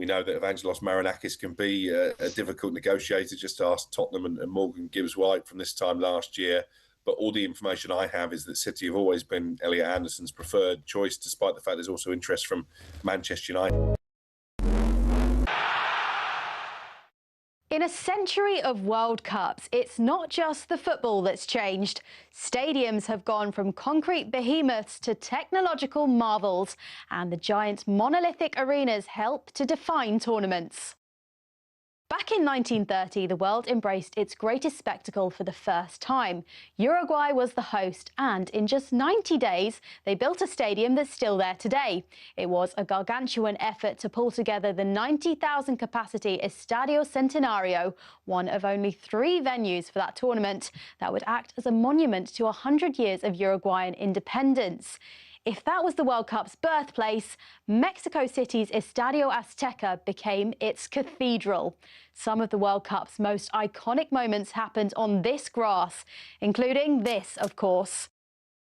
We know that Evangelos Marinakis can be a difficult negotiator. Just ask Tottenham and Morgan Gibbs-White from this time last year. But all the information I have is that City have always been Elliot Anderson's preferred choice, despite the fact there's also interest from Manchester United. In a century of World Cups, it's not just the football that's changed. Stadiums have gone from concrete behemoths to technological marvels, and the giant monolithic arenas help to define tournaments. Back in 1930, the world embraced its greatest spectacle for the first time. Uruguay was the host, and in just 90 days, they built a stadium that's still there today. It was a gargantuan effort to pull together the 90,000 capacity Estadio Centenario, one of only 3 venues for that tournament, that would act as a monument to 100 years of Uruguayan independence. If that was the World Cup's birthplace, Mexico City's Estadio Azteca became its cathedral. Some of the World Cup's most iconic moments happened on this grass, including this, of course.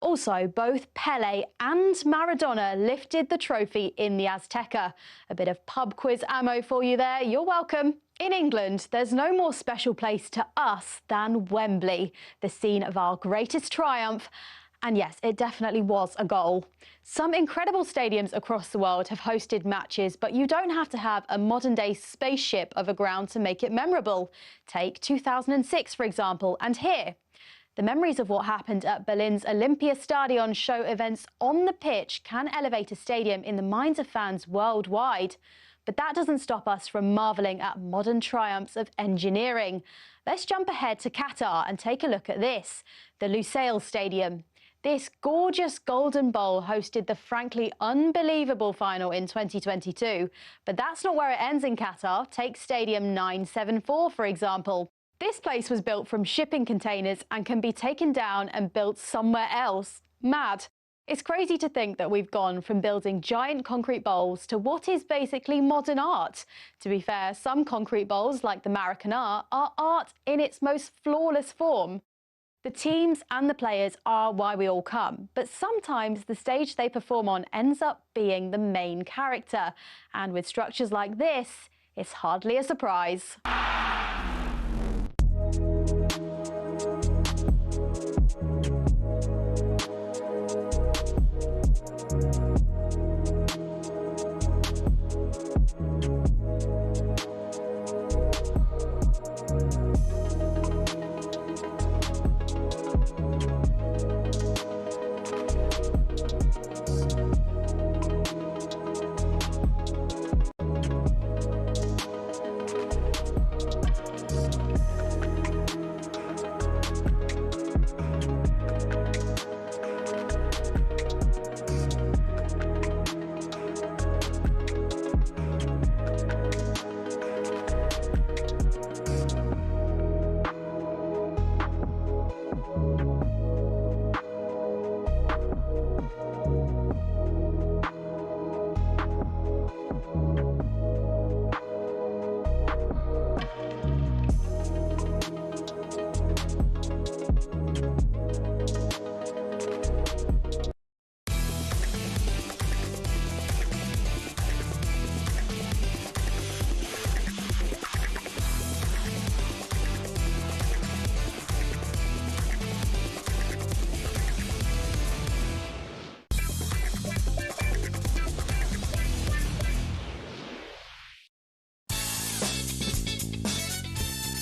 Also, both Pelé and Maradona lifted the trophy in the Azteca. A bit of pub quiz ammo for you there. You're welcome. In England, there's no more special place to us than Wembley, the scene of our greatest triumph. And yes, it definitely was a goal. Some incredible stadiums across the world have hosted matches, but you don't have to have a modern-day spaceship of a ground to make it memorable. Take 2006, for example, and here. The memories of what happened at Berlin's Olympiastadion show events on the pitch can elevate a stadium in the minds of fans worldwide. But that doesn't stop us from marvelling at modern triumphs of engineering. Let's jump ahead to Qatar and take a look at this, the Lusail Stadium. This gorgeous golden bowl hosted the frankly unbelievable final in 2022. But that's not where it ends in Qatar. Take Stadium 974, for example. This place was built from shipping containers and can be taken down and built somewhere else. Mad. It's crazy to think that we've gone from building giant concrete bowls to what is basically modern art. To be fair, some concrete bowls, like the Maracanã, are art in its most flawless form. The teams and the players are why we all come, but sometimes the stage they perform on ends up being the main character. And with structures like this, it's hardly a surprise.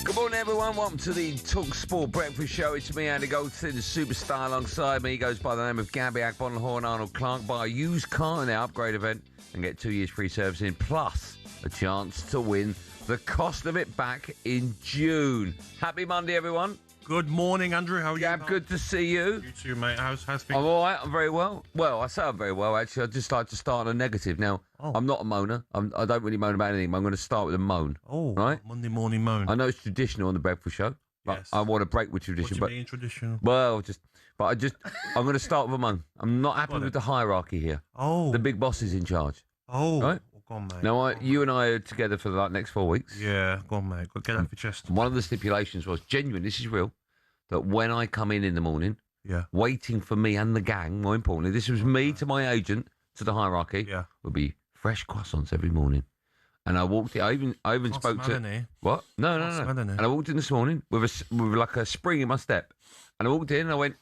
Good morning, everyone. Welcome to the talkSPORT Breakfast Show. It's me, Andy Goldstein, the superstar alongside me. He goes by the name of Gabby Agbonlahor and Arnold Clark. Buy a used car in the upgrade event and get 2 years free servicing, plus a chance to win the cost of it back in June. Happy Monday, everyone. Good morning, Andrew. How are you? Gab, good to see you. You too, mate. How's things? I'm all right. I'm very well. Well, I say I'm very well, actually. I'd just like to start on a negative. Now, I'm not a moaner. I don't really moan about anything, but I'm going to start with a moan. Oh, right? Monday morning moan. I know it's traditional on the breakfast show, but yes. I want to break with tradition. What do you mean traditional? Well, I'm going to start with a moan. I'm not happy with the hierarchy here. Oh. The big boss is in charge. Oh. Right? Go on, mate. Now, you and I are together for the next 4 weeks. Yeah, go on, mate. Go get that off your chest. One of the stipulations was, genuine, this is real, that when I come in the morning, waiting for me and the gang, more importantly, this was me to my agent, to the hierarchy, would be fresh croissants every morning. And I walked in. I even Can't spoke smell to any. what? No. smell any. And I walked in this morning with like a spring in my step. And I walked in and I went,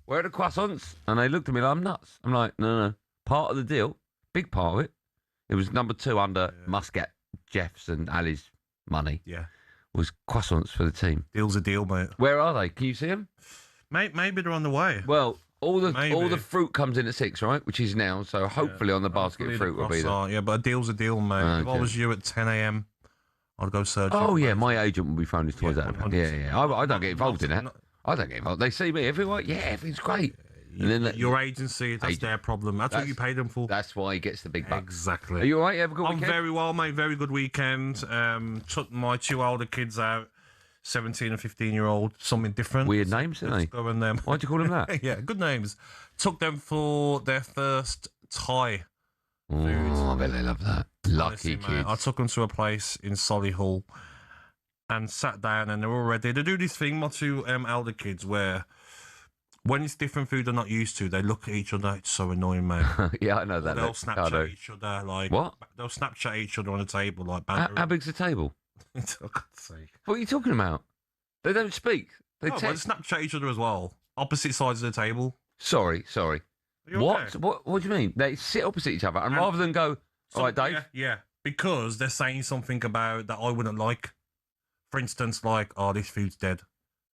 "Where are the croissants?" And they looked at me like I'm nuts. I'm like, no. Part of the deal, big part of it. It was number 2 under Muscat, Jeff's, and Ali's money. Yeah. Was croissants for the team. Deal's a deal, mate. Where are they? Can you see them? Maybe they're on the way. Well, all the Maybe. fruit comes in at 6, right? Which is now. So hopefully on the basket of fruit will be there. Yeah, but a deal's a deal, mate. If I Okay. was you at 10 a.m., I'd go search. Oh it, yeah, mate. my agent will be throwing his toys out. 100%. Yeah. I don't get involved in that. I don't get involved. They see me everywhere. Yeah, everything's great. And then Your agency, that's their problem. That's what you paid them for. That's why he gets the big bucks. Exactly. Are you all right? You have a good I'm weekend? very well, mate. Very good weekend. Took my 2 older kids out, 17 and 15-year-old. Something different. Weird names, aren't they? Go and them. Why'd you call them that? Yeah, good names. Took them for their first Thai. Oh, I bet they love that. Lucky Honestly, kids. mate, I took them to a place in Solihull and sat down, and they're all ready. They do this thing, my 2 elder kids, where when it's different food they're not used to, they look at each other. It's so annoying, mate. Yeah, I know that. They'll look. I Snapchat know. each other, like What? They'll Snapchat each other on the table, like How bantering. big's the table? For God's sake. What are you talking about? They don't speak. They Oh, but they text. Snapchat each other as well, opposite sides of the table. Sorry. Are you What? okay? What do you mean? They sit opposite each other, and rather than go, all right, Dave. Yeah, because they're saying something about that I wouldn't like. For instance, like, oh, this food's dead.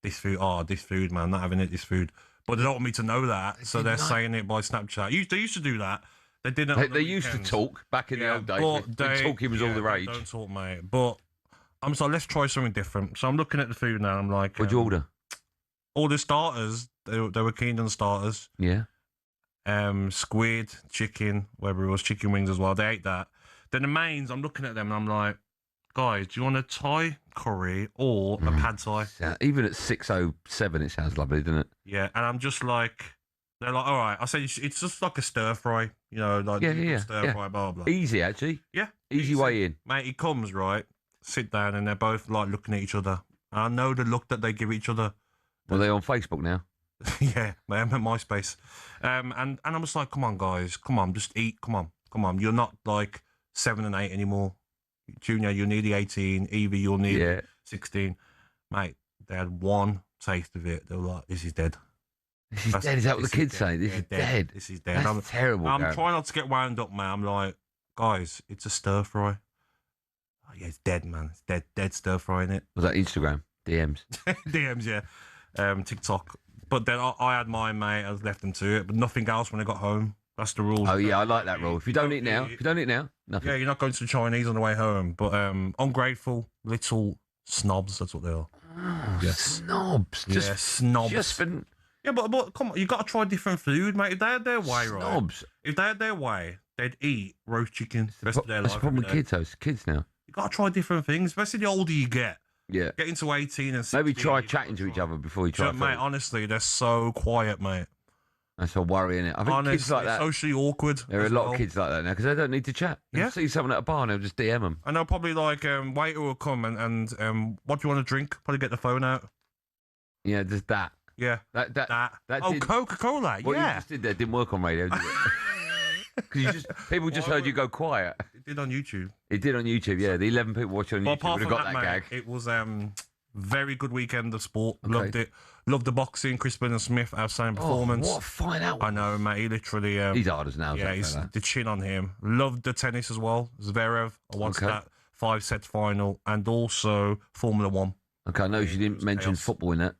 This food, man, not having it, this food. But they don't want me to know that, so they're saying it by Snapchat. They used to do that. They didn't. They used to talk back in the old days. When talking was all the rage. Don't talk, mate. But I'm so let's try something different. So I'm looking at the food now. I'm like, What'd you order? all the starters. They were keen on starters. Yeah. Squid, chicken, whether it was chicken wings as well. They ate that. Then the mains, I'm looking at them and I'm like, guys, do you want a Thai curry or a pad Thai? Even at 6:07, it sounds lovely, doesn't it? Yeah, and I'm just like, they're like, all right. I said it's just like a stir fry, like stir fry, blah blah. Easy, actually. Yeah, Easy way in. mate. He comes right, sit down, and they're both like looking at each other. And I know the look that they give each other. Well, they're on Facebook now. Yeah, I'm at MySpace. And I was like, come on, guys, come on, just eat, come on. You're not like 7 and 8 anymore. Junior, you're nearly 18. Evie, you're nearly 16. Mate, they had one taste of it. They were like, this is dead. This is dead. Is that what the kids say? This is dead. This is dead. That's terrible. I'm Gary. trying not to get wound up, man. I'm like, guys, it's a stir fry. Oh, yeah, it's dead, man. It's dead stir fry in it. Was that Instagram? DMs? DMs, yeah. TikTok. But then I had mine, mate. I left them to it, but nothing else when I got home. That's the rule. Oh, yeah, I like that rule. If you don't eat now, nothing. Yeah, you're not going to the Chinese on the way home. But ungrateful little snobs, that's what they are. Oh, Yes. Snobs. Yeah, snobs. Just been Yeah, but come on, you got to try different food, mate. If they had their way, right? snobs. If they had their way, they'd eat roast chicken the rest of their That's life. the problem with every day. kids, though. Kids now. You got to try different things, especially the older you get. Yeah. Get into 18 and 16. Maybe try you chatting gotta to each other before you try. try. Mate, honestly, they're so quiet, mate. That's a worry, innit? I think Honestly, kids like that. socially awkward. There are a as lot well. of kids like that now because they don't need to chat. They'll Yeah. see someone at a bar and they'll just DM them. And they'll probably like, waiter will come and what do you want to drink? Probably get the phone out. Yeah, just that. Yeah. That Oh, did, Coca-Cola, what you yeah. just did there didn't work on radio, did it? Because people just Why heard you go quiet. It did on YouTube. It did on YouTube, yeah. The 11 people watching on But YouTube apart would have from got that, that mate, gag. it was very good weekend of sport. Okay. Loved it. Loved the boxing. Crispin and Smith, outstanding performance. Oh, what a fight that was. I know, mate. He literally. He's hard as nails. Yeah, that he's fella. the chin on him. Loved the tennis as well. Zverev. I watched Okay. that 5-set final, and also Formula One. Okay, I know she didn't mention chaos. football in that.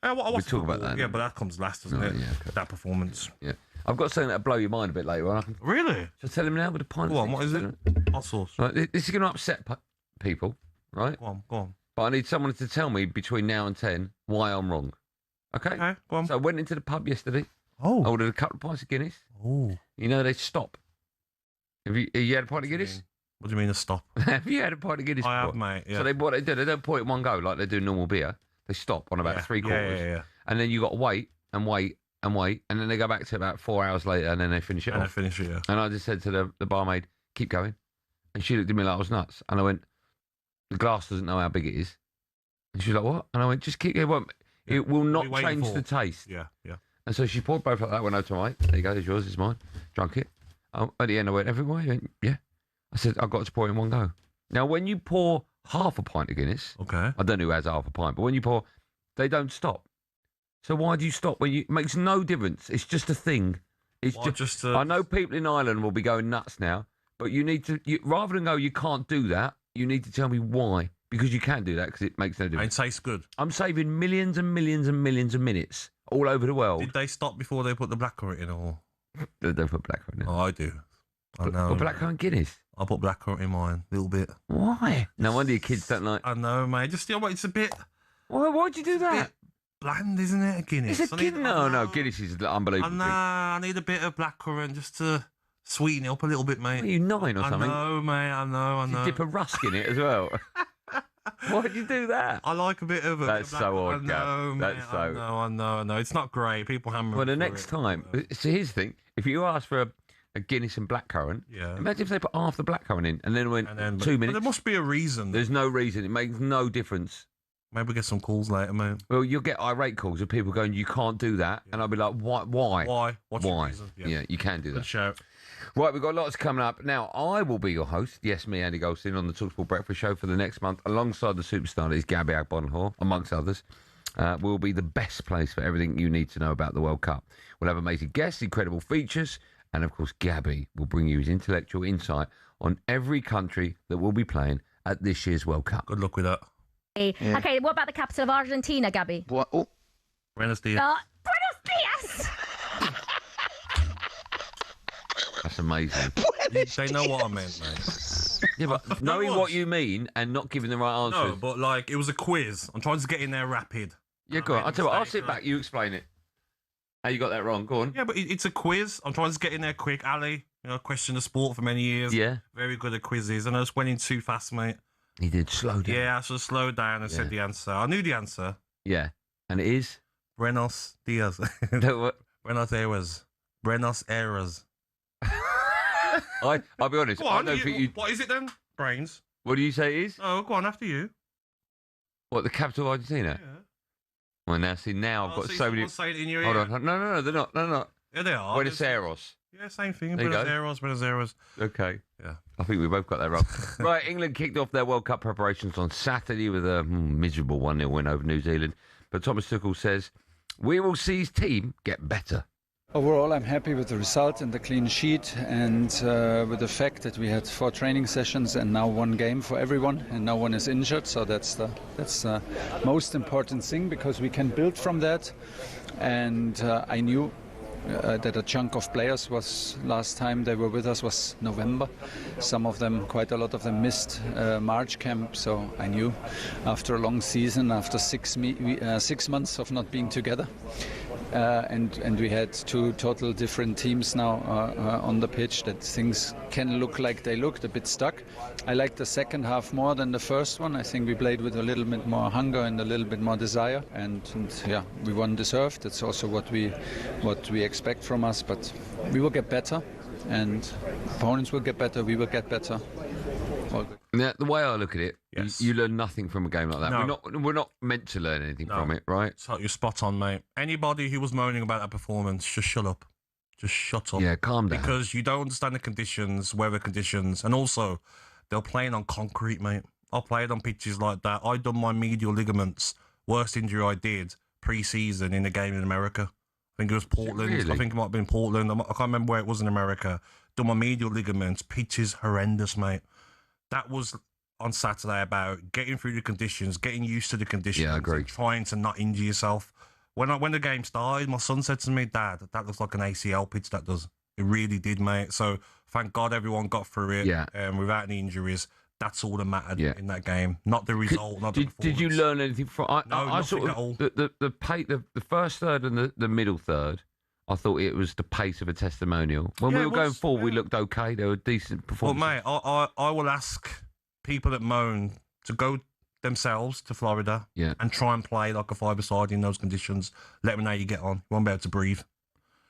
I watched talk about football. that, Yeah, don't but that comes last, doesn't Oh, it? yeah, okay. That performance. Yeah. I've got something that'll blow your mind a bit later on. I can Really? just tell him now with a pint. Go of on. What is it? Hot sauce. Right, this is going to upset people, right? Go on. Go on. But I need someone to tell me between now and 10 why I'm wrong. Okay? Okay. Go on. So I went into the pub yesterday. I Oh. ordered a couple of pints of Guinness. Oh. You know, they stop. Have you had a pint of Guinness? What do you mean a stop? Have you had a pint of Guinness I have, before? mate. Yeah. So what they do, they don't pour it in one go like they do normal beer. They stop on about Yeah. 3/4. Yeah. And then you got to wait and wait and wait. And then they go back to about 4 hours later and then they finish it And I off. finish it. Yeah. And I just said to the barmaid, keep going. And she looked at me like I was nuts. And I went, the glass doesn't know how big it is. And she was like, what? And I went, just keep going. It will What are not you waiting change for? the taste. Yeah. And so she poured both like that, went over to mate. There you go, it's yours, it's mine. Drunk it. At the end, I went, everywhere? He went, yeah. I said, I've got to pour it in one go. Now, when you pour half a pint of Guinness, Okay. I don't know who has half a pint, but when you pour, they don't stop. So why do you stop when you? It makes no difference. It's just a thing. It's just. I know people in Ireland will be going nuts now, but you need to. Rather than go, you can't do that. You need to tell me why, because you can do that because it makes no difference. It tastes good. I'm saving millions and millions and millions of minutes all over the world. Did they stop before they put the blackcurrant in, or? They don't put blackcurrant in. Oh, I do. I know. But blackcurrant Guinness. I put blackcurrant in mine a little bit. Why? No wonder your kids don't like. I know, mate. Just it's a bit. Why'd you do that? Bland, isn't it? A Guinness. It's a Guinness. No, Guinness is unbelievable. I need a bit of blackcurrant just to sweeten it up a little bit, mate. Are you 9 or something? I know, mate. I know. You dip a rusk in it as well. Why'd you do that? I like a bit of. That's so odd, Gav. That's so. I know. It's not great. People hammer. Well, the next time. So here's the thing: if you ask for a Guinness and blackcurrant, imagine if they put half the blackcurrant in and then went 2 minutes. But there must be a reason. There's no reason. It makes no difference. Maybe we'll get some calls later, mate. Well, you'll get irate calls of people going, "You can't do that," and I'll be like, "Why? Why? What's Why? the reason?" Yeah, you can do that. Good shout. Right, we've got lots coming up. Now, I will be your host, yes, me, Andy Goldstein, on the talkSPORT Breakfast Show for the next month, alongside the superstar that is Gabby Agbonlahor, amongst others. Will be the best place for everything you need to know about the World Cup. We'll have amazing guests, incredible features, and, of course, Gabby will bring you his intellectual insight on every country that will be playing at this year's World Cup. Good luck with that. Yeah. Okay, what about the capital of Argentina, Gabby? What? Oh. Buenos dias. Buenos dias! That's amazing. They know what I meant, mate. Yeah, but knowing what you mean and not giving the right answer. No, but it was a quiz. I'm trying to get in there rapid. Yeah, go on. I'll tell you what, I'll sit back, you explain it. How you got that wrong? Go on. Yeah, but it's a quiz. I'm trying to get in there quick. Ali, question of sport for many years. Yeah. Very good at quizzes. And I just went in too fast, mate. He did slow down. Yeah, I should have slowed down and said the answer. I knew the answer. Yeah. And it is? Buenos dias. What? Buenos Aires. Buenos Aires. I'll be honest. Go on, I don't think you. What is it then? Brains. What do you say it is? Oh, go on, after you. What, the capital of Argentina? Yeah. Well, now, see, now I've got so many. Say it in your Hold ear. on. No, they're not. Yeah, they are. Buenos Aires. Yeah, same thing. There you Buenos Aires. Okay. Yeah. I think we both got that wrong. Right, England kicked off their World Cup preparations on Saturday with a miserable 1-0 win over New Zealand. But Thomas Tuchel says, we will see his team get better. Overall, I'm happy with the result and the clean sheet, and with the fact that we had 4 training sessions and now 1 game for everyone, and no one is injured. So that's the most important thing, because we can build from that. And I knew that a chunk of players was, last time they were with us was November. Some of them, quite a lot of them, missed March camp. So I knew after a long season, after 6 months of not being together, and we had 2 total different teams now on the pitch, that things can look like they looked a bit stuck. I liked the second half more than the first one. I think we played with a little bit more hunger and a little bit more desire, and yeah, we won deserved. That's also what we expect from us, but we will get better, and opponents will get better, we will get better. Now, the way I look at it, Yes. you learn nothing from a game like that. No. We're not meant to learn anything from it, right? So you're spot on, mate. Anybody who was moaning about that performance, just shut up. Just shut up. Yeah, calm down. Because you don't understand the conditions, weather conditions, and also they're playing on concrete, mate. I played on pitches like that. I done my medial ligaments, worst injury I did pre-season in a game in America. I think it was Portland. Really? I think it might have been Portland. I can't remember where it was in America. Done my medial ligaments. Pitch is horrendous, mate. That was on Saturday about getting through the conditions, getting used to the conditions. Yeah, I agree. And trying to not injure yourself. When the game started, my son said to me, "Dad, that looks like an ACL pitch, that does." It really did, mate. So thank God everyone got through it without any injuries. That's all that mattered in that game, not the result, not the performance. Did you learn anything from? I nothing sort of, at all. The first third and the middle third, I thought it was the pace of a testimonial. When we were going forward, we looked okay. They were decent performances. Well, mate, I will ask people that moan to go themselves to Florida and try and play like a 5-a-side in those conditions. Let me know how you get on. You won't be able to breathe.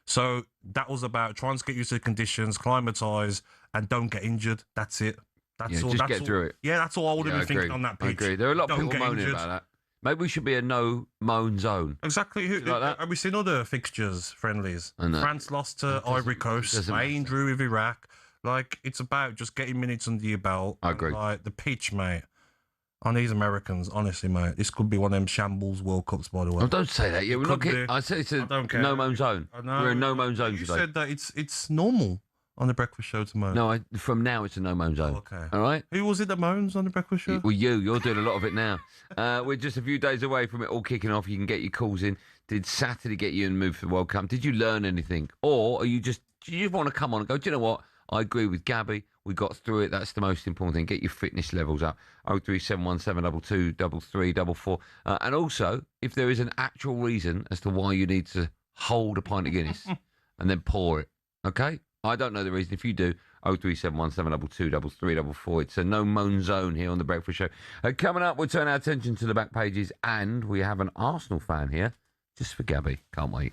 So that was about trying to get used to the conditions, climatise, and don't get injured. That's it. That's all. Just that's get all. through it. Yeah, that's all I would have been thinking on that pitch. I agree. There are a lot of Don't people get moaning injured. about that. Maybe we should be a no moan zone. Exactly. Like that? Have we seen other fixtures, friendlies? I know. France lost to Ivory Coast. Spain drew with Iraq. Like, it's about just getting minutes under your belt. I agree. Like, the pitch, mate. On these Americans, honestly, mate, this could be one of them shambles World Cups, by the way. Oh, don't say that. Yeah, we're not getting, I say it's a no-moan zone. We're a no-moan zone today. You said that it's normal on the breakfast show to moan. No, from now it's a no-moan zone. Oh, okay. All right? Who was it that moans on the breakfast show? Well, you're doing a lot of it now. We're just a few days away from it all kicking off. You can get your calls in. Did Saturday get you in the mood for the World Cup? Did you learn anything? Or do you just want to come on and go, do you know what? I agree with Gabby. We got through it. That's the most important thing. Get your fitness levels up. 03717223344. And also, if there is an actual reason as to why you need to hold a pint of Guinness and then pour it, okay? I don't know the reason. If you do, 03717223344. It's a no-moan zone here on The Breakfast Show. Coming up, we'll turn our attention to the back pages, and we have an Arsenal fan here, just for Gabby. Can't wait.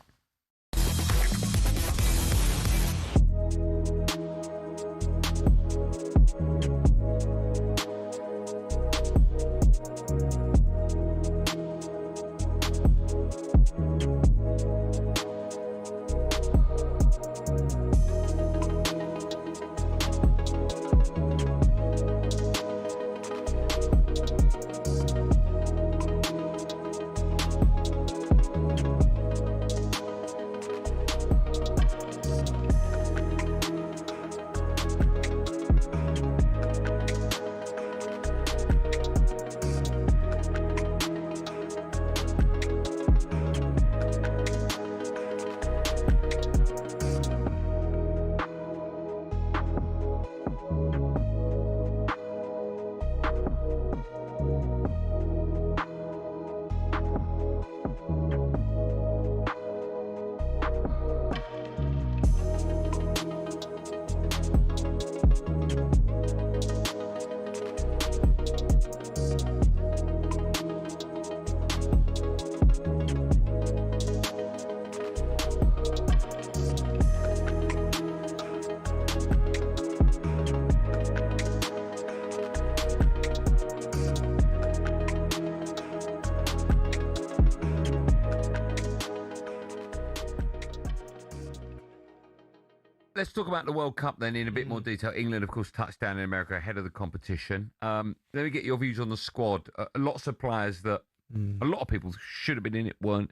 Let's talk about the World Cup then in a bit more detail. England, of course, touched down in America ahead of the competition. Let me get your views on the squad. Lots of players that a lot of people should have been in it weren't.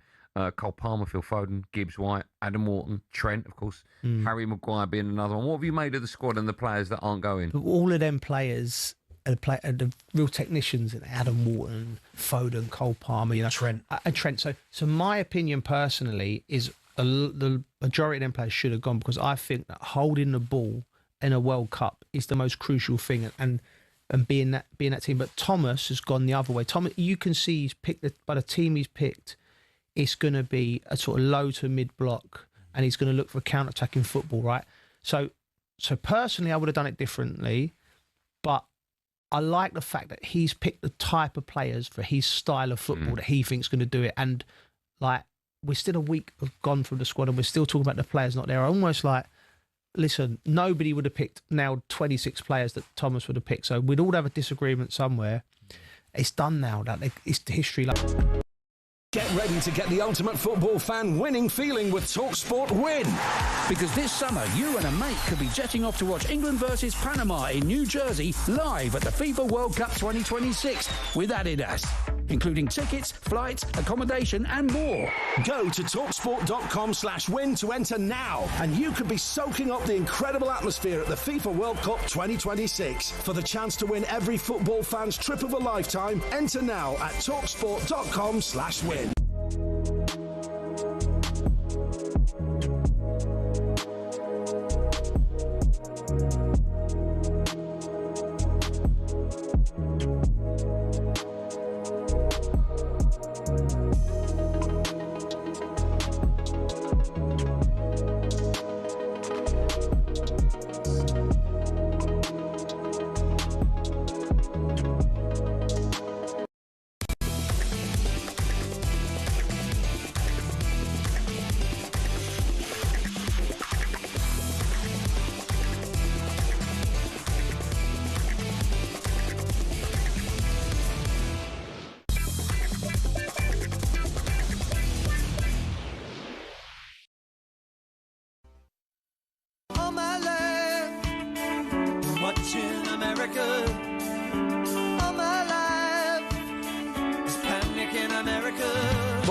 Cole Palmer, Phil Foden, Gibbs White, Adam Wharton, Trent, of course, Harry Maguire being another one. What have you made of the squad and the players that aren't going? All of them players are the real technicians, Adam Wharton, Foden, Cole Palmer, Trent. And Trent. So my opinion personally is the majority of them players should have gone, because I think that holding the ball in a World Cup is the most crucial thing, and being that team. But Thomas has gone the other way. Thomas, you can see he's picked by the team he's picked. It's going to be a sort of low to mid block, and he's going to look for counter-attacking football, right? So personally, I would have done it differently, but I like the fact that he's picked the type of players for his style of football that he thinks going to do it. And like, we're still a week gone from the squad, and we're still talking about the players not there. I'm almost like, listen, nobody would have picked now 26 players that Thomas would have picked. So we'd all have a disagreement somewhere. It's done now. It's history. Get ready to get the ultimate football fan winning feeling with talkSPORT Win. Because this summer, you and a mate could be jetting off to watch England versus Panama in New Jersey live at the FIFA World Cup 2026 with Adidas, including tickets, flights, accommodation and more. Go to talksport.com/win to enter now, and you could be soaking up the incredible atmosphere at the FIFA World Cup 2026. For the chance to win every football fan's trip of a lifetime, enter now at talksport.com/win.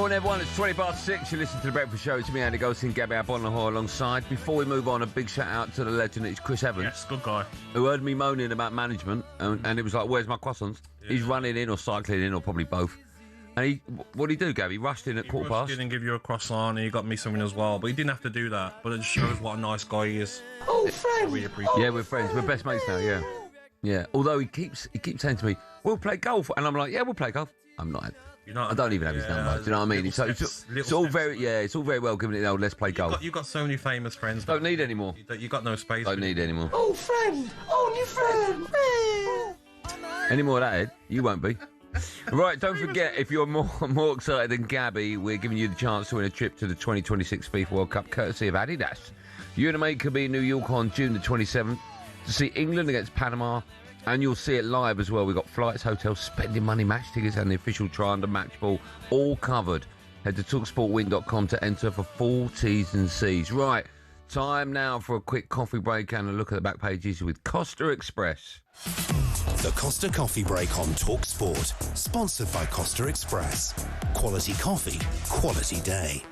morning, everyone. It's 6:20. You listen to The Breakfast Show. It's me, Andy Goldstein Gabby Agbonlahor alongside. Before we move on, a big shout out to the legend. It's Chris Evans. Yes, good guy. Who heard me moaning about management, and it was like, where's my croissants? Yeah. He's running in or cycling in or probably both. And what did he do, Gabby? He rushed in at quarter past. He didn't give you a croissant, and he got me something as well. But he didn't have to do that. But it just shows what a nice guy he is. Oh, friend! Yeah, we're friends. We're best mates now, yeah. Yeah. Although he keeps saying to me, we'll play golf. And I'm like, yeah, we'll play golf. I'm not. I don't even have his number. Do you know what I mean? It's all very well given it the old let's play golf. You've got so many famous friends. Don't need any more. You got no space. Don't need any more. Oh, friend! Oh, new friend! Any more of that, Ed? You won't be. Right, don't forget, if you're more excited than Gabby, we're giving you the chance to win a trip to the 2026 FIFA World Cup, courtesy of Adidas. You and a mate could be in New York on June the 27th to see England against Panama, and you'll see it live as well. We've got flights, hotels, spending money, match tickets, and the official try under match ball, all covered. Head to talksportwin.com to enter for full T's and C's. Right, time now for a quick coffee break and a look at the back pages with Costa Express. The Costa Coffee Break on talkSPORT, sponsored by Costa Express. Quality coffee, quality day.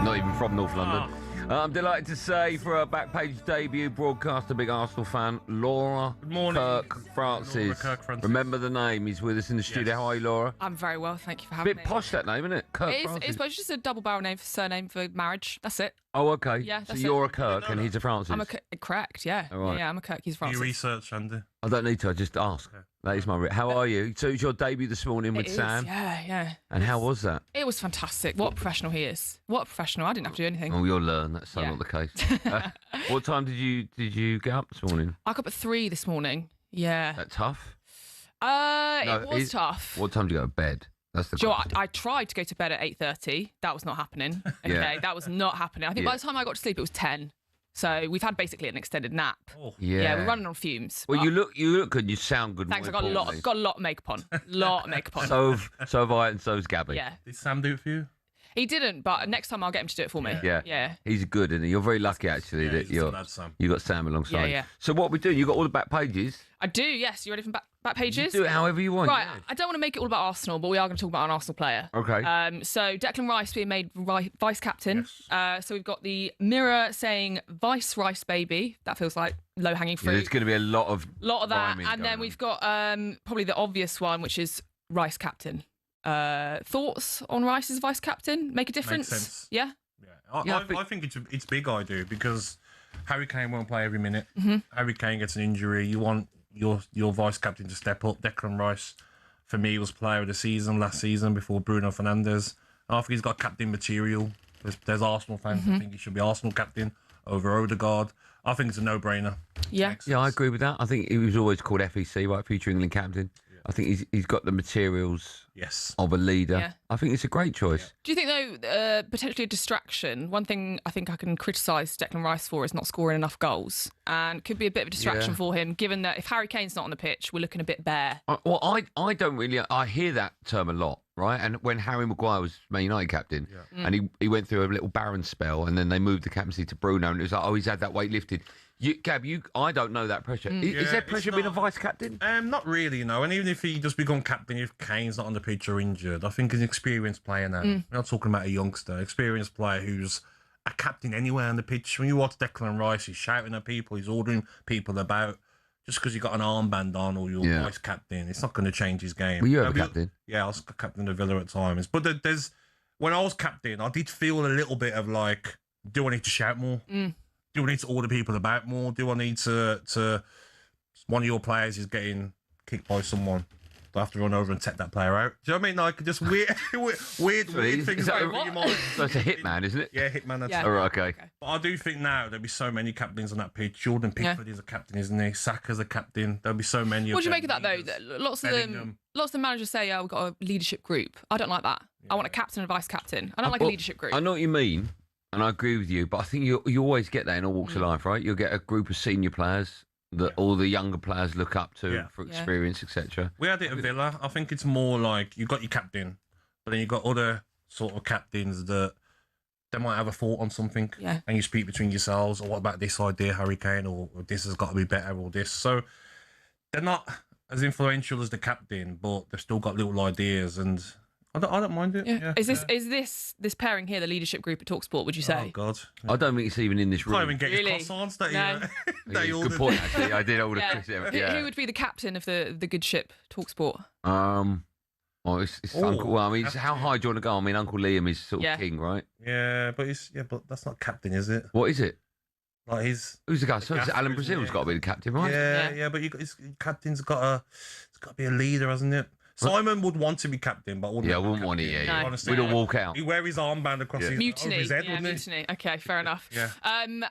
Not even from North London. I'm delighted to say for our back page debut broadcaster, big Arsenal fan, Laura Kirk Francis. Remember the name. He's with us in the studio. How are you, Laura? I'm very well, thank you for having me. Bit posh, that name, isn't it? Kirk Francis. It's just a double barrel name for surname for marriage. That's it. Oh, okay. Yeah, so you're a Kirk and he's a Francis. I'm correct, yeah. Right. Yeah, I'm a Kirk, he's a Francis. Do you research, Andy? I don't need to, I just ask. Okay. That is my... How are you? So it's your debut this morning with Sam? Yeah. And how was that? It was fantastic. What a professional he is. What a professional. I didn't have to do anything. Oh, you'll learn. That's so not the case. What time did you get up this morning? I got up at 3 this morning. Yeah. That tough? It was tough. What time did you go to bed? That's the question. I tried to go to bed at 8:30. That was not happening. Okay, that was not happening. I think by the time I got to sleep, it was 10. So we've had basically an extended nap. Oh. Yeah, we're running on fumes. Well, you look good. You sound good. Thanks. I got a lot of makeup on. So have I, and so's Gabby. Yeah. Did Sam do it for you? He didn't, but next time I'll get him to do it for me. Yeah. He's good, isn't he? You're very lucky actually that you got Sam alongside. Yeah. So what we do? You got all the back pages. I do. Yes. You ready for back pages? You do it however you want. Right. I don't want to make it all about Arsenal, but we are going to talk about an Arsenal player. Okay. So Declan Rice being made vice captain. Yes. So we've got the Mirror saying Vice Rice baby. That feels like low hanging fruit. Yeah, there's going to be a lot of that, and then we've got probably the obvious one, which is Rice captain. Thoughts on Rice as vice captain? Make a difference? Makes sense. Yeah. I think it's big. I do, because Harry Kane won't play every minute. Mm-hmm. Harry Kane gets an injury. You want your vice captain to step up. Declan Rice, for me, was player of the season last season before Bruno Fernandes. I think he's got captain material. There's Arsenal fans that think he should be Arsenal captain over Odegaard. I think it's a no-brainer. Yeah. Yeah, I agree with that. I think he was always called FEC, right? Future England captain. I think he's got the materials of a leader. Yeah. I think it's a great choice. Do you think, though, potentially a distraction? One thing I think I can criticise Declan Rice for is not scoring enough goals, and could be a bit of a distraction for him, given that if Harry Kane's not on the pitch, we're looking a bit bare. I don't really... I hear that term a lot, right? And when Harry Maguire was Man United captain, and he went through a little barren spell, and then they moved the captaincy to Bruno, and it was like, he's had that weight lifted. Gab, I don't know that pressure. Is there pressure being a vice captain? Not really, no. And even if he does become captain, if Kane's not on the pitch or injured, I think he's an experienced player now. We're not talking about a youngster, experienced player who's a captain anywhere on the pitch. When you watch Declan Rice, he's shouting at people, he's ordering people about. Just because you got an armband on or you're vice captain, it's not going to change his game. Were you ever captain? Yeah, I was captain of Villa at times. But when I was captain, I did feel a little bit of like, do I need to shout more? Do I need to order people about more? Do I need to one of your players is getting kicked by someone, do I have to run over and take that player out? Do you know what I mean? Like, just weird things that over your mind. So it's a hitman, isn't it? Yeah, hitman. That's All right, okay. But I do think now there'll be so many captains on that pitch. Jordan Pickford is a captain, isn't he? Saka's a captain. There'll be so many. What do you make of that, though? Lots of the managers say, we've got a leadership group. I don't like that. I want a captain and a vice captain. I don't like a leadership group. I know what you mean. And I agree with you, but I think you always get that in all walks of life, right? You'll get a group of senior players that all the younger players look up to for experience, etc. We had it at Villa. I think it's more like you've got your captain, but then you've got other sort of captains that they might have a thought on something, and you speak between yourselves, or what about this idea, Harry Kane, or this has got to be better, or this. So they're not as influential as the captain, but they've still got little ideas, and I don't mind it. Yeah. Is this pairing here the leadership group at talkSPORT? Would you say? Oh God, I don't think it's even in this room. Can't even get Really? his croissants that No. Good point, actually. I did all the Who would be the captain of the good ship talkSPORT? Well, it's Uncle. Well, I mean, how high do you want to go? I mean, Uncle Liam is sort of king, right? Yeah, but but that's not captain, is it? What is it? Like who's the guy? So Alan Brazil's got to be the captain, right? Yeah, but captain's got to be a leader, hasn't it? Simon would want to be captain, but I wouldn't want it. Yeah. Honestly, we'd all walk out. He'd wear his armband across his head, wouldn't mutiny. Okay, fair enough. Yeah.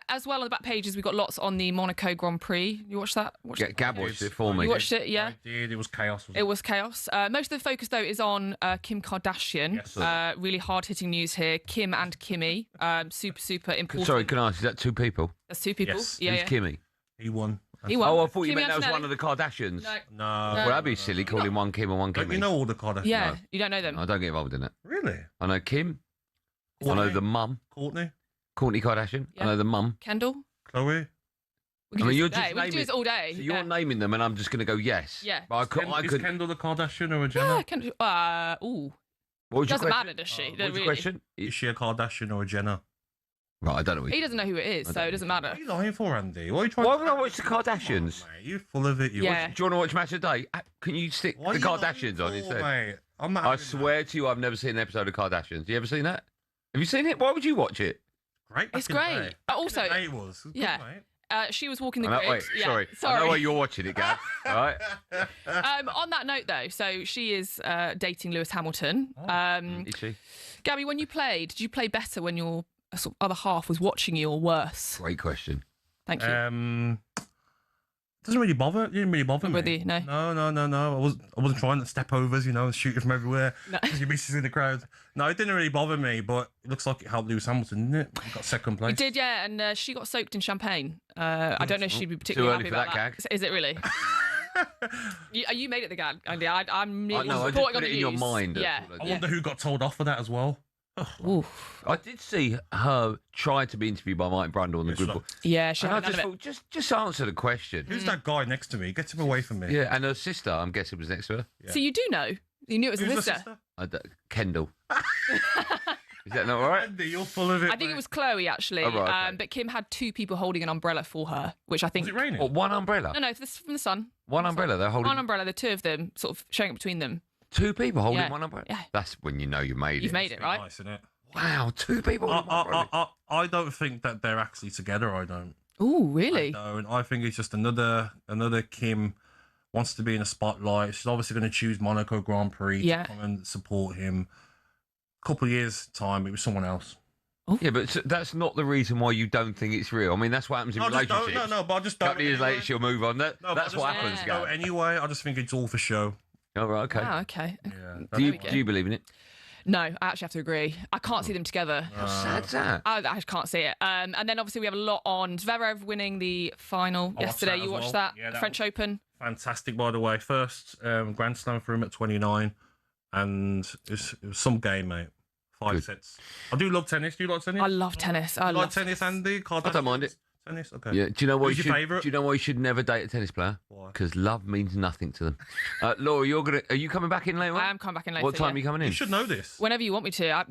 As well on the back pages, we've got lots on the Monaco Grand Prix. You watched that? Gab watched it for me. You watched it, yeah? I did. It was chaos. It was chaos. Most of the focus, though, is on Kim Kardashian. Yes, really hard-hitting news here. Kim and Kimmy. Super important. Sorry, can I ask, is that two people? That's two people. Yes. Yeah. Who's Kimmy? He won. He won. Oh, I thought you Kimmy meant that was Antonelli. one of the Kardashians. No. Well, that'd be silly calling one Kim and one Kimmy. You know all the Kardashians? Yeah, No. you don't know them. I don't get involved in it. Really? I know Kim. Courtney? I know the mum. Courtney Kardashian. Yeah. I know the mum. Kendall? Chloe? We can do this all day. So you're naming them, and I'm just going to go yes. Yeah. But Is Kendall the Kardashian or a Jenner? Yeah, Kendall. Ooh. What was your Doesn't question? matter, does she? What was your question? Is she a Kardashian or a Jenner? Right, I don't know. He doesn't know who it is, so it doesn't matter. What are you lying for, Andy? Why are you trying Why would I watch the Kardashians? Oh, mate, you're full of it. Yeah. Do you want to watch Match of the Day? Can you stick What the are you Kardashians on lying for, instead? mate? I'm not I having swear to you, I've never seen an episode of Kardashians. You ever seen that? Have you seen it? Why would you watch it? Great. It's great. Also, it was. Good, yeah. mate. She was walking the I know- grid. wait, Yeah, sorry. I know why you're watching it, Gab. All right. On that note, though, so she is dating Lewis Hamilton. Is she? Gabby, when you played, did you play better when your sort of other half was watching you, or worse? Great question. Thank you. Doesn't really bother. It didn't really bother me. With you, no? No. I wasn't trying to step overs, and shoot it from everywhere. No. Because your missus in the crowd. No, it didn't really bother me, but it looks like it helped Lewis Hamilton, didn't it? He got second place. It did, yeah, and she got soaked in champagne. I don't know if she'd be particularly Too early happy for about that Is it really? You made it the gag, Andy. I'm I know, I just reporting put on it the in your news. mind. Yeah. I wonder who got told off for that as well. Oof. I did see her try to be interviewed by Mike Brundle on the group. Yeah, she And I had just none of thought, just answer the question. Who's that guy next to me? Get him away from me. Yeah, and her sister, I'm guessing, was next to her. it. So you do know? You knew it was Who's a the sister? Kendall. Is that not right? Andy, you're full of it. I think it was Chloe, actually. Oh, right, okay. But Kim had two people holding an umbrella for her, which I think... Was it raining? What, one umbrella? No, from the sun. One umbrella, they're holding... One umbrella, the two of them, sort of sharing it between them. Two people holding Yeah. one umbrella? Yeah. That's when you know you made it. You've made it, right? Nice, isn't it? Wow, two people holding one umbrella. I don't think that they're actually together. I don't. Ooh, really? I don't. I think it's just another Kim wants to be in a spotlight. She's obviously going to choose Monaco Grand Prix Yeah. to come and support him. A couple of years' time, it was someone else. Yeah, but that's not the reason why you don't think it's real. I mean, that's what happens in relationships. No, but I just A don't. couple of years later, she'll move on. That's what happens, No, Gab. anyway, I just think it's all for show. Oh, right, okay. Ah, okay. Yeah. Do you believe in it? No, I actually have to agree. I can't see them together. How sad's that? I can't see it. And then obviously we have a lot on Zverev winning the final yesterday. You watched that? Yeah, that French Open. Fantastic, by the way. First Grand Slam for him at 29, and it was some game, mate. 5 sets. I do love tennis. Do you like tennis? I love tennis. You like tennis, Andy? I don't mind it. Tennis, okay. Yeah. Do you know what? Who's your favourite? Do you know why you should never date a tennis player? Why? Because love means nothing to them. Laura, are you coming back in later? I am coming back in later. What time yeah. are you coming in? You should know this. Whenever you want me to.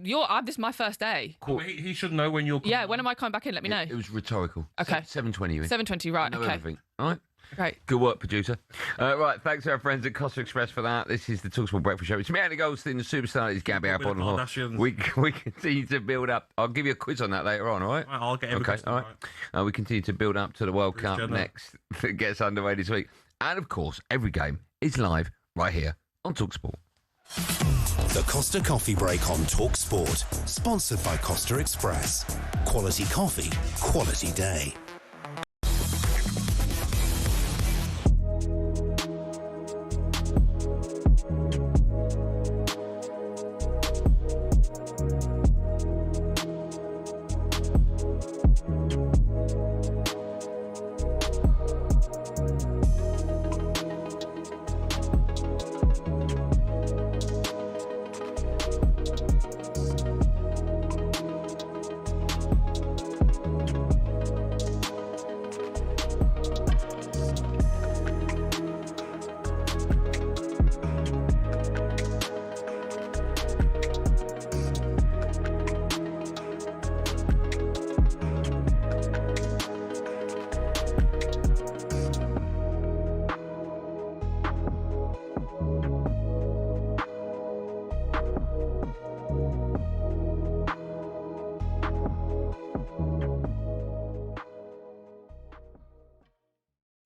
This is my first day. Cool. He should know when you're. Yeah, when am I coming back in? Let me know. It was rhetorical. Okay. 7:20. You mean? 7:20, right? I know Okay. everything. All right. Great. Good work, producer. Right, thanks to our friends at Costa Express for that. This is the talkSPORT Breakfast Show. It's me, Andy Goldstein, the superstar. It's Gabby Agbonlahor. We continue to build up. I'll give you a quiz on that later on, all right? I'll get every all right. We continue to build up to the World Cup Jenner. next that gets underway this week. And, of course, every game is live right here on talkSPORT. The Costa Coffee Break on talkSPORT. Sponsored by Costa Express. Quality coffee, quality day.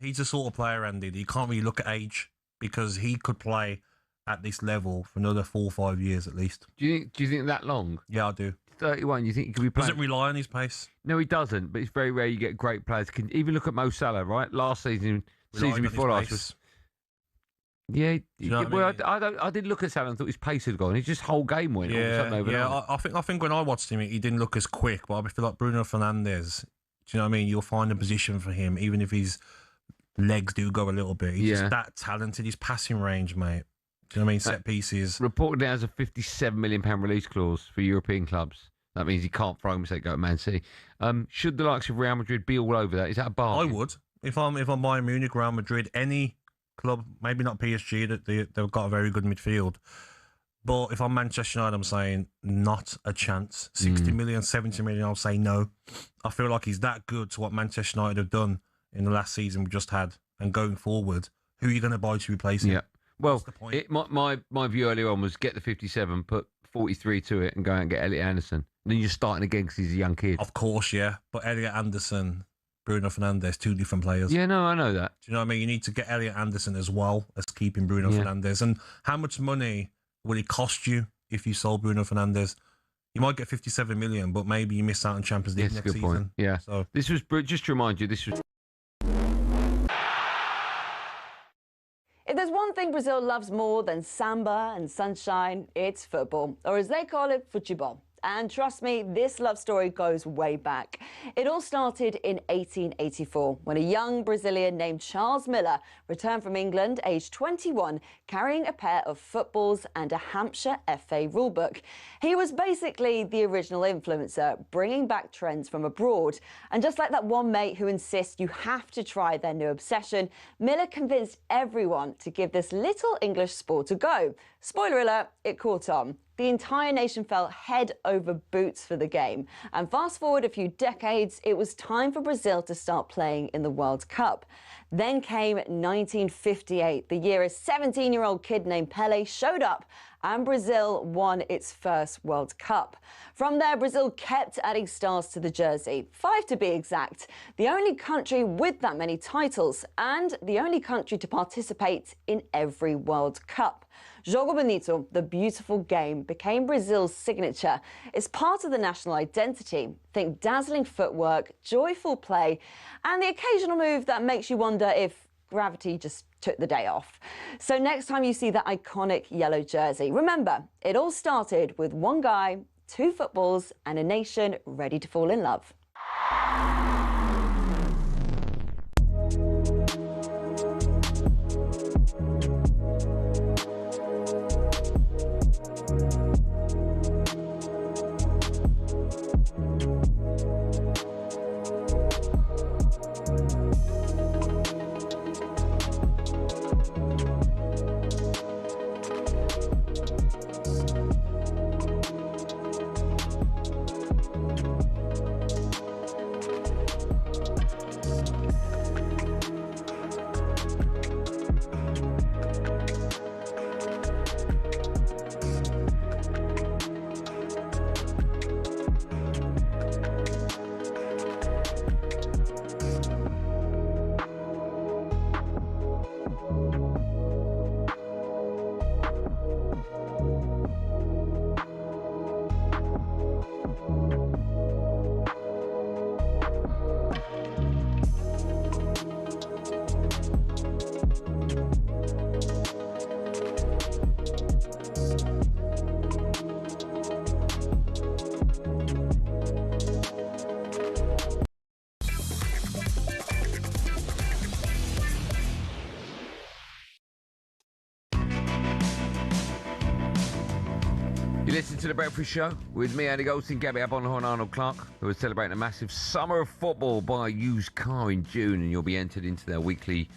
He's the sort of player, Andy, that you can't really look at age because he could play at this level for another 4 or 5 years at least. Do you think that long? Yeah, I do. 31. You think he could be playing? Doesn't rely on his pace. No, he doesn't. But it's very rare you get great players. Can even look at Mo Salah, right? Last season before last was. Yeah, I did look at Salah and thought his pace had gone. His just whole game went. I think when I watched him, he didn't look as quick. But I feel like Bruno Fernandes. Do you know what I mean? You'll find a position for him, even if his legs do go a little bit. He's just that talented. His passing range, mate. Do you know what I mean? Set pieces. Reportedly has a £57 million release clause for European clubs. That means he can't throw him if they go to Man City. Should the likes of Real Madrid be all over that? Is that a bargain? I would. If I'm Bayern Munich, Real Madrid, any club, maybe not PSG, that they've got a very good midfield. But if I'm Manchester United, I'm saying not a chance. 60 million, 70 million, I'll say no. I feel like he's that good to what Manchester United have done in the last season we just had. And going forward, who are you going to buy to replace him? Yeah. Well, my view earlier on was get the 57, put 43 to it and go out and get Elliot Anderson. And then you're starting again because he's a young kid. Of course, yeah. But Elliot Anderson, Bruno Fernandes, two different players. Yeah, no, I know that. Do you know what I mean? You need to get Elliot Anderson as well as keeping Bruno Fernandes. And how much money will it cost you if you sold Bruno Fernandes? You might get 57 million, but maybe you miss out on Champions League next season. Point. Yeah. So this was, just to remind you, this was... If there's one thing Brazil loves more than samba and sunshine, it's football, or as they call it, futebol. And trust me, this love story goes way back. It all started in 1884 when a young Brazilian named Charles Miller returned from England, aged 21, carrying a pair of footballs and a Hampshire FA rulebook. He was basically the original influencer, bringing back trends from abroad. And just like that one mate who insists you have to try their new obsession, Miller convinced everyone to give this little English sport a go. Spoiler alert, it caught on. The entire nation fell head over boots for the game. And fast forward a few decades, it was time for Brazil to start playing in the World Cup. Then came 1958, the year a 17-year-old kid named Pelé showed up and Brazil won its first World Cup. From there, Brazil kept adding stars to the jersey, 5 to be exact, the only country with that many titles and the only country to participate in every World Cup. Jogo Bonito, the beautiful game, became Brazil's signature. It's part of the national identity. Think dazzling footwork, joyful play, and the occasional move that makes you wonder if gravity just took the day off. So next time you see that iconic yellow jersey, remember, it all started with one guy, 2 footballs, and a nation ready to fall in love. You listen to The Breakfast Show with me, Andy Goldstein Gabby Agbonlahor and Arnold Clark, who are celebrating a massive summer of football by a used car in June, and you'll be entered into their weekly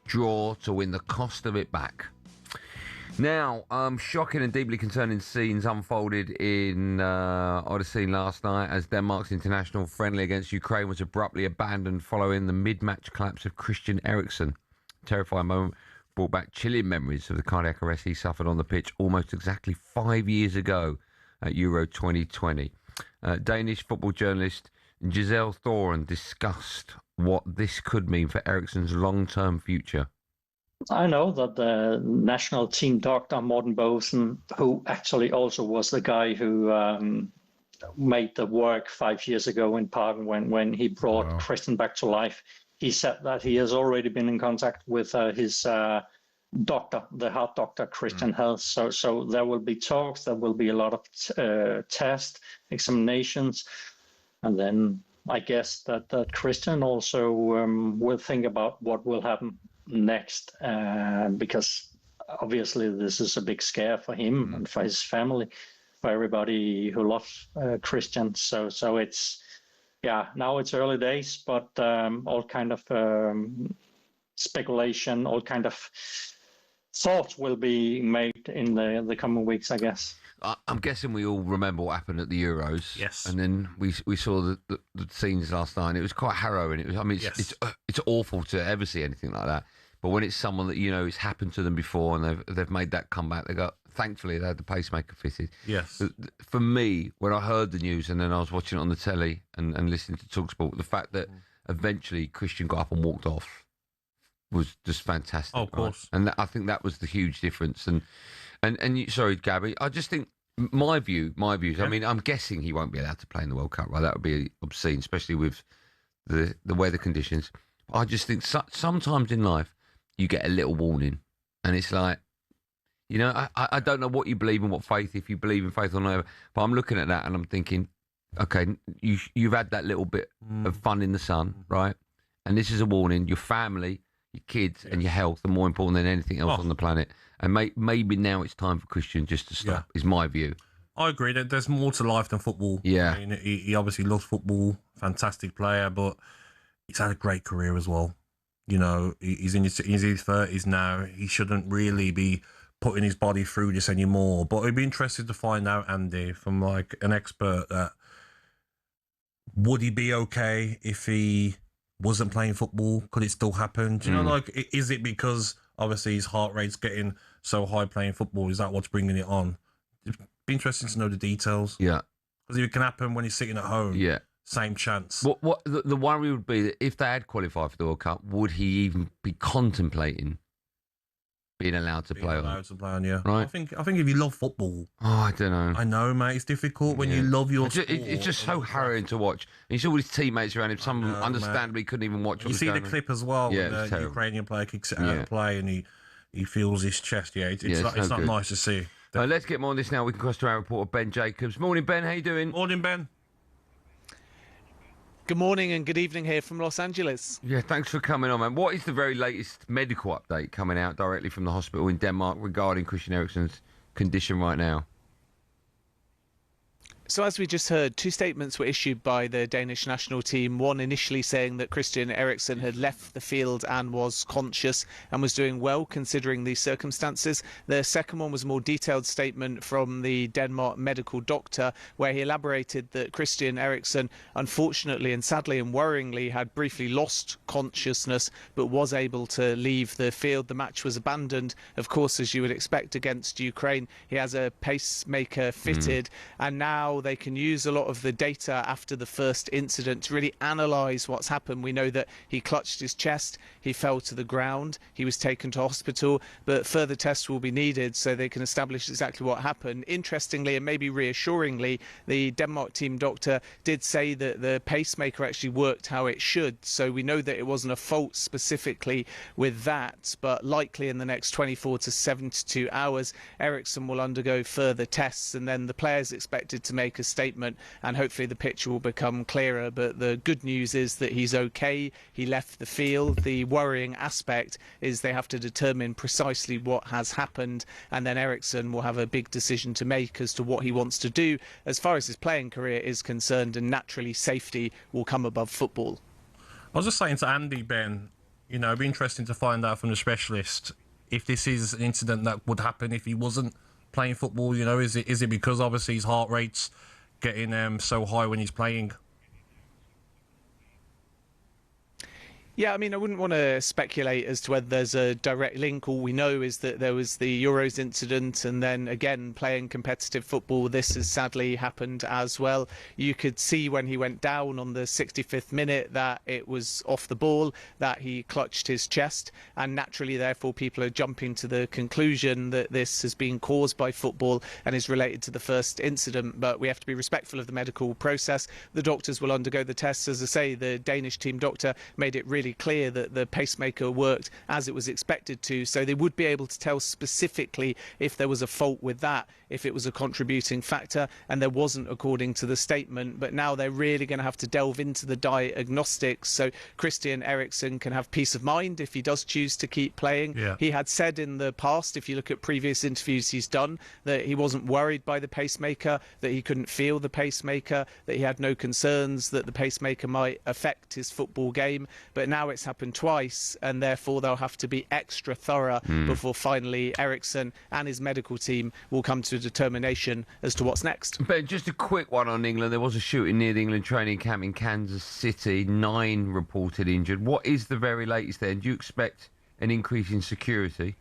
draw to win the cost of it back. Now, shocking and deeply concerning scenes unfolded in Odyssey last night as Denmark's international friendly against Ukraine was abruptly abandoned following the mid-match collapse of Christian Eriksen. Terrifying moment brought back chilling memories of the cardiac arrest he suffered on the pitch almost exactly 5 years ago at Euro 2020. Danish football journalist Giselle Thoran discussed what this could mean for Eriksen's long-term future. I know that the national team doctor, Morten Boesen, who actually also was the guy who made the work 5 years ago in Parken when he brought Christian back to life, he said that he has already been in contact with his doctor, the heart doctor, Christian Health. So there will be talks, there will be a lot of tests, examinations, and then I guess that Christian also will think about what will happen next, because obviously this is a big scare for him and for his family, for everybody who loves Christian. So it's, now it's early days, but all kind of speculation, all kind of thoughts will be made in the coming weeks, I guess. I'm guessing we all remember what happened at the Euros. Yes. And then we saw the scenes last night. And it was quite harrowing. It was. I mean, it's awful to ever see anything like that. But when it's someone that it's happened to them before and they've made that comeback, thankfully they had the pacemaker fitted. Yes. For me, when I heard the news and then I was watching it on the telly and listening to talkSPORT, the fact that eventually Christian got up and walked off was just fantastic. Oh, of course. Right? And I think that was the huge difference. And sorry, Gabby, I just think my views. I mean, I'm guessing he won't be allowed to play in the World Cup, right? That would be obscene, especially with the weather conditions. I just think sometimes in life you get a little warning, and it's like, I don't know what you believe in, what faith, if you believe in faith or not, but I'm looking at that and I'm thinking, okay, you've had that little bit of fun in the sun, right? And this is a warning. Your family, your kids, and your health are more important than anything else on the planet. And maybe now it's time for Christian just to stop, is my view. I agree that there's more to life than football. Yeah. I mean, he obviously loves football, fantastic player, but he's had a great career as well. He's in his 30s now. He shouldn't really be putting his body through this anymore. But it'd be interesting to find out, Andy, from like an expert, that would he be okay if he wasn't playing football? Could it still happen? Do you know, is it because obviously his heart rate's getting so high playing football? Is that what's bringing it on? It'd be interesting to know the details. Yeah. Because it can happen when he's sitting at home. Yeah. Same chance. What the worry would be that if they had qualified for the World Cup, would he even be contemplating being allowed to play on? Yeah. Right. I think if you love football. Oh, I don't know. I know, mate. It's difficult when you love your sport. It's just so harrowing to watch. And you see all his teammates around him. Some of them understandably couldn't even watch. You see the clip as well. Yeah, when the Ukrainian player kicks it out of play and he feels his chest. Yeah, it's not nice to see. Let's get more on this now. We can cross to our reporter Ben Jacobs. Morning, Ben. How you doing? Morning, Ben. Good morning and good evening here from Los Angeles. Yeah, thanks for coming on, man. What is the very latest medical update coming out directly from the hospital in Denmark regarding Christian Eriksen's condition right now? So as we just heard, two statements were issued by the Danish national team. One initially saying that Christian Eriksen had left the field and was conscious and was doing well considering the circumstances. The second one was a more detailed statement from the Denmark medical doctor where he elaborated that Christian Eriksen unfortunately and sadly and worryingly had briefly lost consciousness but was able to leave the field. The match was abandoned, of course, as you would expect against Ukraine. He has a pacemaker fitted and now they can use a lot of the data after the first incident to really analyse what's happened. We know that he clutched his chest, he fell to the ground, he was taken to hospital, but further tests will be needed so they can establish exactly what happened. Interestingly and maybe reassuringly, the Denmark team doctor did say that the pacemaker actually worked how it should, so we know that it wasn't a fault specifically with that, but likely in the next 24 to 72 hours Eriksen will undergo further tests and then the players expected to make a statement and hopefully the picture will become clearer. But the good news is that he's okay, he left the field. The worrying aspect is they have to determine precisely what has happened and then Eriksen will have a big decision to make as to what he wants to do as far as his playing career is concerned, and naturally safety will come above football. I was just saying to Andy, Ben, it'd be interesting to find out from the specialist if this is an incident that would happen if he wasn't playing football. Is it because obviously his heart rate's getting so high when he's playing? Yeah, I mean, I wouldn't want to speculate as to whether there's a direct link. All we know is that there was the Euros incident, and then again, playing competitive football, this has sadly happened as well. You could see when he went down on the 65th minute that it was off the ball, that he clutched his chest, and naturally, therefore, people are jumping to the conclusion that this has been caused by football and is related to the first incident. But we have to be respectful of the medical process. The doctors will undergo the tests. As I say, the Danish team doctor made it really clear that the pacemaker worked as it was expected to, so they would be able to tell specifically if there was a fault with that, if it was a contributing factor, and there wasn't according to the statement. But now they're really going to have to delve into the diagnostics, so Christian Eriksen can have peace of mind if he does choose to keep playing. He had said in the past, if you look at previous interviews he's done, that he wasn't worried by the pacemaker, that he couldn't feel the pacemaker, that he had no concerns that the pacemaker might affect his football game. But now it's happened twice, and therefore they'll have to be extra thorough before finally Eriksen and his medical team will come to a determination as to what's next. But just a quick one on England. There was a shooting near the England training camp in Kansas City. 9 reported injured. What is the very latest there? Do you expect an increase in security?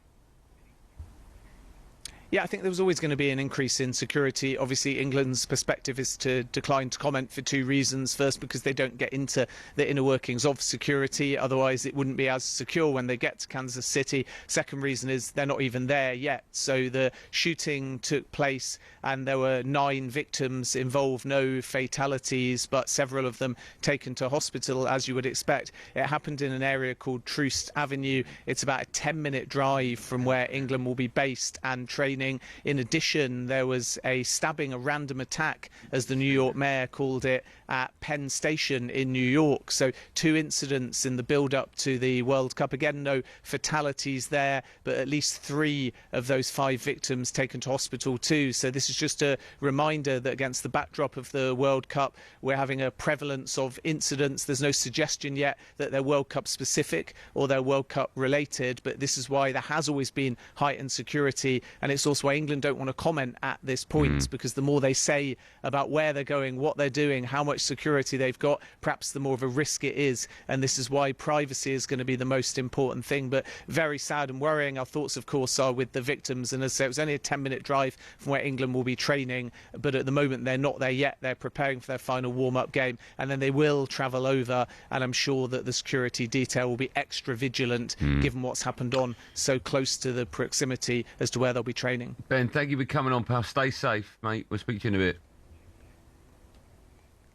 Yeah, I think there was always going to be an increase in security. Obviously, England's perspective is to decline to comment for 2 reasons. First, because they don't get into the inner workings of security. Otherwise, it wouldn't be as secure when they get to Kansas City. Second reason is they're not even there yet. So the shooting took place and there were 9 victims involved, no fatalities, but several of them taken to hospital, as you would expect. It happened in an area called Troost Avenue. It's about a 10-minute drive from where England will be based and training. In addition, there was a stabbing, a random attack, as the New York mayor called it, at Penn Station in New York. So 2 incidents in the build-up to the World Cup. Again, no fatalities there, but at least 3 of those 5 victims taken to hospital too. So this is just a reminder that against the backdrop of the World Cup, we're having a prevalence of incidents. There's no suggestion yet that they're World Cup specific or they're World Cup related, but this is why there has always been heightened security, and it's also why England don't want to comment at this point, because the more they say about where they're going, what they're doing, how much security they've got, perhaps the more of a risk it is. And this is why privacy is going to be the most important thing. But very sad and worrying. Our thoughts, of course, are with the victims. And as I say, it was only a 10-minute drive from where England will be training, but at the moment they're not there yet. They're preparing for their final warm-up game, and then they will travel over, and I'm sure that the security detail will be extra vigilant given what's happened on so close to the proximity as to where they'll be training. Ben, thank you for coming on, pal. Stay safe, mate. We'll speak to you in a bit.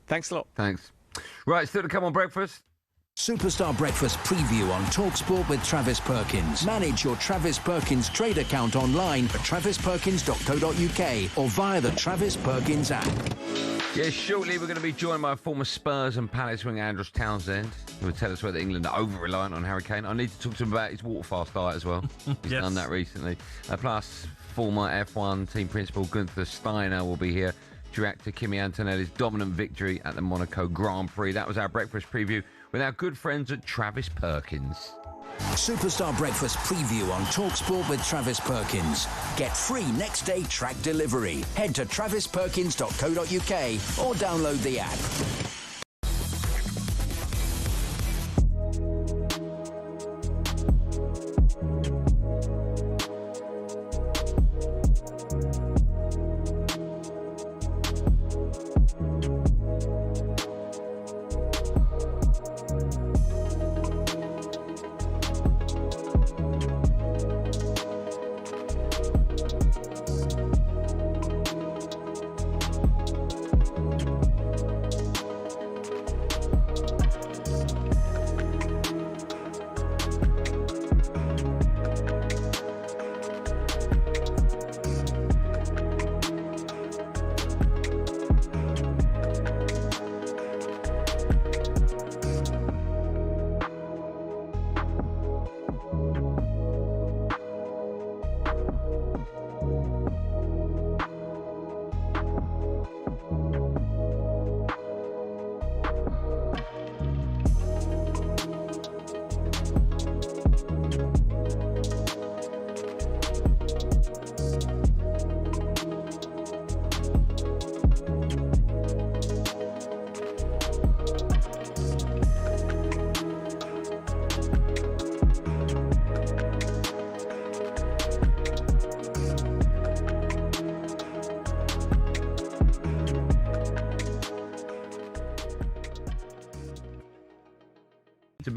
Thanks a lot. Thanks. Right, still to come on breakfast. Superstar Breakfast preview on talkSPORT with Travis Perkins. Manage your Travis Perkins trade account online at travisperkins.co.uk or via the Travis Perkins app. Yes, shortly we're going to be joined by former Spurs and Palace winger Andros Townsend, who will tell us whether England are over-reliant on Harry Kane. I need to talk to him about his water-fast diet as well. He's done that recently. Plus, former F1 team principal Gunther Steiner will be here to react to Kimi Antonelli's dominant victory at the Monaco Grand Prix. That was our breakfast preview with our good friends at Travis Perkins. Superstar Breakfast preview on talkSPORT with Travis Perkins. Get free next day track delivery. Head to travisperkins.co.uk or download the app.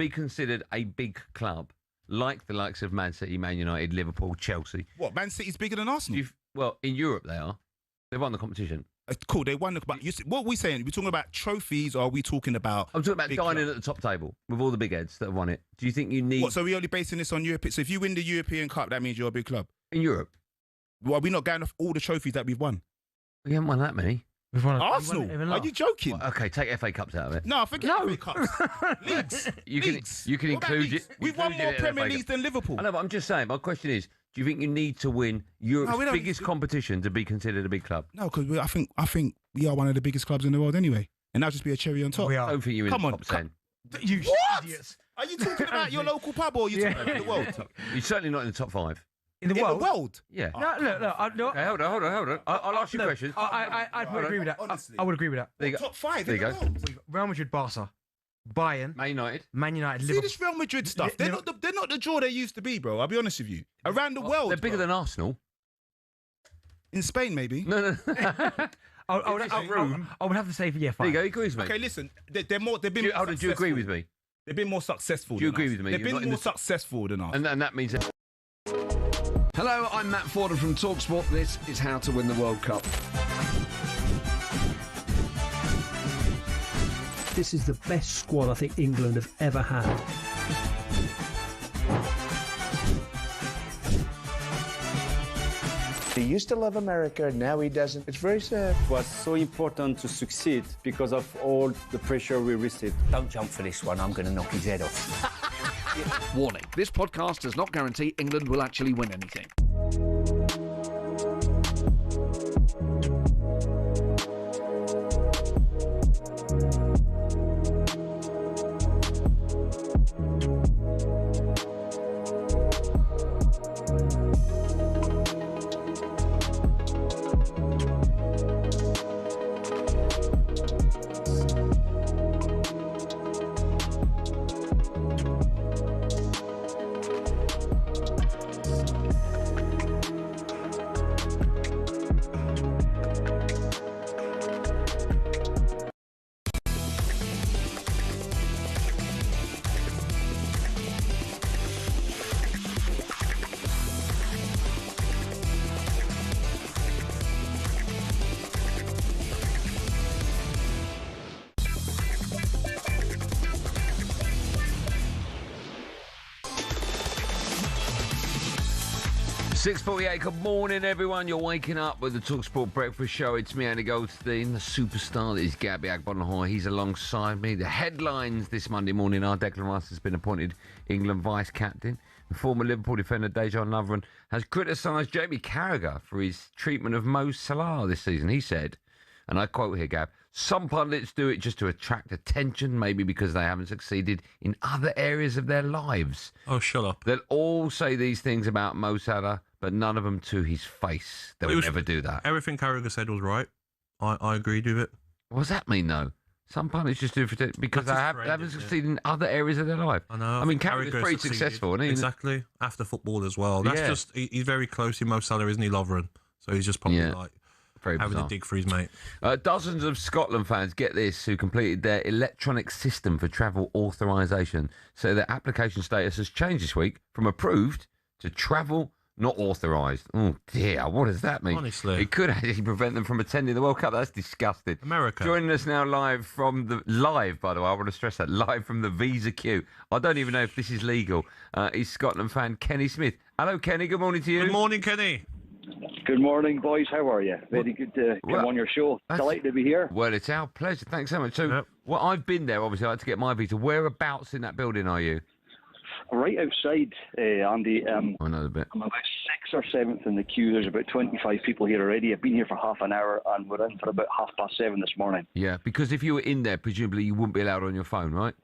be considered a big club, like the likes of Man City, Man United, Liverpool, Chelsea. What, Man City's bigger than Arsenal? Well, in Europe they are. They've won the competition. Cool, they won the... But what are we saying? Are we talking about trophies or are we talking about... I'm talking about dining at the top table with all the big heads that have won it. Do you think you need... What, so we're only basing this on Europe? So if you win the European Cup, that means you're a big club? In Europe. Well, are we not going off all the trophies that we've won? We haven't won that many. We've won Arsenal? Are you joking? Well, okay, take FA Cups out of it. No, forget FA Cups. Leagues. You can include it. We've won more Premier Leagues than Liverpool. I know, but I'm just saying, my question is, do you think you need to win Europe's we don't- biggest competition to be considered a big club? No, because I think we are one of the biggest clubs in the world anyway. And that'll just be a cherry on top. I don't think you're in Come the on, top 10. You What? idiots. Are you talking about your local pub or are you talking about the world? You're certainly not in the top 5. In the world? Yeah. No, look. Okay, hold on. I'll ask you questions. I would agree with that. Honestly. I would agree with that. There you go. Top 5 There in you the go. world. Real Madrid, Barca, Bayern, Man United. Liverpool. See this Real Madrid stuff? They're not the draw they used to be, bro. I'll be honest with you. Around the world, They're bigger bro. than Arsenal. In Spain, maybe. No. I would have to say, yeah, There fine. you go, he agrees with me. Okay, listen. They're more. They've been. Do you agree with me? They've been more successful. Do you than agree us. with me? They've You're not been in more the- successful than us. And that means that... Hello, I'm Matt Forden from talkSPORT. This is How to Win the World Cup. This is the best squad I think England have ever had. He used to love America, now he doesn't. It's very sad. It was so important to succeed because of all the pressure we received. Don't jump for this one, I'm going to knock his head off. Warning, this podcast does not guarantee England will actually win anything. .48, good morning everyone. You're waking up with the talkSPORT Breakfast Show. It's me, Andy Goldstein, the superstar that is Gabby Agbonlahor. He's alongside me. The headlines this Monday morning are Declan Rice has been appointed England vice-captain. The former Liverpool defender Dejan Lovren has criticised Jamie Carragher for his treatment of Mo Salah this season. He said, and I quote here, Gab, "Some pundits do it just to attract attention, maybe because they haven't succeeded in other areas of their lives." Oh, shut up. They'll all say these things about Mo Salah, but none of them to his face. They would never do that. Everything Carragher said was right. I agreed with it. What does that mean, though? Some pundits just do it because they haven't succeeded in other areas of their life. I know. I mean, Carragher's Carragher's pretty succeeded. successful, isn't he? Exactly. After football as well. That's Yeah. just, he's very close to Mo Salah, isn't he, Lovren? So he's just probably like Very having bizarre. a dig for his mate. Dozens of Scotland fans, get this, who completed their electronic system for travel authorisation. So their application status has changed this week from approved to travel not authorised. Oh dear, what does that mean? Honestly. It could actually prevent them from attending the World Cup. That's disgusting. America. Joining us now live, by the way, I want to stress that, live from the visa queue. I don't even know if this is legal. Is Scotland fan Kenny Smith. Hello, Kenny. Good morning to you. Good morning, Kenny. Good morning, boys. How are you? Very good to come on your show. Delighted to be here. Well, it's our pleasure. Thanks so much. So, well, I've been there, obviously. I had to get my visa. Whereabouts in that building are you? Right outside, Andy. I know a bit. I'm about 6th or 7th in the queue. There's about 25 people here already. I've been here for half an hour, and we're in for about 7:30 this morning. Yeah, because if you were in there, presumably you wouldn't be allowed on your phone, right?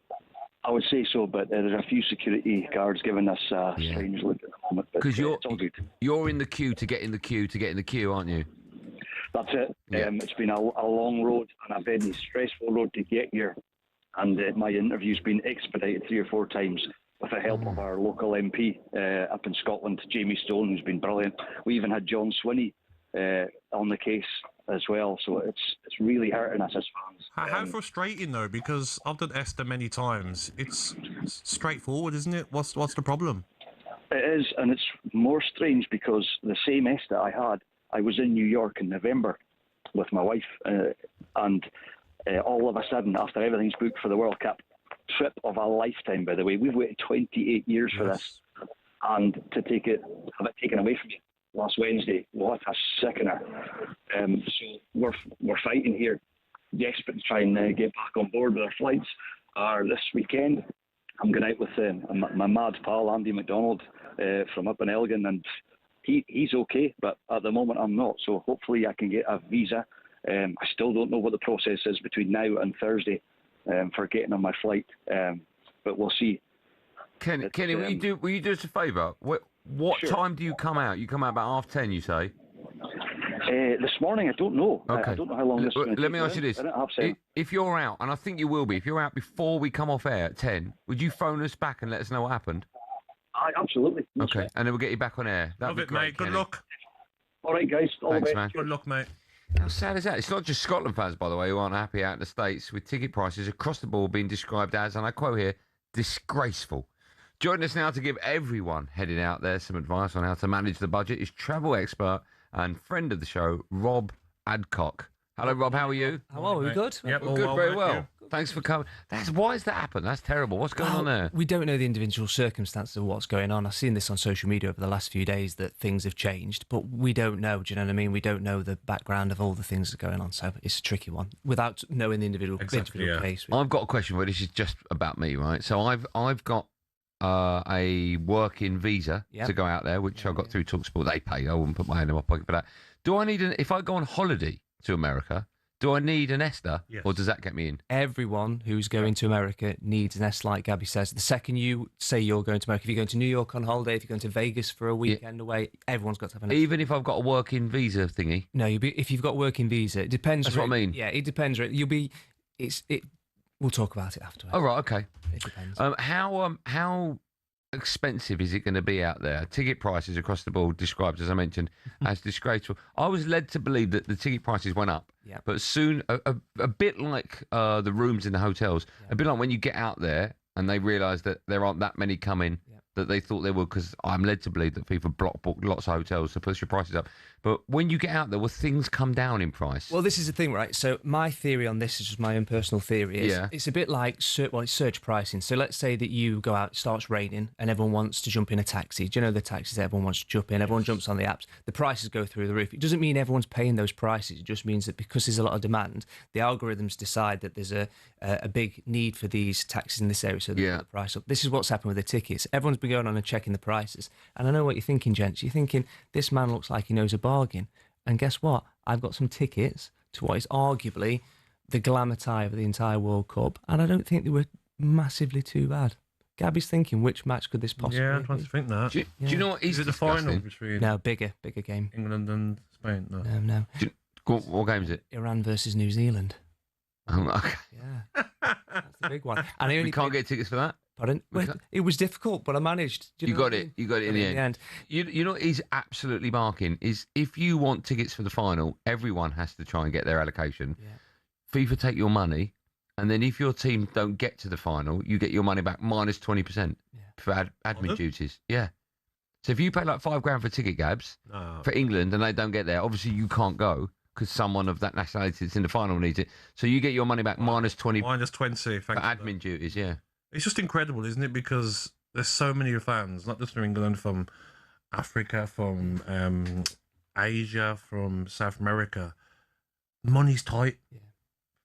I would say so, but there's a few security guards giving us a strange look at the moment. But Because it's all good. you're in the queue to get in the queue, aren't you? That's it. Yeah. It's been a long road and a very stressful road to get here. And my interview's been expedited 3 or 4 times with the help of our local MP up in Scotland, Jamie Stone, who's been brilliant. We even had John Swinney on the case as well. So it's really hurting us as fans. How frustrating though, because I've done ESTA many times. It's straightforward, isn't it? What's the problem? It is, and it's more strange because the same ESTA I was in New York in November with my wife, and all of a sudden, after everything's booked for the World Cup, trip of a lifetime, by the way, we've waited 28 years for this, and to have it taken away from you last Wednesday, what a sickener. So we're fighting here, desperate to try and get back on board with our flights. This weekend, I'm going out with my mad pal Andy McDonald from up in Elgin, and he's okay, but at the moment I'm not. So hopefully I can get a visa. I still don't know what the process is between now and Thursday for getting on my flight, but we'll see. Kenny, will you do us a favour? What time do you come out? You come out about 10:30, you say? This morning, I don't know. Okay. I don't know how long this is going to take. Let me ask you this. If you're out, and I think you will be, if you're out before we come off air at 10, would you phone us back and let us know what happened? Absolutely. Okay, and then we'll get you back on air. That'd be great, mate. Good luck. All right, guys. Thanks, man. Good luck, mate. How sad is that? It's not just Scotland fans, by the way, who aren't happy out in the States, with ticket prices across the board being described as, and I quote here, disgraceful. Joining us now to give everyone heading out there some advice on how to manage the budget is travel expert and friend of the show, Rob Adcock. Hello, Rob. How are you? How are we? Good? Yep, we're good, very well. Thanks for coming. Why has that happened? That's terrible. What's going on there? We don't know the individual circumstances of what's going on. I've seen this on social media over the last few days that things have changed, but we don't know. Do you know what I mean? We don't know the background of all the things that are going on, so it's a tricky one without knowing the individual case. I've got a question, but this is just about me, right? So I've got a working visa to go out there, which I got through talkSPORT. They pay. I wouldn't put my hand in my pocket for that. Do I need if I go on holiday to America? Do I need an ESTA, or does that get me in? Everyone who's going to America needs an ESTA, like Gabby says. The second you say you're going to America, if you're going to New York on holiday, if you're going to Vegas for a weekend away, everyone's got to have an ESTA. Even if I've got a working visa thingy? No, if you've got a working visa, it depends. That's what I mean. Yeah, it depends. We'll talk about it afterwards. Oh, right, okay. It depends. How expensive is it going to be out there? Ticket prices across the board described, as I mentioned, as disgraceful. I was led to believe that the ticket prices went up, but soon, a bit like the rooms in the hotels, a bit like when you get out there and they realise that there aren't that many coming that they thought there were, because I'm led to believe that people block book lots of hotels to push your prices up. But when you get out there, will things come down in price? Well, this is the thing, right? So my theory on this is just my own personal theory. It's a bit like it's surge pricing. So let's say that you go out, it starts raining, and everyone wants to jump in a taxi. Do you know the taxis? Everyone wants to jump in. Everyone jumps on the apps. The prices go through the roof. It doesn't mean everyone's paying those prices. It just means that because there's a lot of demand, the algorithms decide that there's a big need for these taxis in this area, so they put the price up. This is what's happened with the tickets. Everyone's been going on and checking the prices. And I know what you're thinking, gents. You're thinking, this man looks like he knows a bargain. And guess what? I've got some tickets to what is arguably the glamour tie of the entire World Cup, and I don't think they were massively too bad. Gabby's thinking, which match could this possibly be? Yeah, I'm trying to think that. Do you know what is it the final between bigger game. England and Spain? No. What game is it? Iran versus New Zealand. Oh, okay. Yeah, that's the big one. And we can't get tickets for that? Pardon? It was difficult, but I managed. You got it in the end. You know what is absolutely barking is if you want tickets for the final, everyone has to try and get their allocation. FIFA take your money, and then if your team don't get to the final, you get your money back minus 20% for admin duties. Yeah. So if you pay like $5,000 for ticket, Gabs, for England, and they don't get there, obviously you can't go because someone of that nationality that's in the final needs it. So you get your money back minus 20. Minus 20 for admin duties. Yeah. It's just incredible, isn't it? Because there's so many fans, not just from England, from Africa, from Asia, from South America. Money's tight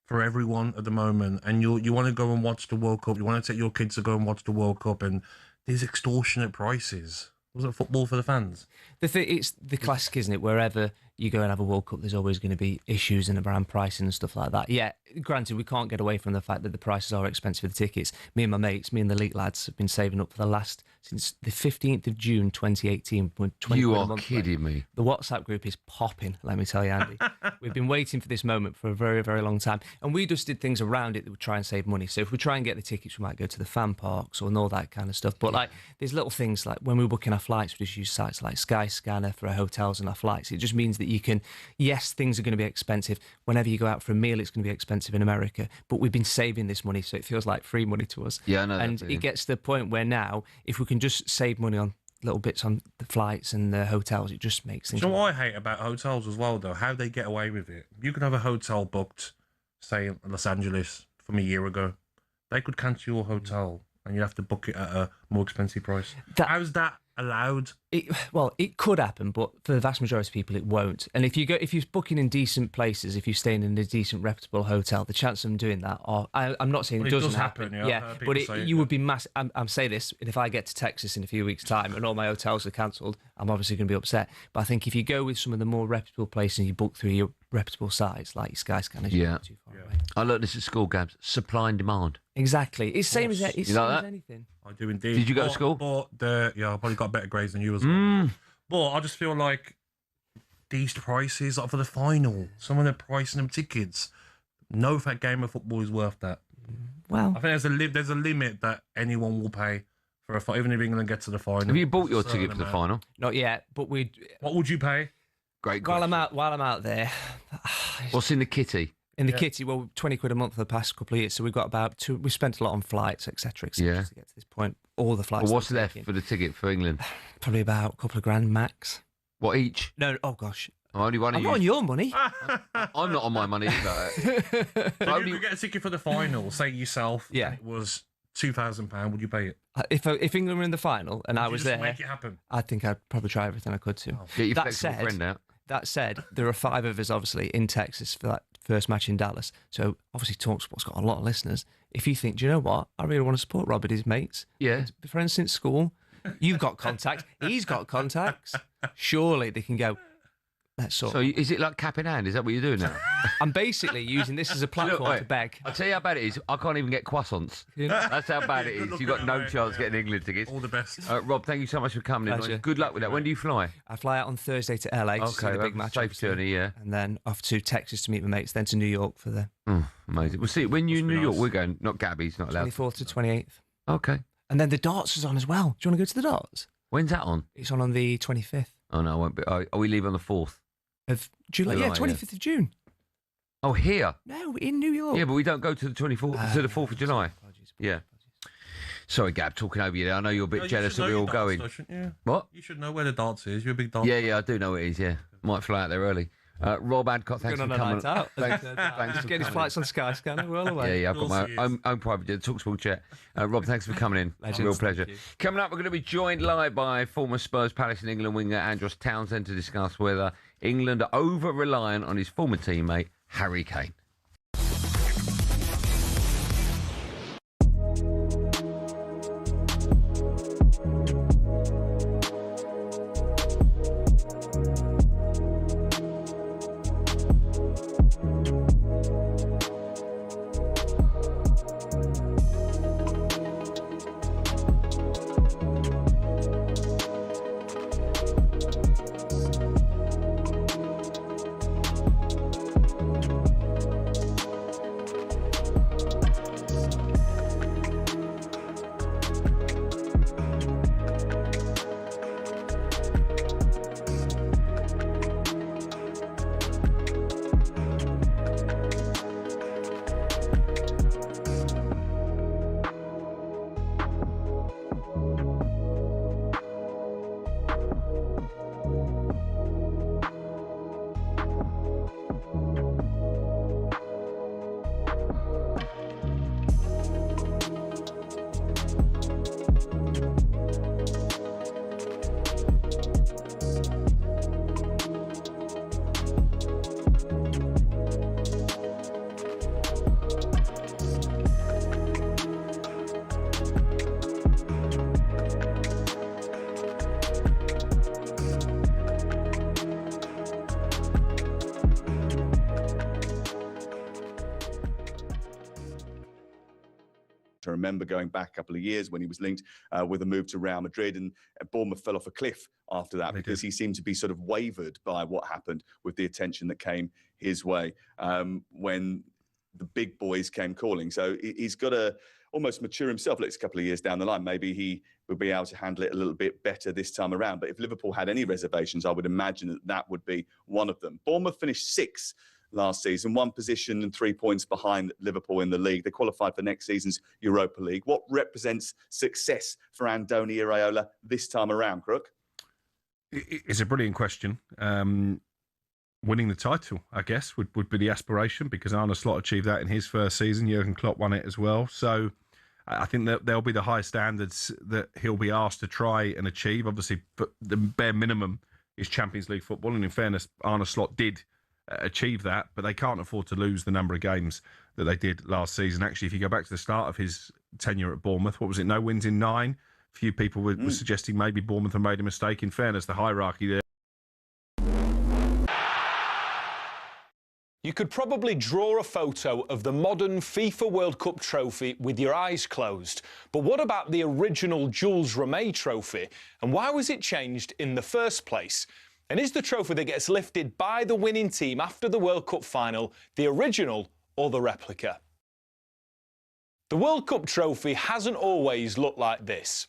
for everyone at the moment, and you want to go and watch the World Cup. You want to take your kids to go and watch the World Cup, and these extortionate prices. Was it football for the fans? It's the classic, isn't it? Wherever you go and have a World Cup, there's always going to be issues in around pricing and stuff like that. Yeah, granted, we can't get away from the fact that the prices are expensive for the tickets. Me and my mates, me and the elite lads, have been saving up for since the 15th of June 2018. You are kidding me. The WhatsApp group is popping, let me tell you, Andy. We've been waiting for this moment for a very, very long time. And we just did things around it that would try and save money. So if we try and get the tickets, we might go to the fan parks and all that kind of stuff. But like, there's little things like when we're booking our flights, we just use sites like Skyscanner for our hotels and our flights. It just means that that you can, yes, things are going to be expensive. Whenever you go out for a meal, it's going to be expensive in America, but we've been saving this money, so it feels like free money to us. Yeah, I know. And it gets to the point where now, if we can just save money on little bits on the flights and the hotels, it just makes things. Do you know what I hate about hotels as well, though? How they get away with it. You could have a hotel booked, say, in Los Angeles from a year ago. They could cancel your hotel and you'd have to book it at a more expensive price. How's that allowed? It could happen, but for the vast majority of people, it won't. And if you're booking in decent places, if you're staying in a decent, reputable hotel, the chances of them doing that are. I'm not saying it doesn't happen. Yeah, but you would be massive. I'm saying this, and if I get to Texas in a few weeks' time and all my hotels are cancelled, I'm obviously going to be upset. But I think if you go with some of the more reputable places and you book through your reputable sites like Skyscanner, you're not too far away. I learned this at school, Gabs. Supply and demand. Exactly. It's same as You same like as that? anything. I do indeed. Did you go to school? But I probably got better grades than you as well. But I just feel like these prices, like for the final, some of the pricing them tickets, no fat game of football is worth that. Well, I think there's a limit that anyone will pay for a fight, even if England get to the final. Have you bought your ticket for the final? Not yet, but what would you pay? Great While question. I'm out there. What's in the kitty? In the kitty, well, 20 quid a month for the past couple of years. So we've got we spent a lot on flights, etc., to get to this point. All the flights. Well, what's left for the ticket for England? Probably about a couple of grand max. What, each? No, oh gosh. Only one of I'm you. not on your money. I'm not on my money either. If you could get a ticket for the final, say yourself, and it was £2,000, would you pay it? If England were in the final and I was just there, make it happen? I think I'd probably try everything I could to. Get your flexible friend out. That said, there are 5 of us obviously in Texas for that first match in Dallas. So obviously talkSPORT's got a lot of listeners. If you think, do you know what? I really want to support Rob and his mates. Yeah. Friends since school. You've got contacts. He's got contacts. Surely they can go, let's sort. So is it like cap in hand? Is that what you're doing now? I'm basically using this as a platform to beg. I'll tell you how bad it is. I can't even get croissants. That's how bad it is. You've got no chance getting England tickets. All the best. Rob, thank you so much for coming in. Pleasure. Good luck with that. When do you fly? I fly out on Thursday to LA to see the big match. Safe journey, yeah. And then off to Texas to meet my mates, then to New York for the... amazing. We'll see. When you're in New York, we're going. Not Gabby's not allowed. 24th to 28th. Okay. And then the darts is on as well. Do you want to go to the darts? When's that on? It's on the 25th. Oh, no, I won't be. Oh, we leave on the 4th? Of July? Yeah, 25th of June. Oh, here? No, in New York. Yeah, but we don't go to the 24th, to the 4th of July. Apologies. Yeah. Sorry, Gab, talking over you there. I know you're a bit jealous that we're all going. What? You should know where the darts is. You're a big dart. Yeah, I do know it is, yeah. Might fly out there early. Rob Adcock, thanks for coming. Thanks for getting his flights on Skyscanner. We're all away. Yeah, I've got my own private jet, talkSPORT jet. Rob, thanks for coming in. Real pleasure. Coming up, we're going to be joined live by former Spurs, Palace and England winger Andros Townsend to discuss whether England are over-reliant on his former teammate, Harry Kane. I remember going back a couple of years when he was linked with a move to Real Madrid, and Bournemouth fell off a cliff after that because he seemed to be sort of wavered by what happened with the attention that came his way when the big boys came calling. So he's got to almost mature himself. Let's a couple of years down the line, maybe he we'll be able to handle it a little bit better this time around. But if Liverpool had any reservations, I would imagine that that would be one of them. Bournemouth finished 6th last season, 1 position and 3 points behind Liverpool in the league. They qualified for next season's Europa League. What represents success for Andoni Iraola this time around, Crook? It's a brilliant question. Winning the title, I guess, would be the aspiration, because Arne Slot achieved that in his first season. Jurgen Klopp won it as well. So I think that there'll be the high standards that he'll be asked to try and achieve. Obviously, but the bare minimum is Champions League football. And in fairness, Arne Slot did achieve that, but they can't afford to lose the number of games that they did last season. Actually, if you go back to the start of his tenure at Bournemouth, what was it? No wins in 9. A few people were suggesting maybe Bournemouth had made a mistake. In fairness, the hierarchy there. You could probably draw a photo of the modern FIFA World Cup trophy with your eyes closed. But what about the original Jules Rimet trophy? And why was it changed in the first place? And is the trophy that gets lifted by the winning team after the World Cup final the original or the replica? The World Cup trophy hasn't always looked like this.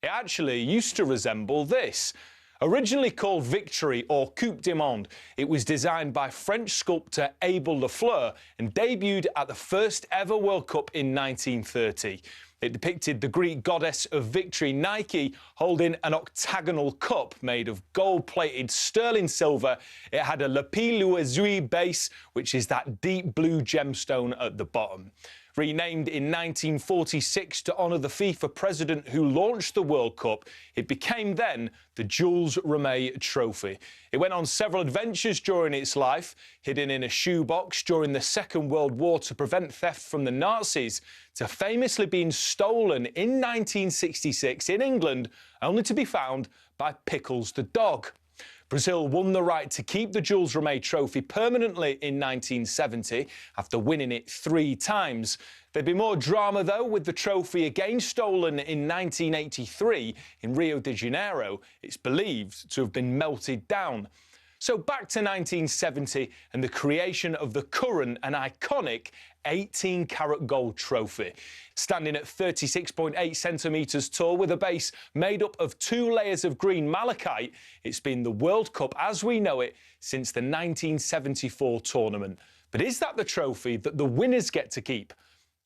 It actually used to resemble this. Originally called Victory or Coupe du Monde, it was designed by French sculptor Abel Lafleur and debuted at the first ever World Cup in 1930. It depicted the Greek goddess of victory, Nike, holding an octagonal cup made of gold-plated sterling silver. It had a lapis lazuli base, which is that deep blue gemstone at the bottom. Renamed in 1946 to honour the FIFA president who launched the World Cup, it became then the Jules Rimet Trophy. It went on several adventures during its life, hidden in a shoebox during the Second World War to prevent theft from the Nazis, to famously being stolen in 1966 in England, only to be found by Pickles the dog. Brazil won the right to keep the Jules Rimet Trophy permanently in 1970 after winning it 3 times. There'd be more drama, though, with the trophy again stolen in 1983 in Rio de Janeiro. It's believed to have been melted down. So back to 1970 and the creation of the current and iconic 18-carat gold trophy. Standing at 36.8 centimetres tall with a base made up of 2 layers of green malachite, it's been the World Cup as we know it since the 1974 tournament. But is that the trophy that the winners get to keep?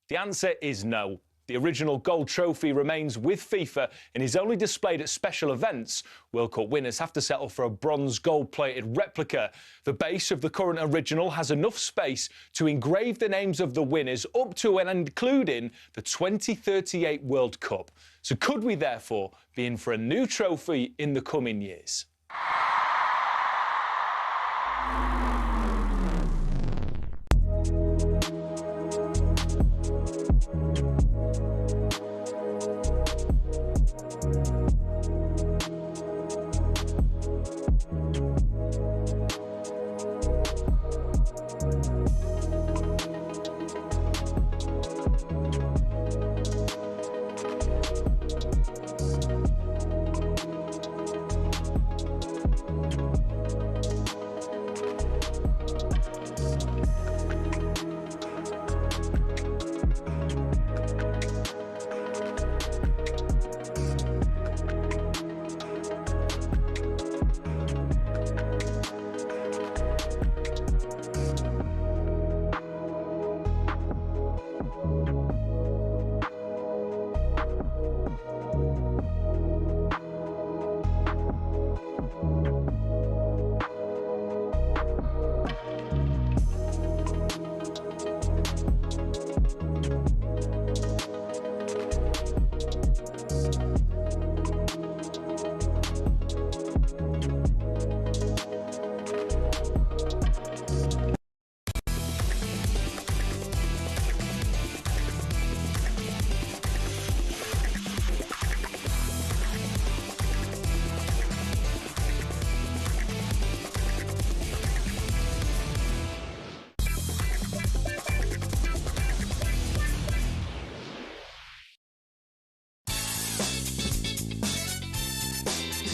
The answer is no. The original gold trophy remains with FIFA and is only displayed at special events. World Cup winners have to settle for a bronze gold-plated replica. The base of the current original has enough space to engrave the names of the winners up to and including the 2038 World Cup. So could we therefore be in for a new trophy in the coming years?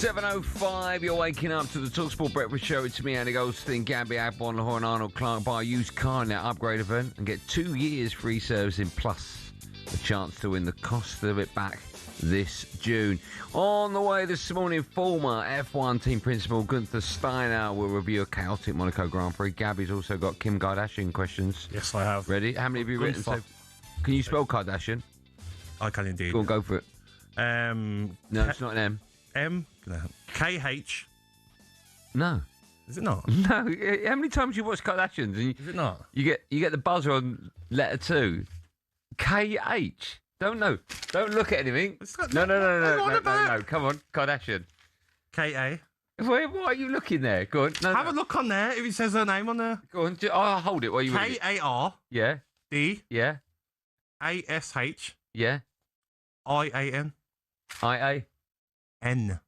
.05, you're waking up to the talkSPORT Breakfast Show. It's me, Andy Goldstein Gabby Agbonlahor and Arnold Clark. Buy a used car in that upgrade event and get 2 years free servicing plus a chance to win the cost of it back this June. On the way this morning, former F1 team principal Gunther Steiner will review a chaotic Monaco Grand Prix. Gabby's also got Kim Kardashian questions. Yes, I have. Ready? How many have you written? So, can you spell Kardashian? I can indeed. Go for it. No, it's not an M. M? No. KH? No. Is it not? No. How many times you watch Kardashians? And Is it not? You get the buzzer on letter 2. KH. Don't know. Don't look at anything. No. Come on, Kardashian. KA. Why are you looking there? Go on. Have a look on there if it says her name on there. Go on. I'll hold it while you read it. KAR. Yeah. D. Yeah. ASH. Yeah. IAN. IA. N.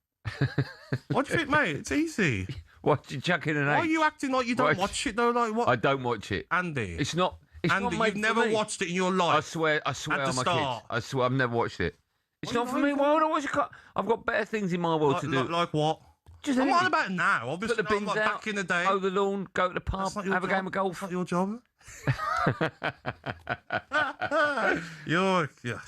What do you think, mate? It's easy. What, you chuck in an H? Why are you acting like you don't watch it though? Like what? I don't watch it. Andy. It's not. It's Andy, not you've never watched it in your life. I swear At on the my start. kids. I swear I've never watched it. It's What not are for you me. Why would I watch it? I've got better things in my world to do. Like what? Just I'm anything. on about it now. Obviously, Put the bins like out, back in the day. mow the lawn, go to the pub, have a game of golf. That's not your job. Yeah.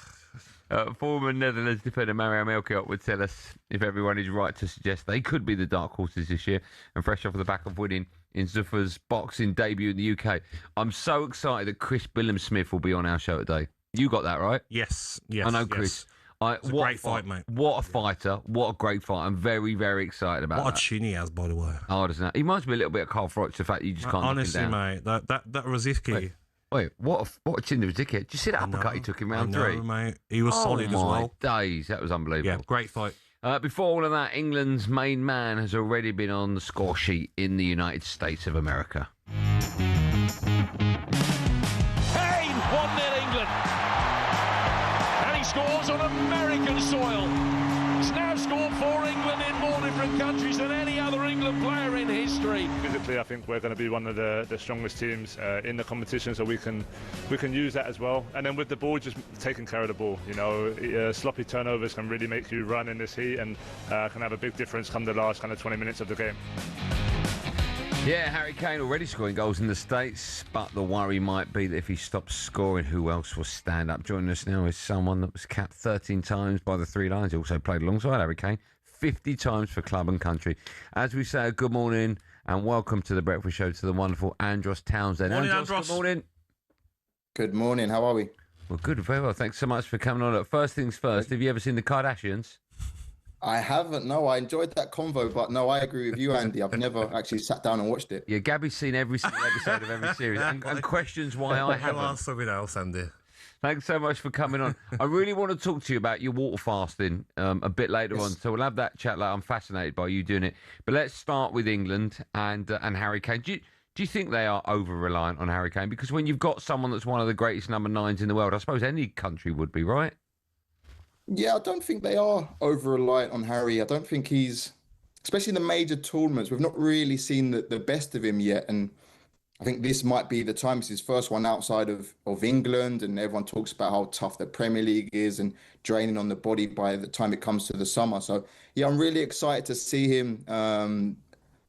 Former Netherlands defender Mario Melchiot would tell us if everyone is right to suggest they could be the dark horses this year, and fresh off the back of winning in Zuffer's boxing debut in the UK. I'm so excited that Chris Billam-Smith will be on our show today. You got that right? Yes. I know Chris. It's a great fight, mate. What a fighter. What a great fight. I'm very, very excited about that. What a chin he has, by the way. Oh, doesn't it? He reminds me a little bit of Carl Froch, the fact you just can't Honestly, look him down. mate, that Rosicky. Wait, what a chin was dickhead. Did you see that uppercut he took in round 3? Mate. He was solid as well. Days, that was unbelievable. Yeah, great fight. Before all of that, England's main man has already been on the score sheet in the United States of America. Kane, 1-0 England. And he scores on American soil. He's now scored for England in more different countries than any other England player in history. Physically, I think we're going to be one of the strongest teams in the competition, so we can use that as well. And then with the ball, just taking care of the ball. You know, sloppy turnovers can really make you run in this heat, and can have a big difference come the last kind of 20 minutes of the game. Yeah, Harry Kane already scoring goals in the States, but the worry might be that if he stops scoring, who else will stand up? Joining us now is someone that was capped 13 times by the Three Lions. He also played alongside Harry Kane 50 times for club and country. As we say, good morning and welcome to the Breakfast Show to the wonderful Andros Townsend. Andros, good morning. Good morning. How are we? Well, good, very well. Thanks so much for coming on. First things first, have you ever seen the Kardashians? I haven't. No, I enjoyed that convo, but no, I agree with you, Andy. I've never actually sat down and watched it. Yeah, Gabby's seen every single episode of every series and questions why I haven't. I'll something else, Andy. Thanks so much for coming on. I really want to talk to you about your water fasting a bit later on, so we'll have that chat later. I'm fascinated by you doing it. But let's start with England and Harry Kane. Do you think they are over-reliant on Harry Kane? Because when you've got someone that's one of the greatest number 9s in the world, I suppose any country would be, right? Yeah, I don't think they are over-reliant on Harry. I don't think he's, especially in the major tournaments, we've not really seen the best of him yet. And I think this might be the time. It's his first one outside of England, and everyone talks about how tough the Premier League is and draining on the body by the time it comes to the summer. So, yeah, I'm really excited to see him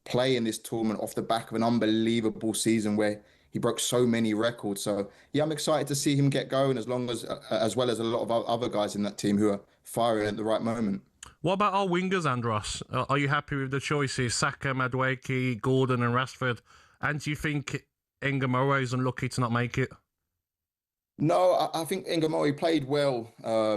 play in this tournament off the back of an unbelievable season where he broke so many records. So, yeah, I'm excited to see him get going as well as a lot of other guys in that team who are firing at the right moment. What about our wingers, Andros? Are you happy with the choices? Saka, Madueke, Gordon and Rashford? And do you think Ngomoe is unlucky to not make it? No, I think Ngomoe played well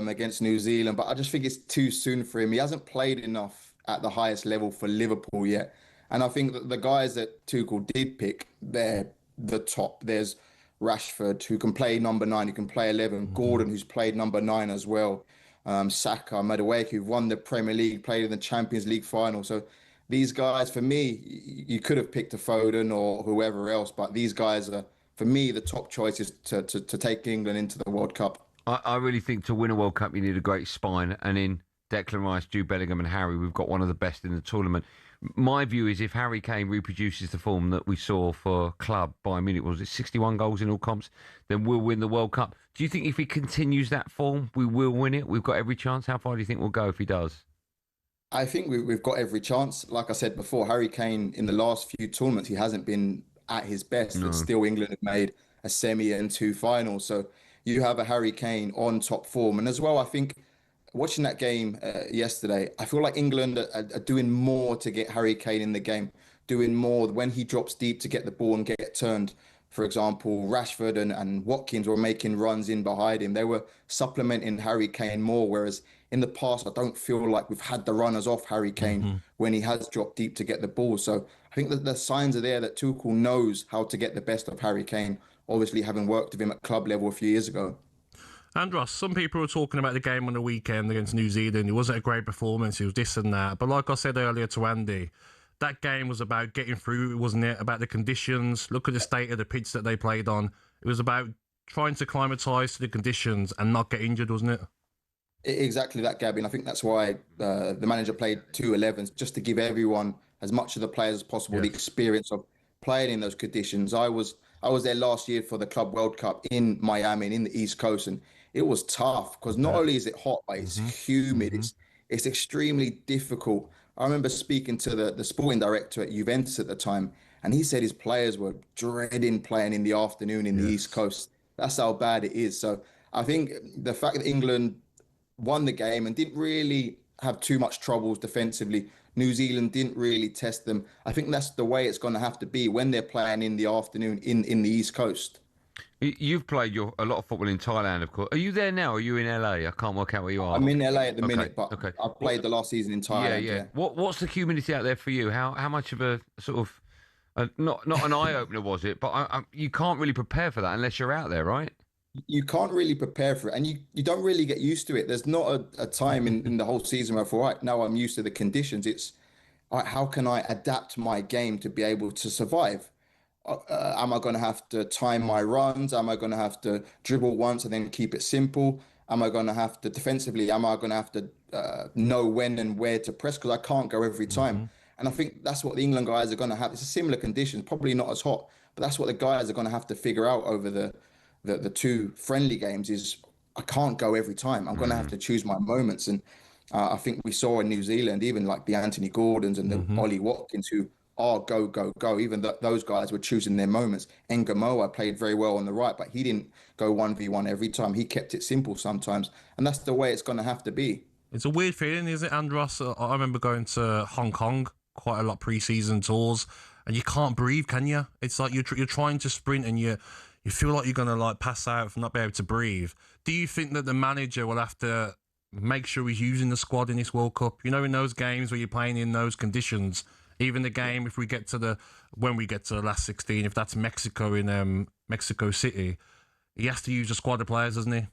against New Zealand, but I just think it's too soon for him. He hasn't played enough at the highest level for Liverpool yet. And I think that the guys that Tuchel did pick, they're the top. There's Rashford, who can play number 9, who can play 11. Gordon, who's played number 9 as well. Saka, Madueke, who've won the Premier League, played in the Champions League final. So these guys, for me, you could have picked a Foden or whoever else, but these guys are, for me, the top choices to take England into the World Cup. I really think to win a World Cup, you need a great spine. And in Declan Rice, Jude Bellingham and Harry, we've got one of the best in the tournament. My view is if Harry Kane reproduces the form that we saw for club Bayern Munich, was it 61 goals in all comps, then we'll win the World Cup. Do you think if he continues that form, we will win it? We've got every chance. How far do you think we'll go if he does? I think we've got every chance. Like I said before, Harry Kane, in the last few tournaments, he hasn't been at his best. No. But still, England have made a semi and 2 finals. So you have a Harry Kane on top form. And as well, I think watching that game yesterday, I feel like England are doing more to get Harry Kane in the game, doing more when he drops deep to get the ball and get turned. For example, Rashford and Watkins were making runs in behind him. They were supplementing Harry Kane more, whereas in the past, I don't feel like we've had the runners off Harry Kane when he has dropped deep to get the ball. So I think that the signs are there that Tuchel knows how to get the best of Harry Kane, obviously having worked with him at club level a few years ago. And Ross, some people were talking about the game on the weekend against New Zealand. It wasn't a great performance. It was this and that. But like I said earlier to Andy, that game was about getting through, wasn't it? About the conditions. Look at the state of the pitch that they played on. It was about trying to acclimatise to the conditions and not get injured, wasn't it? Exactly that, Gabby. And I think that's why the manager played 2-11s, just to give everyone, as much of the players as possible, the experience of playing in those conditions. I was there last year for the Club World Cup in Miami and in the East Coast, and it was tough because not only is it hot, but it's humid. It's extremely difficult. I remember speaking to the sporting director at Juventus at the time, and he said his players were dreading playing in the afternoon in the East Coast. That's how bad it is. So I think the fact that England won the game and didn't really have too much troubles defensively, New Zealand didn't really test them. I think that's the way it's going to have to be when they're playing in the afternoon in the East Coast. You've played a lot of football in Thailand, of course. Are you there now? Or are you in LA? I can't work out where you are. I'm in LA at the minute, but I played the last season in Thailand. Yeah. What's the humidity out there for you? How much of a sort of not an eye opener was it? But you can't really prepare for that unless you're out there, right? You can't really prepare for it, and you don't really get used to it. There's not a time in the whole season where I thought, right, now I'm used to the conditions. It's how can I adapt my game to be able to survive? Am I going to have to time my runs? Am I going to have to dribble once and then keep it simple? Am I going to have to defensively? Am I going to have to know when and where to press? Because I can't go every time. And I think that's what the England guys are going to have. It's a similar conditions, probably not as hot, but that's what the guys are going to have to figure out over the two friendly games is I can't go every time. I'm going to have to choose my moments. And I think we saw in New Zealand, even like the Anthony Gordons and the Ollie Watkins, who are go, go, go. Even those guys were choosing their moments. Ngamoa played very well on the right, but he didn't go 1v1 every time. He kept it simple sometimes. And that's the way it's going to have to be. It's a weird feeling, isn't it, Andros? I remember going to Hong Kong quite a lot pre-season tours, and you can't breathe, can you? It's like you're trying to sprint and you feel like you're going to like pass out from not being able to breathe. Do you think that the manager will have to make sure he's using the squad in this World Cup? You know, in those games where you're playing in those conditions, even the game, when we get to the last 16, if that's Mexico in Mexico City, he has to use a squad of players, doesn't he?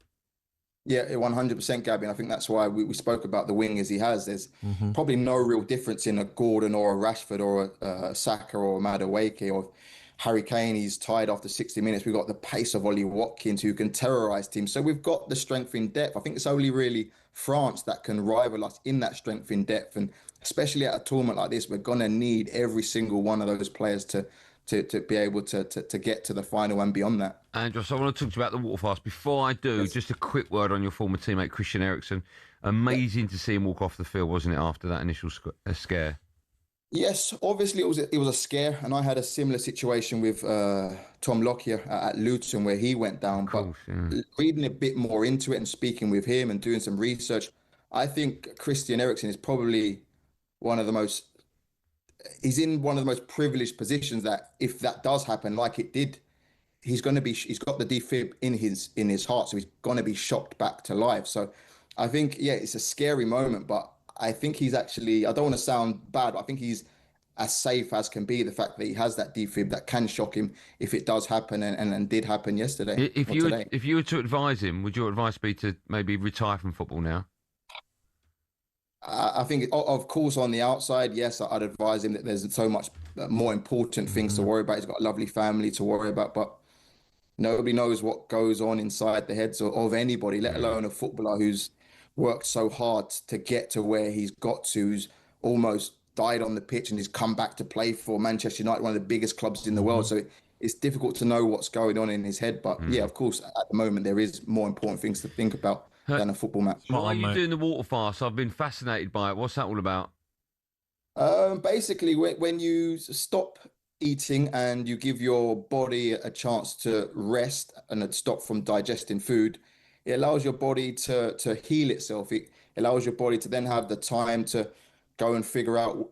Yeah, 100%, Gabby. And I think that's why we spoke about the wingers he has. There's probably no real difference in a Gordon or a Rashford or a Saka or a Madueke or Harry Kane. He's tied after 60 minutes. We've got the pace of Ollie Watkins who can terrorise teams. So we've got the strength in depth. I think it's only really France that can rival us in that strength in depth. And especially at a tournament like this, we're going to need every single one of those players to be able to get to the final and beyond that. Andrew, so I want to talk to you about the water fast. Before I do, just a quick word on your former teammate, Christian Eriksen. Amazing to see him walk off the field, wasn't it, after that initial scare? Yes, obviously it was a scare, and I had a similar situation with Tom Lockyer at Luton where he went down. But reading a bit more into it and speaking with him and doing some research, I think Christian Eriksen is probably he's in one of the most privileged positions that if that does happen, like it did, he's got the defib in his heart, so he's going to be shocked back to life. So I think, it's a scary moment, but I think he's actually, I don't want to sound bad, but I think he's as safe as can be, the fact that he has that defib that can shock him if it does happen and did happen yesterday. If you were to advise him, would your advice be to maybe retire from football now? I think, of course, on the outside, yes, I'd advise him that there's so much more important things to worry about. He's got a lovely family to worry about, but nobody knows what goes on inside the heads of anybody, let alone a footballer who's worked so hard to get to where he's got to, who's almost died on the pitch and he's come back to play for Manchester United, one of the biggest clubs in the world. So it's difficult to know what's going on in his head. But yeah, of course, at the moment, there is more important things to think about than a football match. Why are you doing the water fast? I've been fascinated by it. What's that all about? Basically, when you stop eating and you give your body a chance to rest and stop from digesting food, it allows your body to heal itself. It allows your body to then have the time to go and figure out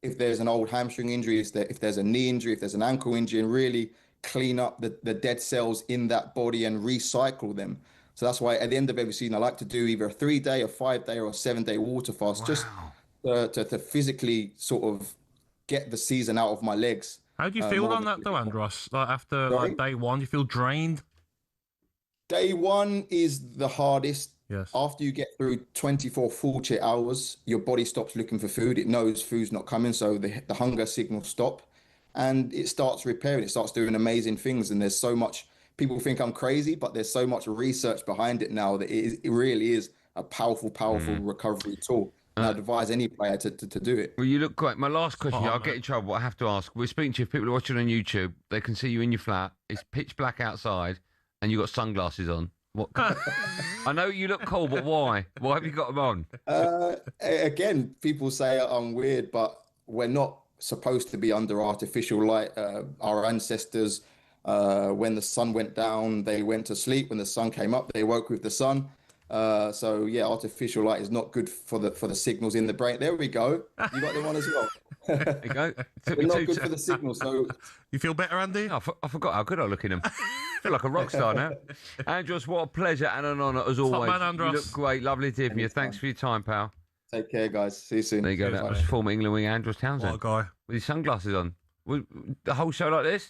if there's an old hamstring injury, if there's a knee injury, if there's an ankle injury, and really clean up the dead cells in that body and recycle them. So that's why at the end of every season, I like to do either a 3-day, a 5-day, or a 7-day water fast, just to physically sort of get the season out of my legs. How do you feel on that though, Andros? Like after day one, you feel drained? Day one is the hardest. Yes. After you get through 24, 48 hours, your body stops looking for food. It knows food's not coming, so the hunger signals stop, and it starts repairing. It starts doing amazing things, and there's so much. People think I'm crazy, but there's so much research behind it now that it really is a powerful recovery tool. And I'd advise any player to do it. Well, you look great. My last question, I'll get in trouble, but I have to ask. We're speaking to you, if people are watching on YouTube, they can see you in your flat. It's pitch black outside, and you've got sunglasses on. What? I know you look cool, but why? Why have you got them on? Again, people say I'm weird, but we're not supposed to be under artificial light. Our ancestors, when the sun went down, they went to sleep. When the sun came up, they woke with the sun. So yeah, artificial light is not good for the signals in the brain. There we go. You got them on as well. There you go. They're not good for the signals. So you feel better, Andy? I forgot how good I look in them. I feel like a rock star now. Andros, what a pleasure and an honour as always. Top man, Andros. You look great. Lovely to hear from you. Thanks for your time, pal. Take care, guys. See you soon. There you go. That was former England wing Andros Townsend. What a guy. With his sunglasses on. The whole show like this?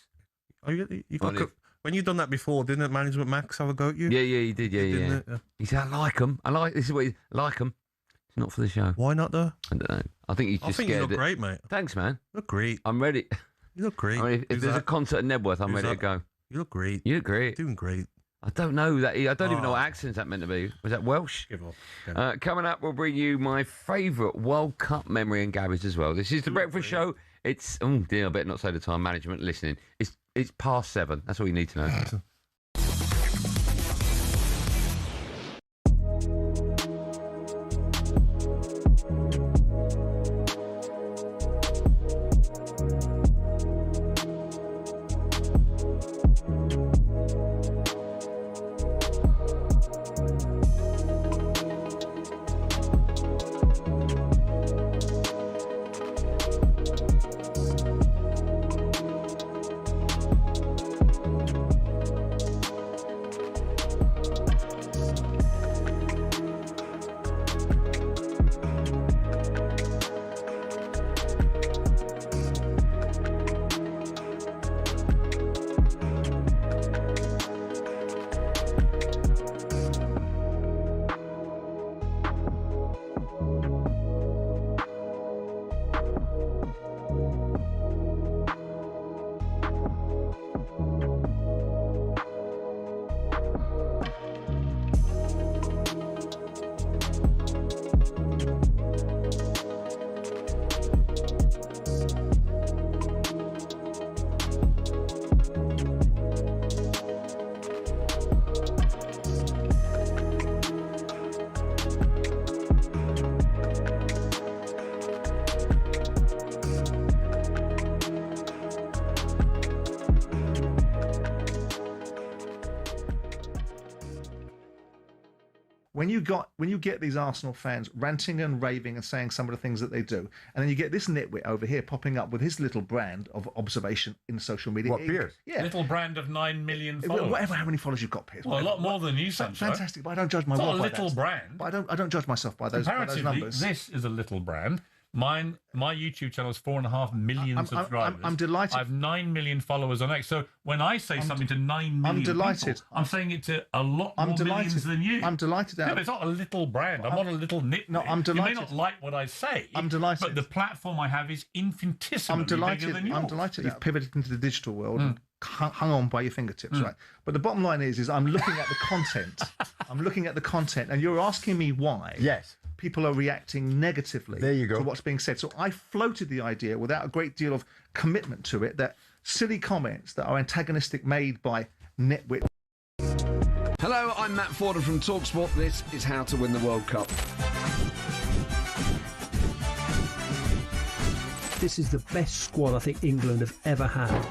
Oh, you got when you've done that before, didn't Management Max have a go at you? Yeah, he did. Yeah. He said, I like them. This is what he like them. It's not for the show. Why not, though? I don't know. I think he's just scared. You look great, mate. Thanks, man. You look great. I'm ready. You look great. I mean, if there's a concert in Nebworth, I'm ready to go. You look great. You look great. Doing great. I don't know that. I don't even know what accent's that meant to be. Was that Welsh? Give up. Coming up, we'll bring you my favourite World Cup memory and Gabby's as well. This is the Breakfast Show. It's I better not say the time. Management listening. It's past 7. That's all you need to know. When you get these Arsenal fans ranting and raving and saying some of the things that they do, and then you get this nitwit over here popping up with his little brand of observation in social media. What, Piers? Yeah. Little brand of 9 million followers. Whatever, how many followers you've got, Piers. Well, a lot more than you, Sancho. Fantastic, but I don't judge my work by that. It's not a little brand. But I don't judge myself by those numbers. This is a little brand. My YouTube channel is 4.5 million subscribers. I'm delighted. I have 9 million followers on X. So when I say something to 9 million I'm delighted. people, I'm saying it to a lot more millions than you. I'm delighted. No, but it's not a little brand. I'm not a little nitpick. No, I'm delighted. You may not like what I say. I'm delighted. But the platform I have is infinitesimally bigger than yours. I'm delighted. You've pivoted into the digital world and hung on by your fingertips, right? But the bottom line is I'm looking at the content. I'm looking at the content, and you're asking me why. Yes. People are reacting negatively to what's being said. So I floated the idea without a great deal of commitment to it that silly comments that are antagonistic made by nitwit. Hello, I'm Matt Forden from talkSPORT. This is How to Win the World Cup. This is the best squad I think England have ever had.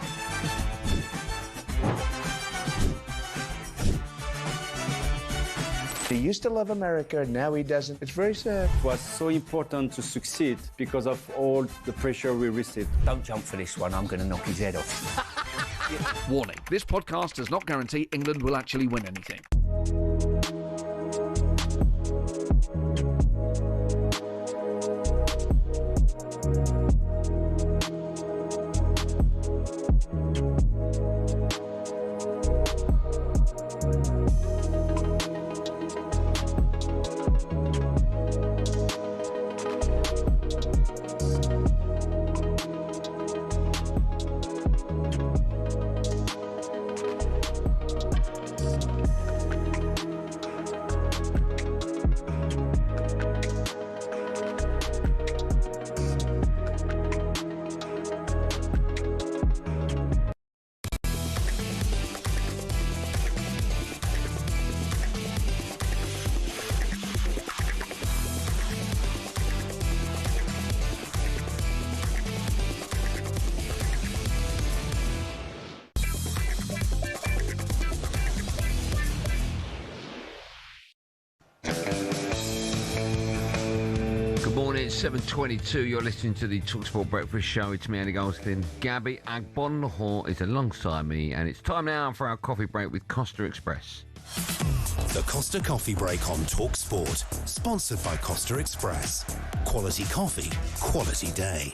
He used to love America, now he doesn't. It's very sad. It was so important to succeed because of all the pressure we received. Don't jump for this one, I'm going to knock his head off. Warning, this podcast does not guarantee England will actually win anything. Good morning, it's 7:22. You're listening to the talkSPORT Breakfast Show. It's me, Andy Goldstein. Gabby Agbonlahor is alongside me, and it's time now for our coffee break with Costa Express. The Costa Coffee Break on talkSPORT, sponsored by Costa Express. Quality coffee, quality day.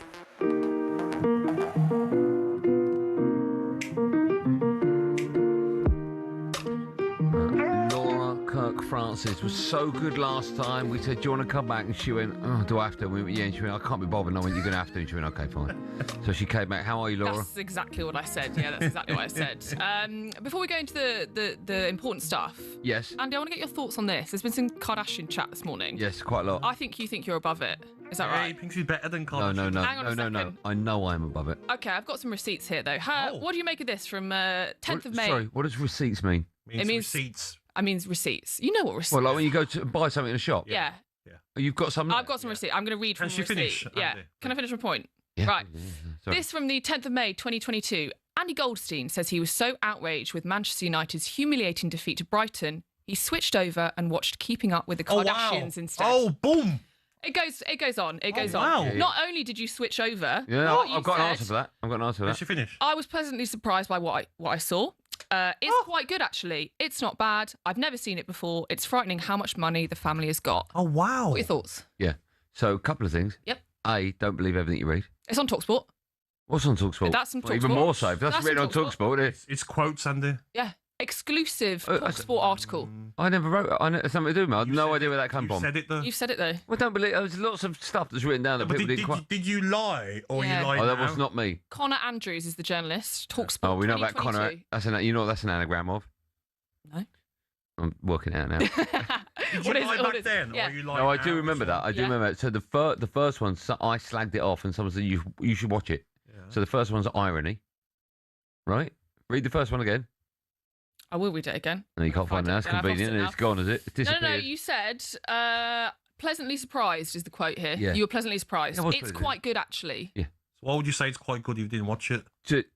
Francis was so good last time. We said, do you want to come back? And she went, oh, do I have to? We went, yeah. And she went, I can't be bothered. And I went, you're going to have to. And she went, okay, fine. So she came back. How are you, Laura? That's exactly what I said. Yeah, that's exactly what I said. Before we go into the important stuff. Yes. Andy, I want to get your thoughts on this. There's been some Kardashian chat this morning. Yes, quite a lot. I think you think you're above it. Is that right? He thinks he's better than Kardashian. No. Hang on a second. No. I know I am above it. Okay, I've got some receipts here, though. What do you make of this from 10th of May? Sorry, what does receipts mean? It means receipts. I mean receipts. You know what receipts? Well, like when you go to buy something in a shop. Yeah. You've got some. I've got some receipt. I'm going to read from the receipt. Finish, yeah. Andy? Can I finish my point? Yeah. Right. Sorry. This from the 10th of May, 2022. Andy Goldstein says he was so outraged with Manchester United's humiliating defeat to Brighton, he switched over and watched Keeping Up with the Kardashians instead. Oh, boom! It goes on. Wow. Not only did you switch over. Yeah, I've got an answer for that. Let you finish. I was pleasantly surprised by what I saw. It's quite good, actually. It's not bad. I've never seen it before. It's frightening how much money the family has got. Oh, wow. What are your thoughts? Yeah. So, a couple of things. Yep. A, don't believe everything you read. It's on talkSPORT. What's on talkSPORT? That's on Well, talkSPORT. even more so. If that's That's written on on talkSPORT. It's quotes, Andy. Yeah. Exclusive talkSPORT article. I never wrote it. I know something to do with it. I have no idea where that came from. You said it, though. You've said it, though. Well, don't believe. There's lots of stuff that's written down that But people didn't quite. did you lie or Yeah. you lied? Oh, that now? was not me. Connor Andrews is the journalist. talkSPORT. Oh, we know about 2022. Connor. You know what that's an anagram of? No. I'm working it out now. Did you What is lie it? What back is it? then? Yeah. Or you lied No, I now do remember as well? that. I do Yeah. remember it. So the first one, so I slagged it off, and someone said you should watch it. Yeah. So the first one's irony, right? Read the first one again. I will read it again. No, you can't find it now. It's Then I've lost convenient, it and now. it's gone, is it? It's disappeared. No. You said pleasantly surprised is the quote here. Yeah. You were pleasantly surprised. Yeah, I was It's pleasantly. quite good, actually. Yeah. So why would you say it's quite good if you didn't watch it?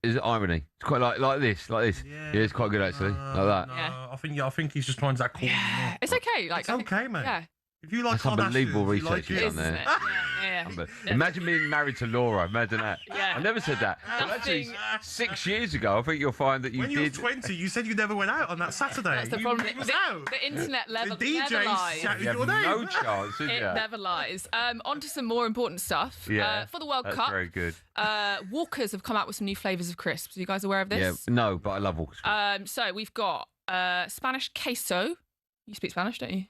Is it irony? It's quite like this. Yeah, it's quite good actually. Like that. No, Yeah. I think he's just trying to act cool. Yeah. It's okay. Like It's I think- okay, mate. Yeah. If you like That's unbelievable Kardashians, you like research you've It is, done isn't there. it? Yeah. But imagine being married to Laura. Imagine that. Yeah. I never said that. But actually, Nothing- 6 years ago, I think you'll find that you When you were did. 20, you said you never went out on that Saturday. That's the You- problem. It was The, out. the internet level The never DJs lies. shouted You have your name. no chance, did It you? never lies. On to some more important stuff. Yeah. For the World That's Cup, very good. Walkers have come out with some new flavours of crisps. Are you guys aware of Yeah, this? no, but I love Walker's. So we've got Spanish queso. You speak Spanish, don't you?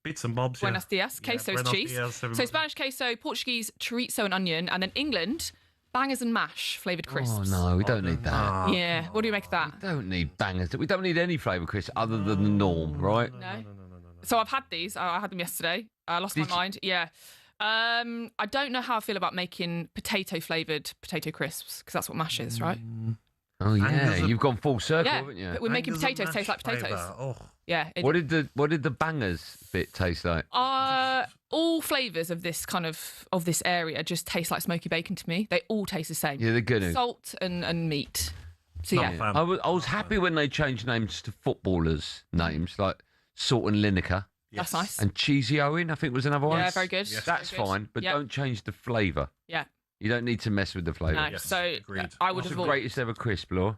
Bits and bobs. Yeah. Buenos dias. Queso's Buenos cheese. dias, So everybody. Spanish queso, Portuguese chorizo and onion, and then England, bangers and mash flavoured crisps. Oh no, we don't need that. Yeah. What do you make of that? We don't need bangers. We don't need any flavour crisps other than the norm, right? No. So I've had these. I had them yesterday. I lost my Did you? mind. Yeah. I don't know how I feel about making potato flavoured potato crisps because that's what mash is, right? Oh yeah, Bangers and- you've gone full circle, Yeah, haven't you? but we're making Bangers and potatoes taste like mash potatoes. flavour. Oh. Yeah. What did the bangers bit taste like? All flavours of this this area just taste like smoky bacon to me. They all taste the same. Yeah, they're good. Salt and meat. So Not a yeah. fan. I was happy when they changed names to footballers' names, like Salt and Lineker. That's nice. And Cheesy Owen, I think, was another one. Yeah, very good. Yes. That's Very good. fine, but Yep. don't change the flavour. Yeah. You don't need to mess with the flavour. No, so I would What's have the greatest ever crisp, Laura?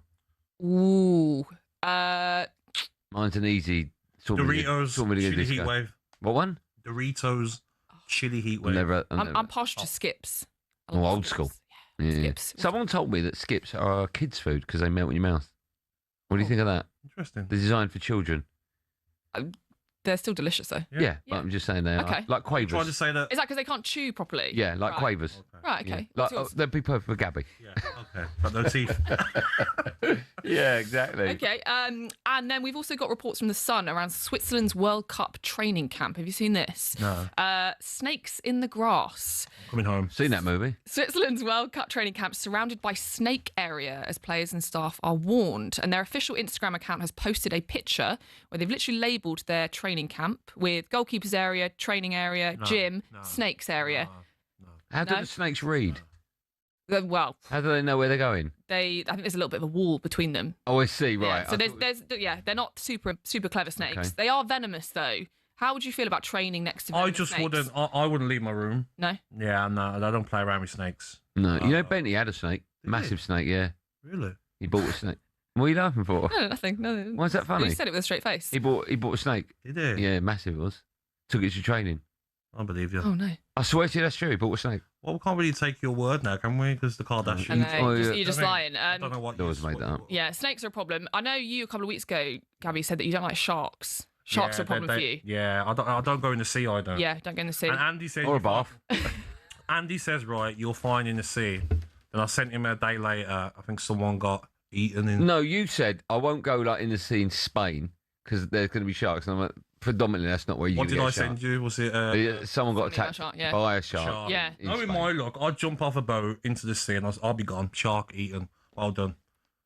Ooh. Mine's an easy. Doritos chili disco. heat wave. What one? Doritos chili heat wave. I'm partial to Skips. Oh, old school. Yeah. Skips. Someone told me that Skips are kids' food because they melt in your mouth. What do you think of that? Interesting. They're designed for children. They're still delicious though. Yeah, but I'm just saying they are. Okay. Like Quavers. Trying to say that. Is that because they can't chew properly? Yeah, like Right. Quavers. Right. Okay. Yeah. What's Like, yours? they'd be perfect for Gabby. Okay, but no teeth. Yeah, exactly. Okay. And then we've also got reports from The Sun around Switzerland's World Cup training camp. Have you seen this? No. Snakes in the grass. Coming home. Seen that movie? Switzerland's World Cup training camp surrounded by snake area as players and staff are warned. And their official Instagram account has posted a picture where they've literally labelled their training camp with goalkeepers area, training area, gym, snakes area. How do the snakes read? Well, How do they know where they're going? I think there's a little bit of a wall between them. Oh, I see. Right. Yeah, so they're not super clever snakes. Okay. They are venomous though. How would you feel about training next to I venomous just snakes? wouldn't. I wouldn't leave my room. No. Yeah, no, I don't play around with snakes. No, you know Bentley had a snake, massive snake. Yeah. Really? He bought a snake. What are you laughing for? No, nothing. No. Why is that funny? You said it with a straight face. He bought a snake. Did he? Yeah, massive it was. Took it to training. I believe you. Oh no. I swear to you, that's true. He bought a snake. Well, we can't really take your word now, can we? Because the Kardashians. I know, you're just lying. I don't know what Always made that up. Yeah, snakes are a problem. I know you a couple of weeks ago, Gabby, said that you don't like sharks. Sharks are a problem for you. Yeah, I don't go in the sea either. Yeah, don't go in the sea. And Andy says Or a bath. Andy says, right, you're fine in the sea. Then I sent him a day later. I think someone got eaten in. No, you said I won't go like in the sea in Spain because there's going to be sharks. And I'm like, predominantly, that's not where you. What did I get send you? Was it? Someone got Something like attacked a shark, yeah. by a shark. Yeah. in Knowing Spain. my luck, I'd jump off a boat into the sea and I'll be gone. Shark eaten. Well done.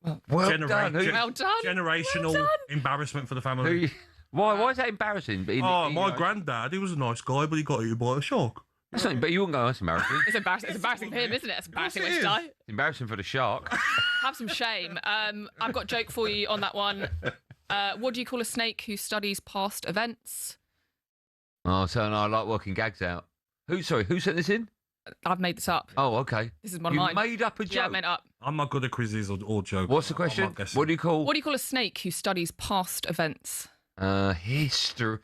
Well done. Well done. Generational Well done. embarrassment for the family. Why is that embarrassing? But My granddad, he was a nice guy, but he got eaten by a shark. That's not, but you wouldn't go. That's embarrassing. It's embarrassing. It's embarrassing for him, isn't it? It's embarrassing when you die. It's embarrassing for the shark. Have some shame. I've got a joke for you on that one. What do you call a snake who studies past events? Oh, so no, I like working gags out. Who sent this in? I've made this up. Oh, okay. This is one of You mine. made up a joke. Yeah, I made it up. I'm not good at quizzes or jokes. What's the I'm question? not guessing. What do you call? What do you call a snake who studies past events? History.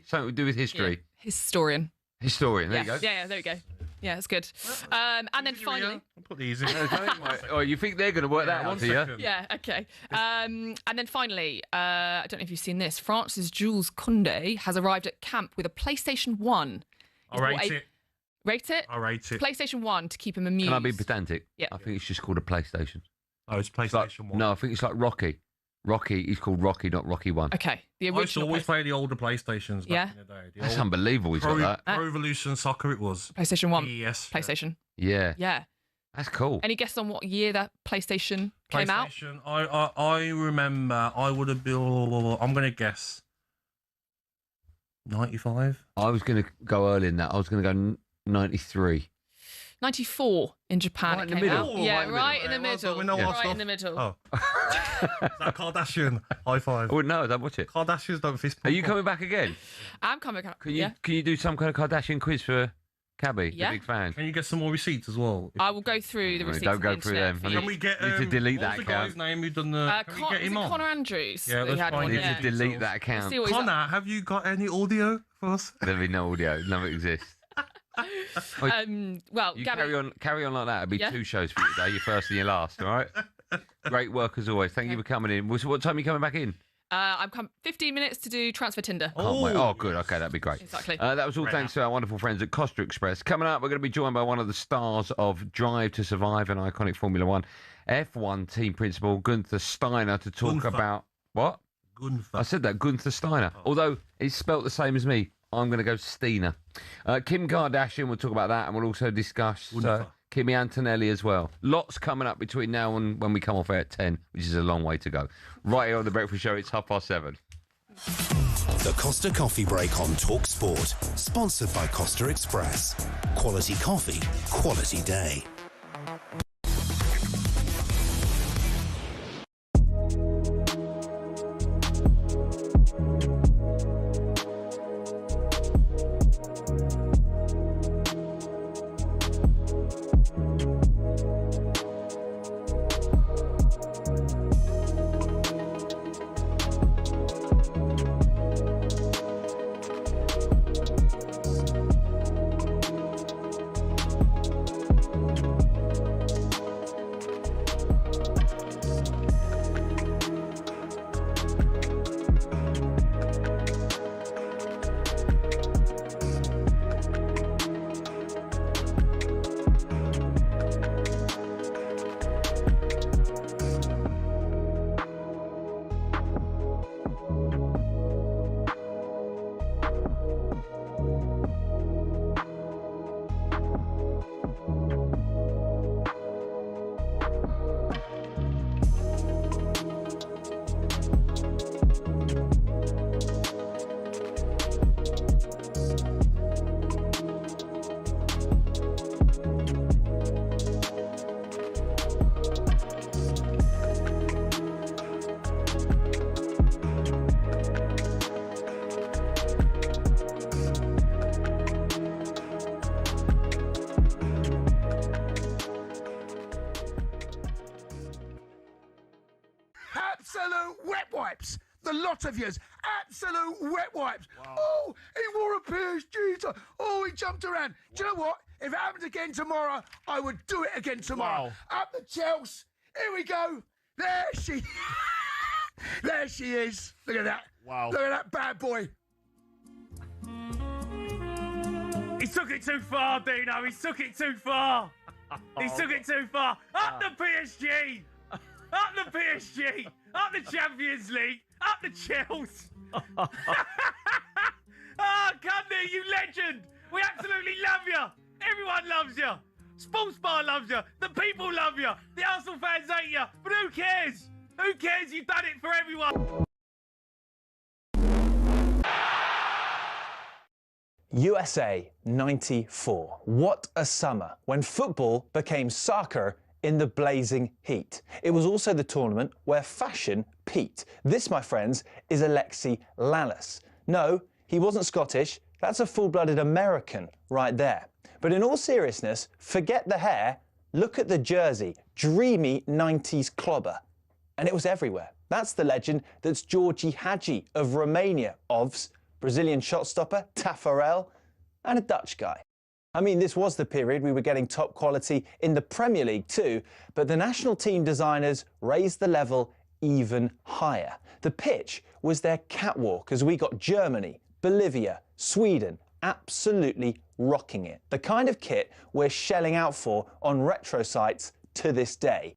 Something to do with history. Yeah. Historian. Historian. There Yeah. you go. Yeah, there we go. Yeah, that's good. And then finally, I'll put these in. Oh, you think they're going to work that one for you? yeah, okay. And then finally, I don't know if you've seen this. France's Jules Koundé has arrived at camp with a PlayStation 1. I rate it. Rate it? I rate it. PlayStation 1 to keep him amused. Can I be pedantic? Yeah. I think it's just called a PlayStation. Oh, it's PlayStation 1. No, I think it's like Rocky. Rocky, he's called Rocky, not Rocky 1. Okay, the I used to original. always play the older PlayStations back Yeah. in the day. That's unbelievable he's got that. Pro Evolution Soccer it was. PlayStation 1. Yes. PlayStation. Yeah. Yeah. That's cool. Any guess on what year that PlayStation came out? PlayStation, I remember I would have been, I'm going to guess 95. I was going to go early in that. I was going to go 93. 94 in Japan. Right it in the came middle. out. Oh, Yeah, right right in the middle. We know our Right stuff. in the middle. Oh. Is that Kardashian? High five. Oh, no, don't watch it. Kardashians don't fist Are you bump. coming back again? I'm coming up. Can you Yeah. can you do some kind of Kardashian quiz for Cabby, Yeah. the big fan? Can you get some more receipts as well? I will go through the Right, receipts. don't on go the through internet them. for I you. Can we get Need to delete what that was the guy's account. name who done the? Can we get him was it on? Connor Andrews? Yeah, that he that's had fine. one, Need yeah. to delete that account. See what he's Connor, have you got any audio for us? There'll be no audio. None of it exists. Well, You Gabby, carry on like that. It'll be Yeah. 2 shows for you today. Your first and your last. All right. Great work as always. Thank you for coming in. What time are you coming back in? I'm 15 minutes to do transfer Tinder. Can't wait. Oh, good. Okay, that'd be great. Exactly. That was all thanks to our wonderful friends at Costa Express. Coming up, we're going to be joined by one of the stars of Drive to Survive, an iconic Formula One F1 team principal, Gunther Steiner, to talk about what? Gunther. I said that, Gunther Steiner. Although it's spelt the same as me. I'm going to go Steiner. Kim Kardashian, we'll talk about that, and we'll also discuss Kimi Antonelli as well. Lots coming up between now and when we come off air at 10, which is a long way to go. Right here on The Breakfast Show, it's 7:30. The Costa Coffee Break on talkSPORT. Sponsored by Costa Express. Quality coffee, quality day. absolute wet wipes. The lot of yous, absolute wet wipes. Wow. Oh, he wore a PSG tie. Oh, he jumped around. Do you know what? If it happened again tomorrow, I would do it again tomorrow. Wow. Up the Chelsea. Here we go. There she There she is. Look at that. Wow. Look at that bad boy. He took it too far, Dino. He took it too far. He took it too far. Up the PSG. Up the PSG. Up the Champions League. Up the Chelsea. Oh, Cundy, you legend. We absolutely love you. Everyone loves you. Sports Bar loves you. The people love you. The Arsenal fans hate you. But who cares? Who cares? You've done it for everyone. USA 94. What a summer when football became soccer in the blazing heat. It was also the tournament where fashion peaked. This, my friends, is Alexi Lalas. No, he wasn't Scottish. That's a full-blooded American right there. But in all seriousness, forget the hair. Look at the jersey. Dreamy 90s clobber. And it was everywhere. That's the legend that's Georgie Hagi of Romania, OVS, Brazilian shot stopper, Taffarel, and a Dutch guy. I mean, this was the period we were getting top quality in the Premier League too, but the national team designers raised the level even higher. The pitch was their catwalk as we got Germany, Bolivia, Sweden absolutely rocking it. The kind of kit we're shelling out for on retro sites to this day.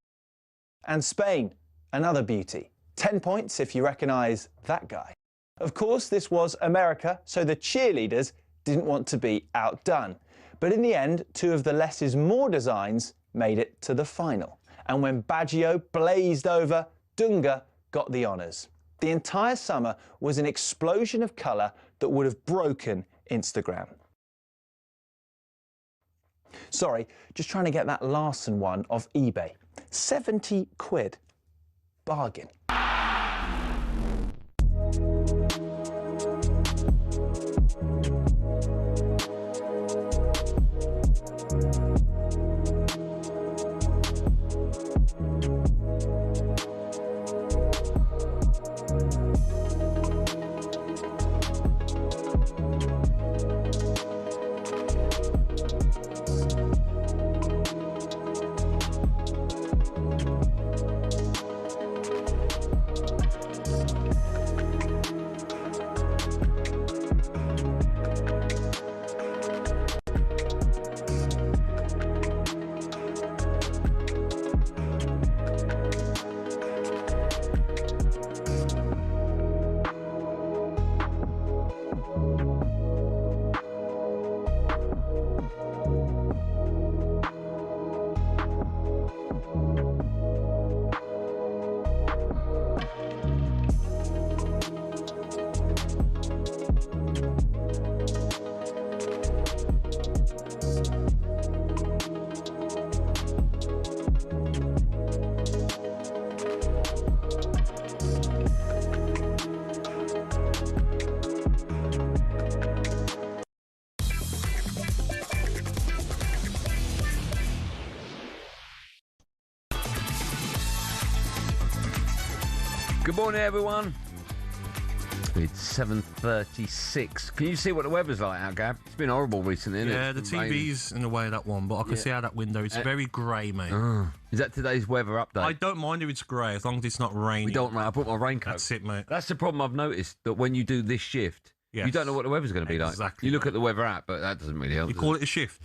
And Spain, another beauty. 10 points if you recognise that guy. Of course, this was America, so the cheerleaders didn't want to be outdone. But in the end, two of the less is more designs made it to the final. And when Baggio blazed over, Dunga got the honours. The entire summer was an explosion of colour that would have broken Instagram. Sorry, just trying to get that Larson one off eBay. 70 quid. Bargain. Good morning, everyone. It's 7:36. Can you see what the weather's like out, Gab? It's been horrible recently, isn't it? Yeah, the TV's in the way of that one, but I can see out that window. It's very grey, mate. Is that today's weather update? I don't mind if it's grey, as long as it's not raining. We don't, mate. I put my raincoat. That's it, mate. That's the problem I've noticed, that when you do this shift, you don't know what the weather's going to be like. Exactly. You look at the weather app, but that doesn't really help. You call it a shift?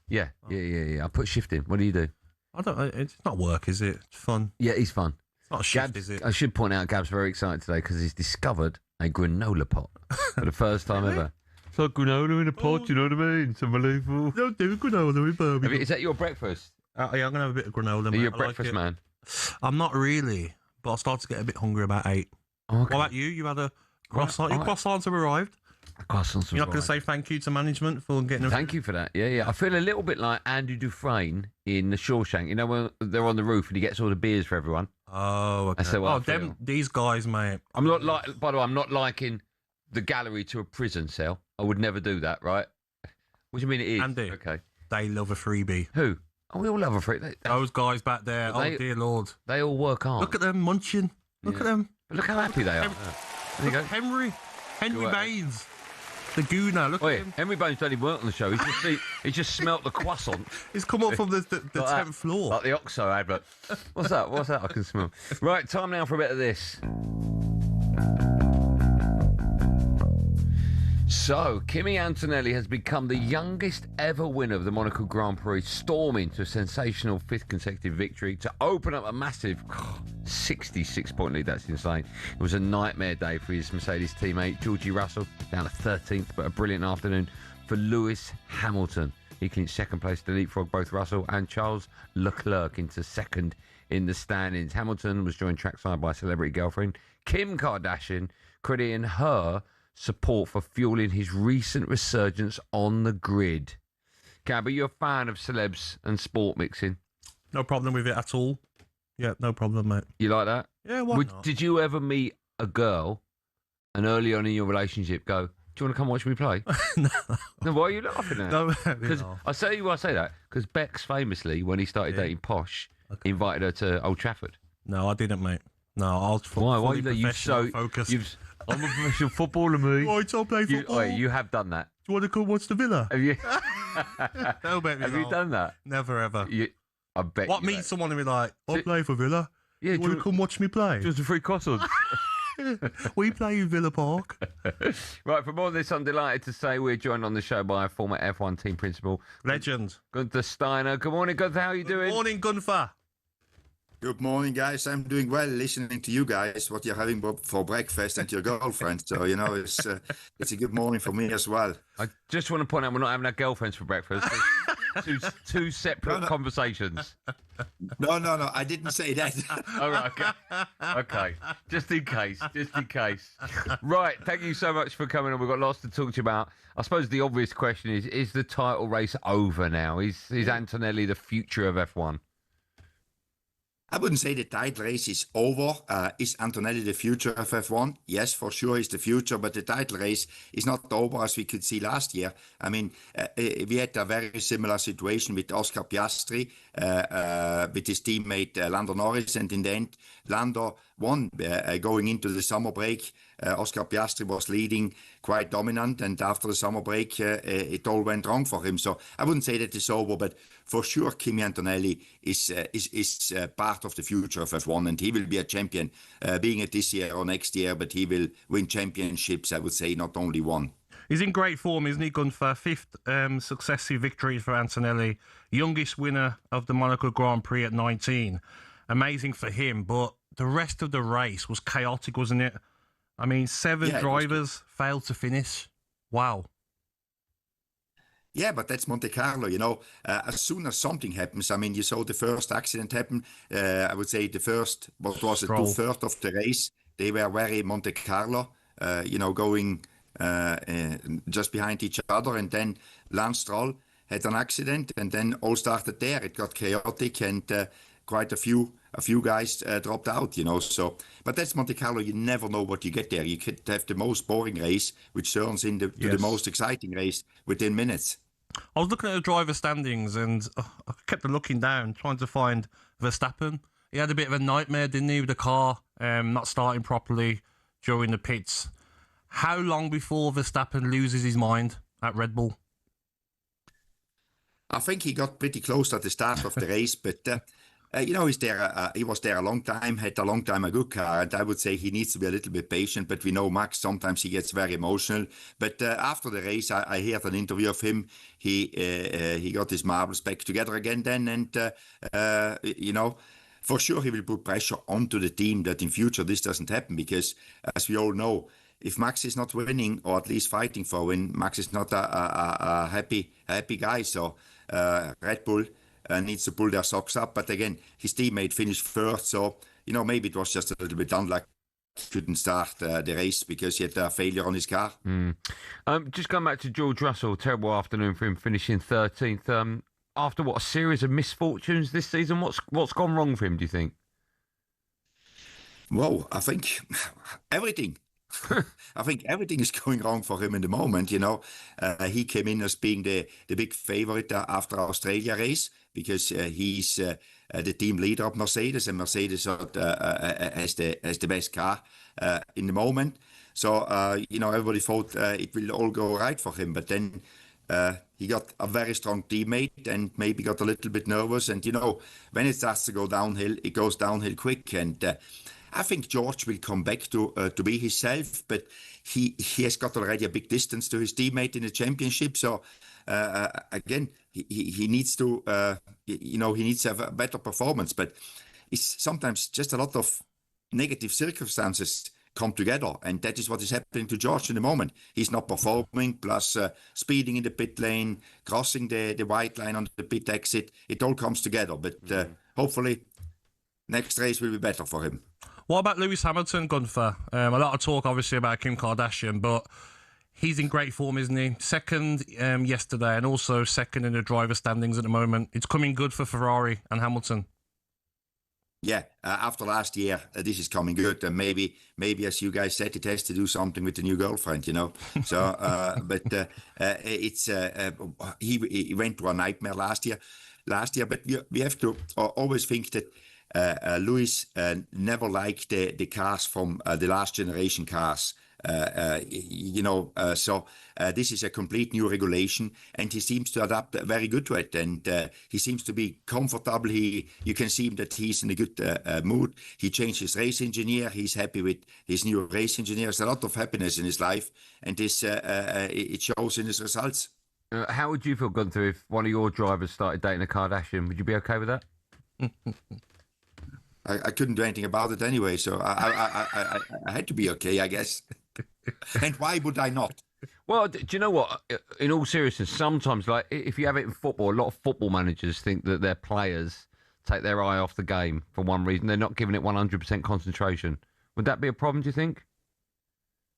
Yeah. I put shift in. What do you do? I don't. It's not work, is it? It's fun. Yeah, it's fun. It's not a shift, is it? I should point out, Gab's very excited today because he's discovered a granola pot for the first time ever. It's like granola in a pot, you know what I mean? It's unbelievable. Don't do granola with Birmingham. Is that your breakfast? Yeah, I'm going to have a bit of granola, mate. Are you a breakfast man? I'm not really, but I start to get a bit hungry about 8. Okay. What about you? You had a croissant? Your croissants have arrived? Croissants You're not going to say thank you to management for getting them? Thank you for that. Yeah. I feel a little bit like Andy Dufresne in The Shawshank. You know, when they're on the roof and he gets all the beers for everyone. Oh, okay. These guys, mate. I'm not like. By the way, I'm not liking the gallery to a prison cell. I would never do that. Right? What do you mean it is? Andy. Okay. They love a freebie. Who? Oh, we all love a freebie. Those guys back there. Oh dear Lord. They all work hard. Look at them munching. Look at them. But look how happy they are. There you go. Henry Baines. The gooner, look at him. Henry Baines don't even work on the show. He's just smelt the croissant. He's come up from the 10th floor. Like the OXO advert. What's that? I can smell. Right, time now for a bit of this. So, Kimi Antonelli has become the youngest ever winner of the Monaco Grand Prix, storming to a sensational 5th consecutive victory to open up a massive 66-point lead. That's insane. It was a nightmare day for his Mercedes teammate, Georgie Russell, down to 13th, but a brilliant afternoon for Lewis Hamilton. He clinched second place to leapfrog both Russell and Charles Leclerc into second in the standings. Hamilton was joined trackside by celebrity girlfriend Kim Kardashian, crediting her support for fueling his recent resurgence on the grid. Gab, are you a fan of celebs and sport mixing? No problem with it at all. Yeah, no problem, mate. You like that? Yeah, why not? Did you ever meet a girl and early on in your relationship go, do you want to come watch me play? No. Why are you laughing at? No, because I say why I say that because Bex famously, when he started dating Posh, invited her to Old Trafford. No, I didn't, mate. No, I was Why you so focused. I'm a professional footballer, mate. I don't play football. You have done that. Do you want to come watch the Villa? Have you? No, mate. Have you done that? Never ever. I bet. What meet someone and be like, I play for Villa. Yeah, do you want to come watch me play? Just a free croissant. We play in Villa Park. Right, for more of this, I'm delighted to say we're joined on the show by a former F1 team principal. Legend. Gunther Steiner. Good morning, Gunther. How are you doing? Good morning, Gunther. Good morning, guys. I'm doing well listening to you guys, what you're having for breakfast and your girlfriend. So, it's a good morning for me as well. I just want to point out we're not having our girlfriends for breakfast. Two separate conversations. No, I didn't say that. All right, okay. Just in case. Right, thank you so much for coming on. We've got lots to talk to you about. I suppose the obvious question is the title race over now? Is Antonelli the future of F1? I wouldn't say the title race is over. Is Antonelli the future of F1? Yes, for sure he's the future, but the title race is not over as we could see last year. I mean, we had a very similar situation with Oscar Piastri, with his teammate Lando Norris, and in the end, Lando won going into the summer break. Oscar Piastri was leading quite dominant, and after the summer break, it all went wrong for him. So I wouldn't say that it's over, but for sure, Kimi Antonelli is part of the future of F1, and he will be a champion, being it this year or next year, but he will win championships, I would say, not only one. He's in great form, isn't he, Gunther? 5th successive victory for Antonelli, youngest winner of the Monaco Grand Prix at 19. Amazing for him, but the rest of the race was chaotic, wasn't it? I mean, 7 drivers failed to finish. Wow. Yeah, but that's Monte Carlo, as soon as something happens, I mean, you saw the first accident happen, I would say the first, what was it, 2/3 of the race, they were very Monte Carlo, going just behind each other, and then Lance Stroll had an accident, and then all started there. It got chaotic, and quite a few guys dropped out, so, but that's Monte Carlo. You never know what you get there. You could have the most boring race, which turns into the most exciting race within minutes. I was looking at the driver standings, and I kept looking down, trying to find Verstappen. He had a bit of a nightmare, didn't he, with the car not starting properly during the pits. How long before Verstappen loses his mind at Red Bull? I think he got pretty close at the start of the race, but he was there a long time, had a long time a good car, and I would say he needs to be a little bit patient, but we know Max, sometimes he gets very emotional. But after the race, I heard an interview of him. He got his marbles back together again then, and, for sure he will put pressure onto the team that in future this doesn't happen, because as we all know, if Max is not winning, or at least fighting for a win, Max is not a happy guy. So Red Bull needs to pull their socks up. But again, his teammate finished first, so maybe it was just a little bit unlucky. He couldn't start the race because he had a failure on his car. Just going back to George Russell, terrible afternoon for him, finishing 13th. After a series of misfortunes this season, what's gone wrong for him, do you think? Well, I think everything. I think everything is going wrong for him in the moment. He came in as being the big favorite after Australia race, because he's the team leader of Mercedes, and Mercedes has the best car in the moment. So, everybody thought it will all go right for him. But then he got a very strong teammate and maybe got a little bit nervous. And, when it starts to go downhill, it goes downhill quick. And I think George will come back to be himself, but he has got already a big distance to his teammate in the championship. So, again, he needs to, he needs to have a better performance. But it's sometimes just a lot of negative circumstances come together, and that is what is happening to George in the moment. He's not performing, plus speeding in the pit lane, crossing the white line on the pit exit. It all comes together, but hopefully next race will be better for him. What about Lewis Hamilton, Gunther? A lot of talk, obviously, about Kim Kardashian, but he's in great form, isn't he? Second yesterday, and also second in the driver standings at the moment. It's coming good for Ferrari and Hamilton. Yeah, after last year, this is coming good, and maybe as you guys said, it has to do something with the new girlfriend, So, but it's he went through a nightmare last year. But we have to always think that Lewis never liked the cars from the last generation cars. So this is a complete new regulation, and he seems to adapt very good to it, and he seems to be comfortable. You can see that he's in a good mood. He changed his race engineer. He's happy with his new race engineer. There's a lot of happiness in his life, and this it shows in his results. How would you feel, Gunther, if one of your drivers started dating a Kardashian? Would you be okay with that? I couldn't do anything about it anyway, so I had to be okay, I guess. And why would I not? Well, do you know what? In all seriousness, sometimes, like if you have it in football, a lot of football managers think that their players take their eye off the game for one reason. They're not giving it 100% concentration. Would that be a problem, do you think?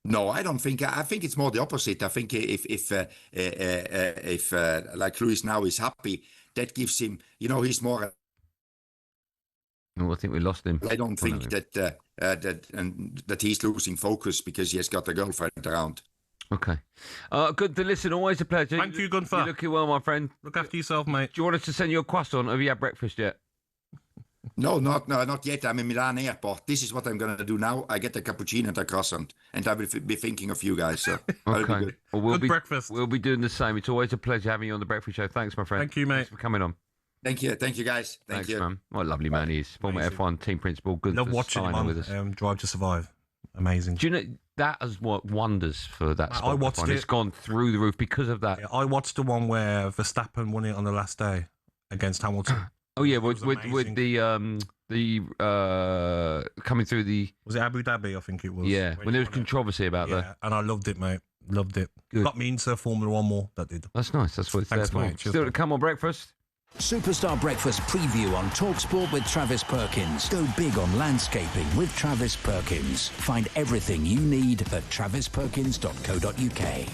No, I don't think. I think it's more the opposite. I think if like Lewis now is happy, that gives him, he's more. Oh, I think we lost him. I don't think that he's losing focus because he has got a girlfriend around. Okay. Good to listen. Always a pleasure. Thank you, Gunther. You're looking well, my friend. Look after yourself, mate. Do you want us to send you a croissant? Have you had breakfast yet? No, not yet. I'm in Milan airport. This is what I'm going to do now. I get a cappuccino and a croissant, and I will be thinking of you guys. So okay. Well, we'll be breakfast. We'll be doing the same. It's always a pleasure having you on the Breakfast Show. Thanks, my friend. Thank you, mate. Thanks for coming on. Thank you, guys. Thanks, man. What a lovely man he is. Former F1 team principal. Good. Love watching him on with us. Drive to Survive. Amazing. Do you know that has worked wonders for that sport? I watched it. It's gone through the roof because of that. Yeah, I watched the one where Verstappen won it on the last day against Hamilton. Oh yeah, with the coming through the. Was it Abu Dhabi? I think it was. Yeah, when there was controversy about that. And I loved it, mate. Loved it. Good. Got me into Formula One more. That did. That's nice. That's what it's Thanks, there for. mate. Cheers, Still to come on breakfast. Superstar Breakfast preview on talkSPORT with Travis Perkins. Go big on landscaping with Travis Perkins. Find everything you need at travisperkins.co.uk.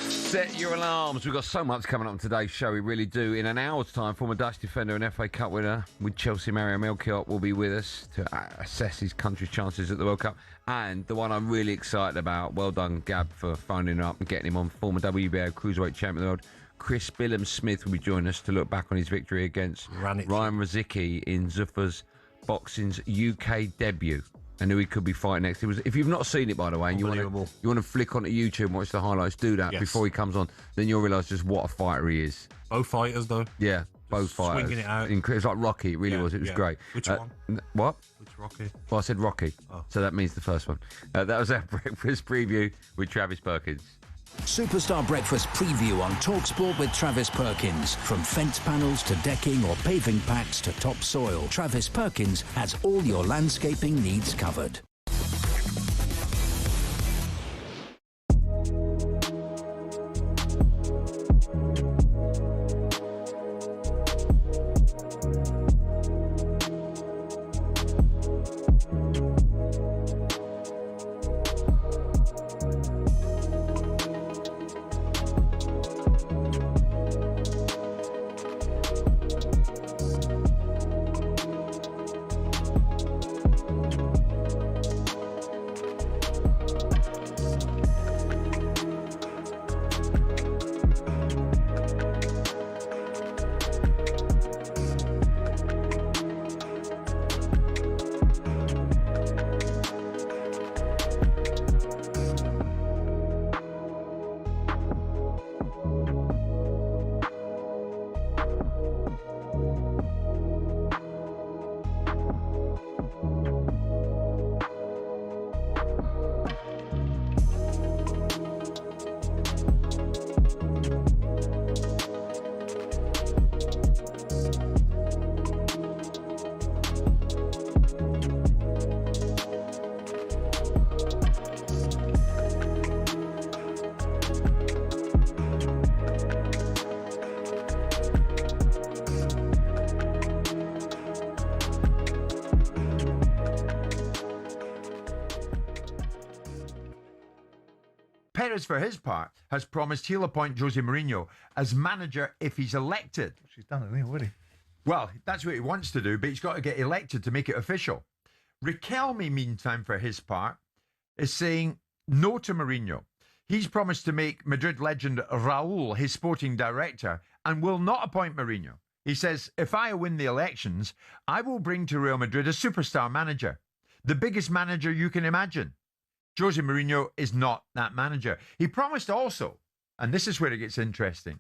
Set your alarms. We've got so much coming up on today's show. We really do. In an hour's time, former Dutch defender and FA Cup winner with Chelsea, Mario Melchiot, will be with us to assess his country's chances at the World Cup. And the one I'm really excited about, well done, Gab, for phoning up and getting him on, former WBO Cruiserweight Champion of the World, Chris Billham-Smith, will be joining us to look back on his victory against Ryan Rosicky in Zuffa's Boxing's UK debut, and who he could be fighting next. If you've not seen it, by the way, and you want to flick onto YouTube and watch the highlights, do that before he comes on. Then you'll realise just what a fighter he is. Both fighters, though. Yeah, both fighters. Swinging it out. It's like Rocky. It really was. It was great. Which one? What? Which Rocky? Well, I said Rocky. Oh. So that means the first one. That was our breakfast preview with Travis Perkins. Superstar Breakfast preview on talkSPORT with Travis Perkins. From fence panels to decking or paving packs to topsoil, Travis Perkins has all your landscaping needs covered. Perez, for his part, has promised he'll appoint Jose Mourinho as manager if he's elected. She's done it already. Well, that's what he wants to do, but he's got to get elected to make it official. Riquelme, meantime, for his part, is saying no to Mourinho. He's promised to make Madrid legend Raul his sporting director and will not appoint Mourinho. He says, if I win the elections, I will bring to Real Madrid a superstar manager, the biggest manager you can imagine. Jose Mourinho is not that manager. He promised also, and this is where it gets interesting,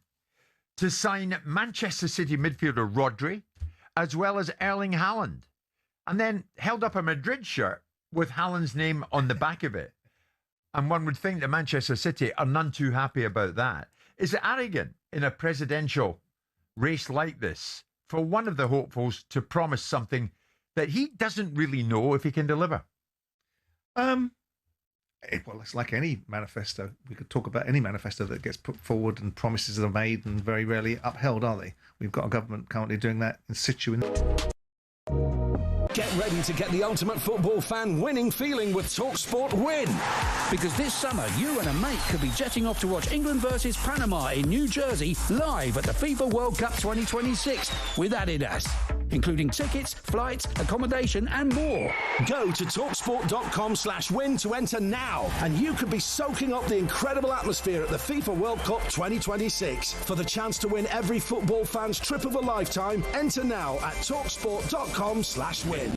to sign Manchester City midfielder Rodri, as well as Erling Haaland, and then held up a Madrid shirt with Haaland's name on the back of it. And one would think that Manchester City are none too happy about that. Is it arrogant in a presidential race like this for one of the hopefuls to promise something that he doesn't really know if he can deliver? Well, it's like any manifesto. We could talk about any manifesto that gets put forward and promises are made and very rarely upheld, are they? We've got a government currently doing that in situ. Get ready to get the ultimate football fan winning feeling with talkSPORT Win. Because this summer, you and a mate could be jetting off to watch England versus Panama in New Jersey live at the FIFA World Cup 2026 with Adidas, including tickets, flights, accommodation and more. Go to talksport.com/win to enter now, and you could be soaking up the incredible atmosphere at the FIFA World Cup 2026. For the chance to win every football fan's trip of a lifetime, enter now at talksport.com/win.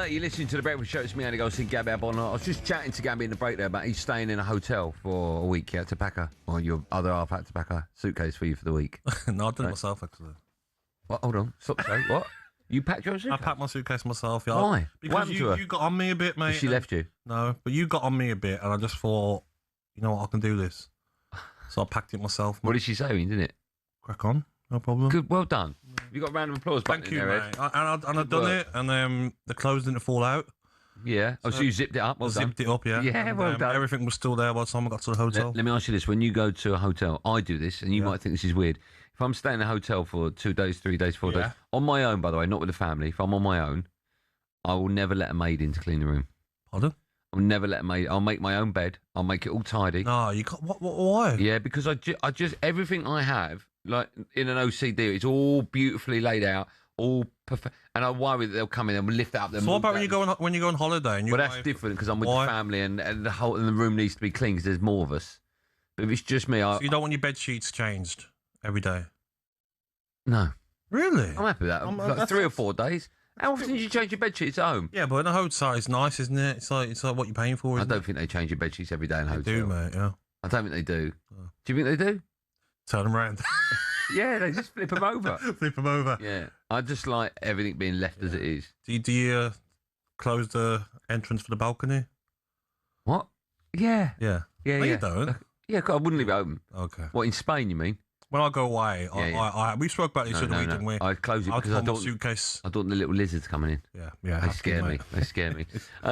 You're listening to The Breakfast Show. It's me, Andy Goldstein Gabby Agbonlahor. I was just chatting to Gabby in the break there about he's staying in a hotel for a week. You had to pack or your other half had to pack a suitcase for you for the week. No, I did it myself, actually. What? Hold on. Stop. What? You packed your suitcase? I packed my suitcase myself, yeah. Why? Because you got on me a bit, mate. She left you? No, but you got on me a bit, and I just thought, you know what, I can do this. So I packed it myself. What did she say when you did it? Crack on. No problem. Good, well done. You got a round of applause button Thank you, in there, mate. Ed. And I've done it, and the clothes didn't fall out. Yeah. So you zipped it up. Well done. Zipped it up, yeah. Yeah, and, well done. Everything was still there by the time I got to the hotel. Let me ask you this: when you go to a hotel, I do this, and you might think this is weird. If I'm staying in a hotel for 2 days, 3 days, 4 days, on my own, by the way, not with the family. If I'm on my own, I will never let a maid in to clean the room. Pardon? I'll never let a maid. I'll make my own bed. I'll make it all tidy. No, you can't. Why? Yeah, because I just everything I have, like in an OCD, it's all beautifully laid out, all perfect. And I worry that they'll come in and lift it up. So what about when you go on holiday? And well, that's different because I'm with the family and the room needs to be clean because there's more of us. But if it's just me, so you don't want your bed sheets changed every day? No. Really? I'm happy with that. Like 3 or 4 days. How often do you change your bed sheets at home? Yeah, but in a hotel, it's nice, isn't it? It's like what you're paying for. I don't think they change your bed sheets every day in a hotel. They do, mate. Yeah. I don't think they do. Oh. Do you think they do? Turn them around. Yeah, they just flip them over. Flip them over. Yeah, I just like everything being left as it is. Do you close the entrance for the balcony? What? Yeah. Yeah. Yeah. No, yeah. you don't. Yeah, I wouldn't leave it open. Okay. What, in Spain, you mean? When I go away, we spoke about this other week, didn't we? I close it because I don't suitcase. I don't want the little lizards coming in. Yeah. They scare me. They scare me.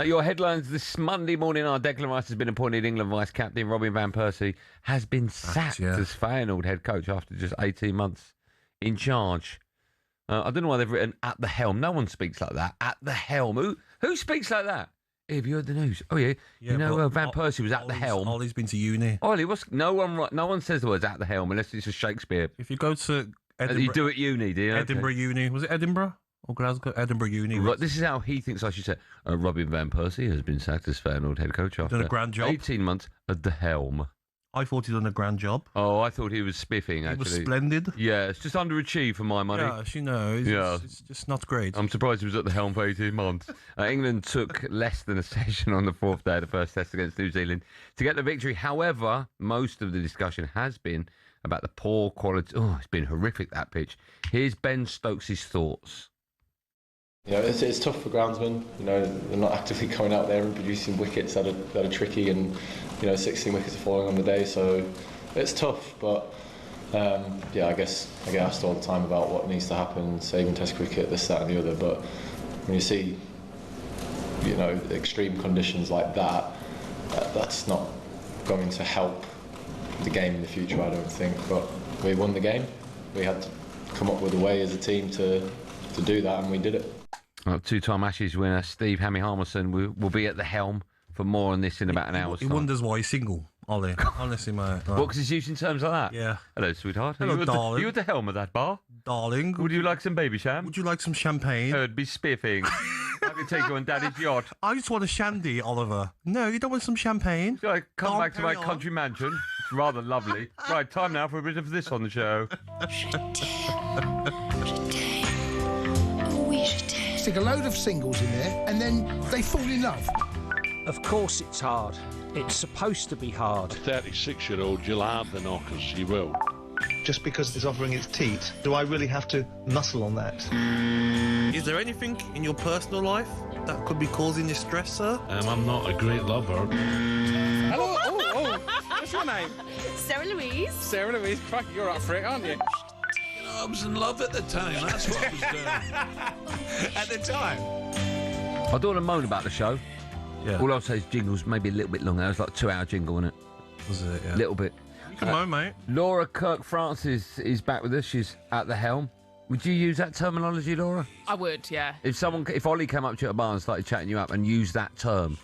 Your headlines this Monday morning are: Declan Rice has been appointed England vice captain. Robin van Persie has been sacked as Feyenoord head coach after just 18 months in charge. I don't know why they've written at the helm. No one speaks like that. At the helm. Who speaks like that? Have you heard the news? Oh yeah, you know Van Persie was at the helm. Ollie's been to uni. Ollie, no one says the words at the helm unless it's a Shakespeare. If you go to Edinburgh, you do it at uni, do you? Edinburgh Uni. Was it Edinburgh or Glasgow? Edinburgh Uni. Right, this is how he thinks I should say. Robin van Persie has been sacked as Feyenoord head coach after done a grand job. 18 months at the helm. I thought he'd done a grand job. Oh, I thought he was spiffing, actually. He was splendid. Yeah, it's just underachieved for my money. Yeah, it's just not great. I'm surprised he was at the helm for 18 months. England took less than a session on the fourth day of the first test against New Zealand to get the victory. However, most of the discussion has been about the poor quality. Oh, it's been horrific, that pitch. Here's Ben Stokes' thoughts. You know, it's tough for groundsmen. You know, they're not actively going out there and producing wickets that are tricky, and 16 wickets are falling on the day, so it's tough. But yeah, I guess I get asked all the time about what needs to happen, saving Test cricket, this, that, and the other. But when you see, extreme conditions like that, that's not going to help the game in the future, I don't think. But we won the game. We had to come up with a way as a team to do that, and we did it. Two-time Ashes winner Steve Hammy Harmison will be at the helm for more on this in about an hour's time. He wonders why he's single, Ollie. Honestly, mate. What, because he's using terms like that? Yeah. Hello, sweetheart. Hello, darling. Are you at the helm of that bar? Darling. Would you like some baby sham? Would you like some champagne? Heard me spiffing. I can take you on Daddy's yacht. I just want a shandy, Oliver. No, you don't want some champagne? Shall I come back to my country mansion? It's rather lovely. Right, time now for a bit of this on the show. Stick a load of singles in there and then they fall in love. Of course it's hard. It's supposed to be hard. A 36-year-old, you'll have the knockers, you will. Just because it's offering its teat, do I really have to muscle on that? Is there anything in your personal life that could be causing you stress, sir? I'm not a great lover. Hello. Oh. What's your name? Sarah Louise. Sarah Louise. Cracky, you're up for it, aren't you? I was in love at the time, that's what I was doing. At the time? I don't want to moan about the show. Yeah. All I'll say is jingle's maybe a little bit longer. It was like a 2-hour jingle, wasn't it? Was it, yeah? A little bit. You can moan, mate. Laura Kirk-Francis is back with us. She's at the helm. Would you use that terminology, Laura? I would, yeah. If Ollie came up to you at a bar and started chatting you up and used that term.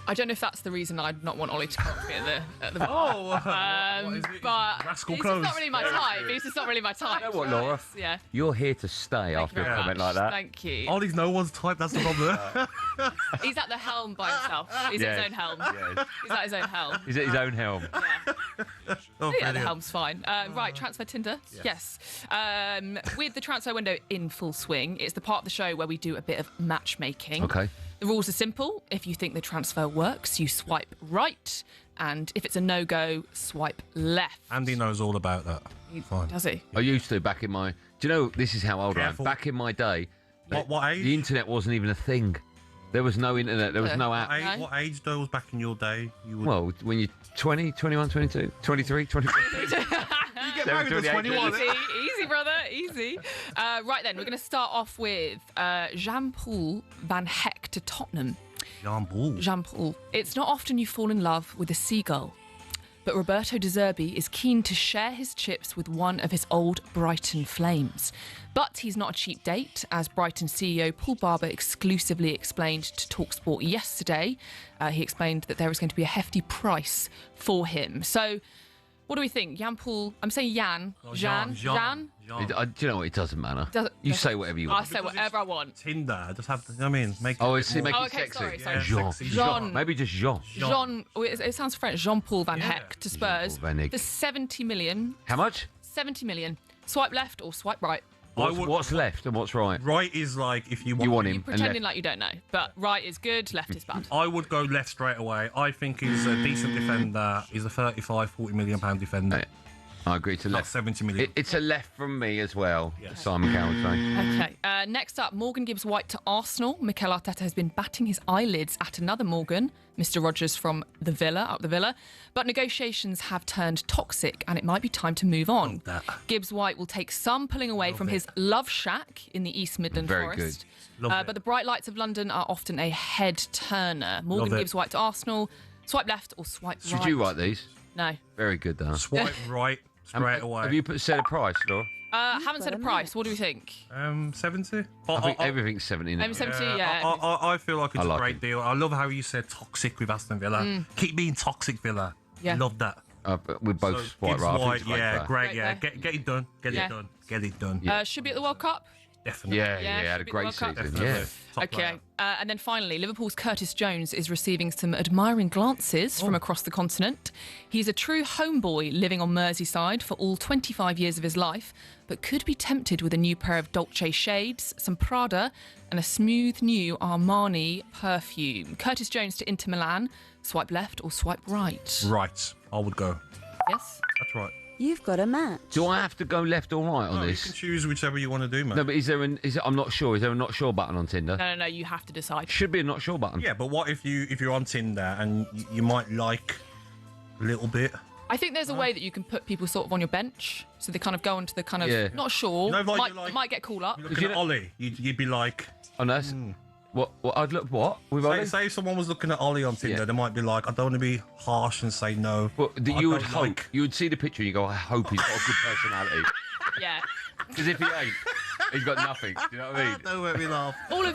I don't know if that's the reason I'd not want Ollie to come up to me at the bar. But Rascal it's clothes. just not really my type. It's just not really my type. You know what, Laura? Yeah. You're here to stay after a very comment much. like that. Thank you. Ollie's no one's type, that's the problem. He's at the helm by himself. He's at his own helm. Yes. He's at his own helm. He's at his own helm. Yeah, the helm's fine. Right, transfer Tinder. Yes. With the transfer window in full swing, it's the part of the show where we do a bit of matchmaking. Okay. The rules are simple. If you think the transfer works, you swipe right. And if it's a no-go, swipe left. Andy knows all about that. Fine. Does he? I used to back in my... Do you know, this is how old Careful. I am. Back in my day... What age? The internet wasn't even a thing. There was no internet. There was no app. What age, though, was back in your day? You would... Well, when you're 20, 21, 22, 23, 24... You get married at 21. Easy, brother, easy. Right then, we're going to start off with Jean-Paul Van Heck to Tottenham. Jean-Paul. It's not often you fall in love with a seagull, but Roberto De Zerbi is keen to share his chips with one of his old Brighton flames. But he's not a cheap date, as Brighton CEO Paul Barber exclusively explained to talkSPORT yesterday. He explained that there is going to be a hefty price for him. So... what do we think? Jan-Paul... I'm saying Jan. Jan? Do you know what? It doesn't matter. You say whatever you want. I'll say whatever I want. Tinder, just have to... I mean, make it... Oh, make it okay, sexy. sorry. Jean. Jean. Maybe just Jean. Jean. It sounds French. Jean-Paul Van Heck to Spurs. Jean-Paul Van Heck. For 70 million. How much? 70 million. Swipe left or swipe right. What's left and what's right? Right is like if you want him. You're pretending like you don't know. But right is good, left is bad. I would go left straight away. I think he's a decent defender. He's a 35, 40 million pound defender. I agree to left. 70 million. It's a left from me as well, Simon Cowell would say. Okay. Next up, Morgan Gibbs-White to Arsenal. Mikel Arteta has been batting his eyelids at another Morgan, Mr. Rogers from the Villa. But negotiations have turned toxic and it might be time to move on. Gibbs-White will take some pulling away from his love shack in the East Midland Forest. But the bright lights of London are often a head turner. Morgan Gibbs-White to Arsenal. Swipe left or swipe right. Should you write these? No. Very good, though. Swipe right straight away. Have you set a price, Laura? Haven't set a price. What do we think? 70. I think everything's 70. Maybe 70, yeah. I feel like it's a great deal. I love how you said toxic with Aston Villa. Keep being toxic, Villa. Yeah. Love that. We're both quite right. Great. Yeah, Great get it done. Get it done. Should be at the World Cup. Definitely. Yeah, had a great season. Definitely. Yeah. Okay. And then finally, Liverpool's Curtis Jones is receiving some admiring glances from across the continent. He's a true homeboy living on Merseyside for all 25 years of his life, but could be tempted with a new pair of Dolce shades, some Prada, and a smooth new Armani perfume. Curtis Jones to Inter Milan. Swipe left or swipe right? Right. I would go. Yes? That's right. You've got a match. Do I have to go left or right on this? You can choose whichever you want to do, man. No, but I'm not sure. Is there a not sure button on Tinder? No, you have to decide. Should be a not sure button. Yeah, but what if you're on Tinder and you might like a little bit? I think there's a way that you can put people sort of on your bench, so they kind of go onto the kind of not sure. You know, like might get call up. Looking at Ollie, you'd be like, oh no. What? I'd look what? With Ollie? Say if someone was looking at Ollie on Tinder, they might be like, I don't want to be harsh and say no. But you would hope. You would see the picture and you go, I hope he's got a good personality. Yeah. Because if he ain't, he's got nothing. Do you know what I mean? Don't make me laugh. All of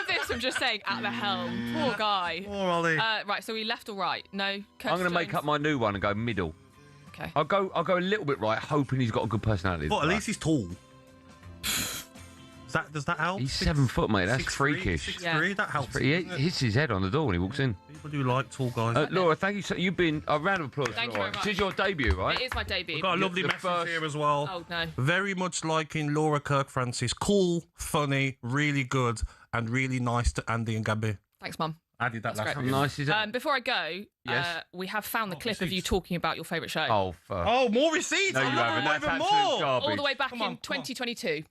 this, I'm just saying, at the helm. Poor guy. Poor Ollie. Right, so we left or right? No. I'm going to make up my new one and go middle. Okay. I'll go a little bit right, hoping he's got a good personality. But at least he's tall. Does that help? He's 7 foot, mate. That's freakish. 6'3", that helps. He hits his head on the door when he walks in. People do like tall guys. Laura, thank you. You've been a round of applause. Thank you very much. This is your debut, right? It is my debut. We've got a lovely message here as well. Oh, no. Very much liking Laura Kirk-Francis. Cool, funny, really good, and really nice to Andy and Gabby. Thanks, Mum. Added that That's last great. time. Nice, is it? Before I go, Yes. we have found the clip of you talking about your favourite show. Oh, fuck. Oh, more receipts. No, you haven't. That's even absolute more. garbage. All the way back in 2022.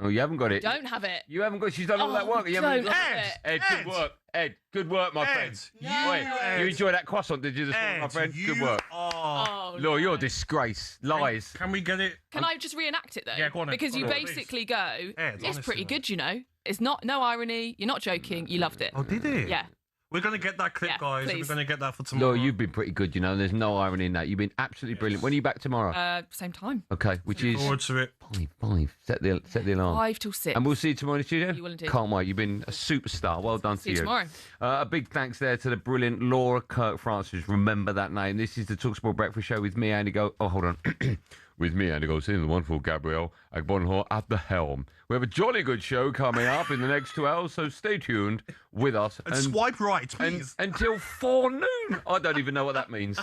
Oh, you haven't got it. Don't have it. You haven't got. She's done all that work. You haven't don't got have it. it. Ed, good work. Ed, good work, my friend. You enjoyed that croissant, did you, this morning, my friend? Good work. Oh, Laura, you're a disgrace. Lies. Can we get it? Can I just reenact it though? Yeah, go on then. Because you Go on, basically go, Ed, it's pretty good, you know. It's no irony. You're not joking. You loved it. Oh, did it? Yeah. We're going to get that clip, Yeah, guys. please. We're going to get that for tomorrow. Laura, you've been pretty good, you know. There's no irony in that. You've been absolutely brilliant. When are you back tomorrow? Same time. Okay, which Look is forward to it. 5. Set the alarm. 5 till 6. And we'll see you tomorrow in the studio. You will indeed. Can't wait. You've been a superstar. Well done See to you tomorrow. A big thanks there to the brilliant Laura Kirk-Francis. Remember that name. This is the talkSPORT Breakfast Show with me, Andy Go. Oh, hold on. With me, Andy Goldstein, and the wonderful Gabrielle Agbonlahor at the helm. We have a jolly good show coming up in the next 2 hours, so stay tuned with us. And swipe right, please. Until forenoon. I don't even know what that means.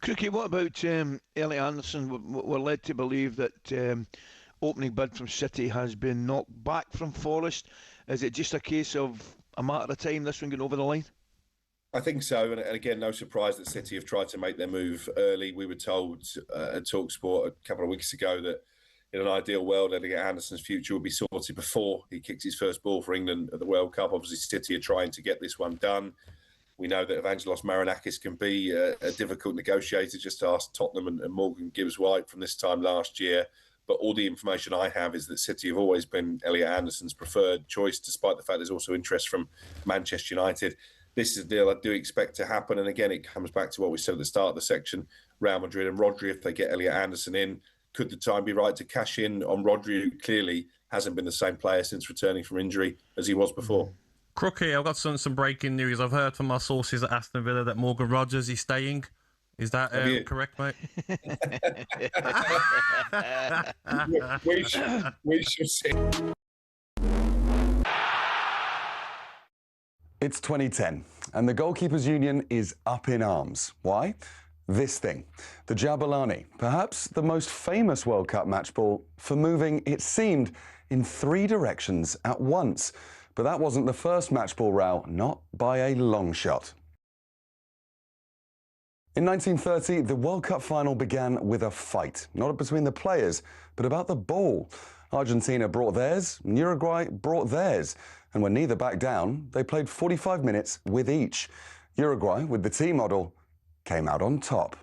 Crookie, what about Elliot Anderson? We're led to believe that opening bid from City has been knocked back from Forest. Is it just a case of a matter of time, this one going over the line? I think so, and again, no surprise that City have tried to make their move early. We were told at talkSPORT a couple of weeks ago that in an ideal world, Elliot Anderson's future would be sorted before he kicks his first ball for England at the World Cup. Obviously, City are trying to get this one done. We know that Evangelos Marinakis can be a difficult negotiator. Just ask Tottenham and Morgan Gibbs-White from this time last year. But all the information I have is that City have always been Elliot Anderson's preferred choice, despite the fact there's also interest from Manchester United. this is a deal I do expect to happen. And again, it comes back to what we said at the start of the section. Real Madrid and Rodri, if they get Elliot Anderson in, could the time be right to cash in on Rodri, who clearly hasn't been the same player since returning from injury as he was before? Crookie, I've got some breaking news. I've heard from my sources at Aston Villa that Morgan Rogers is staying. Is that correct, mate? we should see. It's 2010, and the Goalkeepers Union is up in arms. Why? This thing, the Jabulani, perhaps the most famous World Cup match ball for moving, it seemed, in 3 directions at once. But that wasn't the first match ball row, not by a long shot. In 1930, the World Cup final began with a fight, not between the players, but about the ball. Argentina brought theirs, and Uruguay brought theirs. And when neither backed down, they played 45 minutes with each. Uruguay, with the T model, came out on top.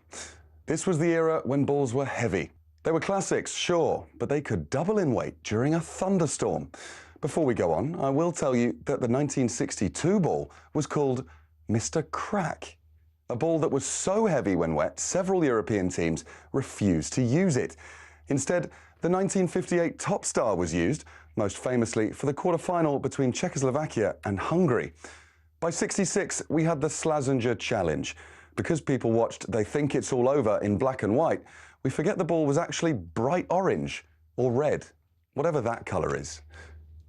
This was the era when balls were heavy. They were classics, sure, but they could double in weight during a thunderstorm. Before we go on, I will tell you that the 1962 ball was called Mr. Crack. A ball that was so heavy when wet, several European teams refused to use it. Instead, the 1958 Top Star was used, most famously for the quarter-final between Czechoslovakia and Hungary. By '66, we had the Slazenger Challenge. Because people watched They Think It's All Over in black and white, we forget the ball was actually bright orange or red, whatever that colour is.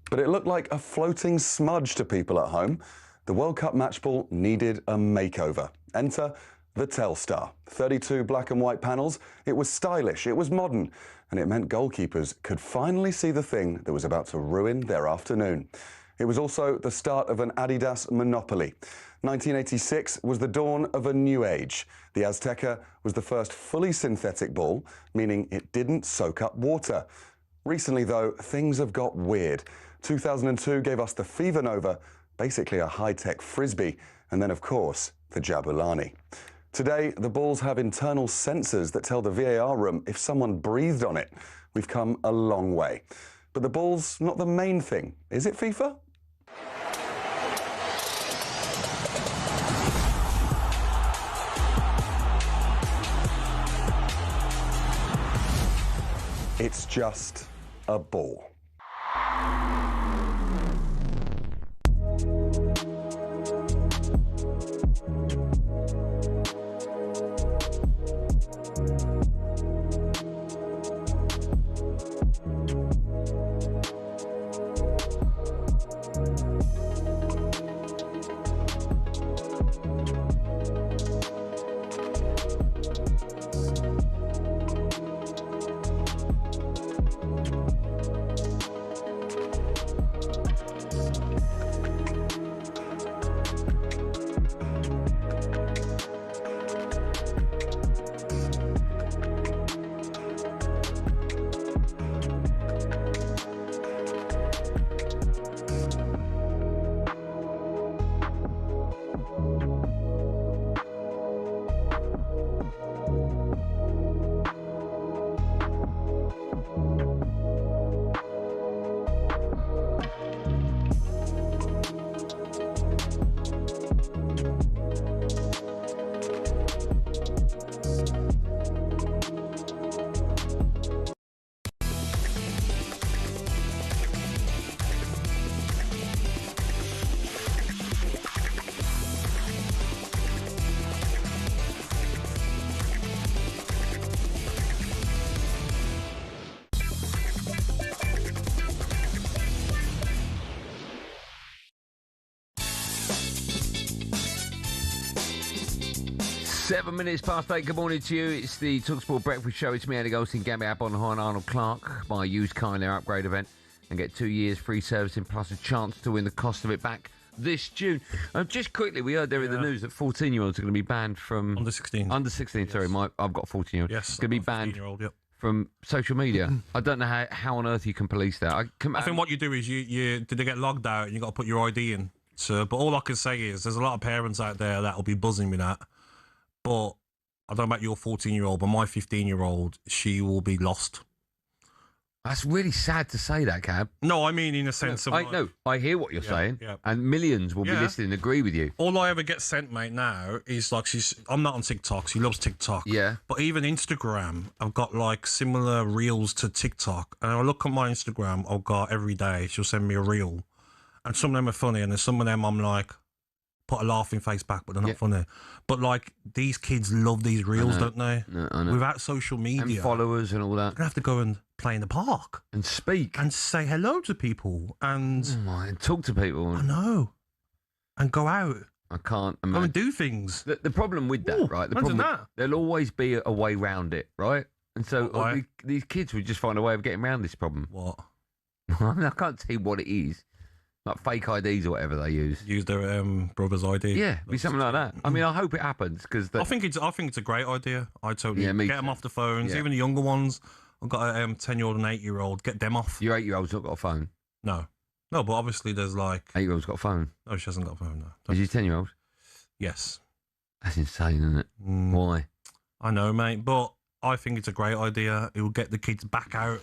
But it looked like a floating smudge to people at home. The World Cup match ball needed a makeover. Enter the Telstar. 32 black and white panels. It was stylish, it was modern, and it meant goalkeepers could finally see the thing that was about to ruin their afternoon. It was also the start of an Adidas monopoly. 1986 was the dawn of a new age. The Azteca was the first fully synthetic ball, meaning it didn't soak up water. Recently, though, things have got weird. 2002 gave us the Fever Nova, basically a high-tech frisbee, and then, of course, the Jabulani. Today, the balls have internal sensors that tell the VAR room if someone breathed on it. We've come a long way. But the ball's not the main thing, is it, FIFA? It's just a ball. Seven minutes past 8. Good morning to you. It's the talkSPORT Breakfast Show. It's me, Andy Goldstein Gabby Agbonlahor and Arnold Clark. Buy a used car in their upgrade event and get 2 years free servicing plus a chance to win the cost of it back this June. Just quickly, we heard there in the news that 14-year-olds are going to be banned from... Under 16. Under 16, yes. Sorry. I've got a 14-year-old. Yes. Going to be banned yep. from social media. I don't know how on earth you can police that. I think what you do is you did they get logged out and you got to put your ID in. So, but all I can say is there's a lot of parents out there that will be buzzing with that. But I don't know about your 14-year-old, but my 15-year-old, she will be lost. That's really sad to say that, Cab. No, I mean in a sense of I hear what you're saying, yeah. and millions will be listening and agree with you. All I ever get sent, mate, now is like I'm not on TikTok. She loves TikTok. Yeah. But even Instagram, I've got like similar reels to TikTok. And I look at my Instagram, I've got every day, she'll send me a reel. And some of them are funny, and then some of them I'm like, put a laughing face back, but they're not funny. But like these kids love these reels, don't they? No, I know. Without social media, and followers and all that, you're gonna have to go and play in the park and speak and say hello to people and talk to people. I know, and go out. I can't imagine. Go and do things. The problem with that, right? The problem there'll always be a way round it, right? And so these kids would just find a way of getting around this problem. What? I can't tell you what it is. Like fake IDs or whatever they use. Use their brother's ID. Yeah, be something like that. I mean, I hope it happens because I think it's a great idea. I totally me get them off the phones. Even the younger ones. I've got a 10-year-old and 8-year-old. Get them off. Your 8-year-old's not got a phone. No, but obviously there's like 8-year-old's got a phone. No, she hasn't got a phone. No. Is your 10-year-old? Yes. That's insane, isn't it? Why? I know, mate, but I think it's a great idea. It will get the kids back out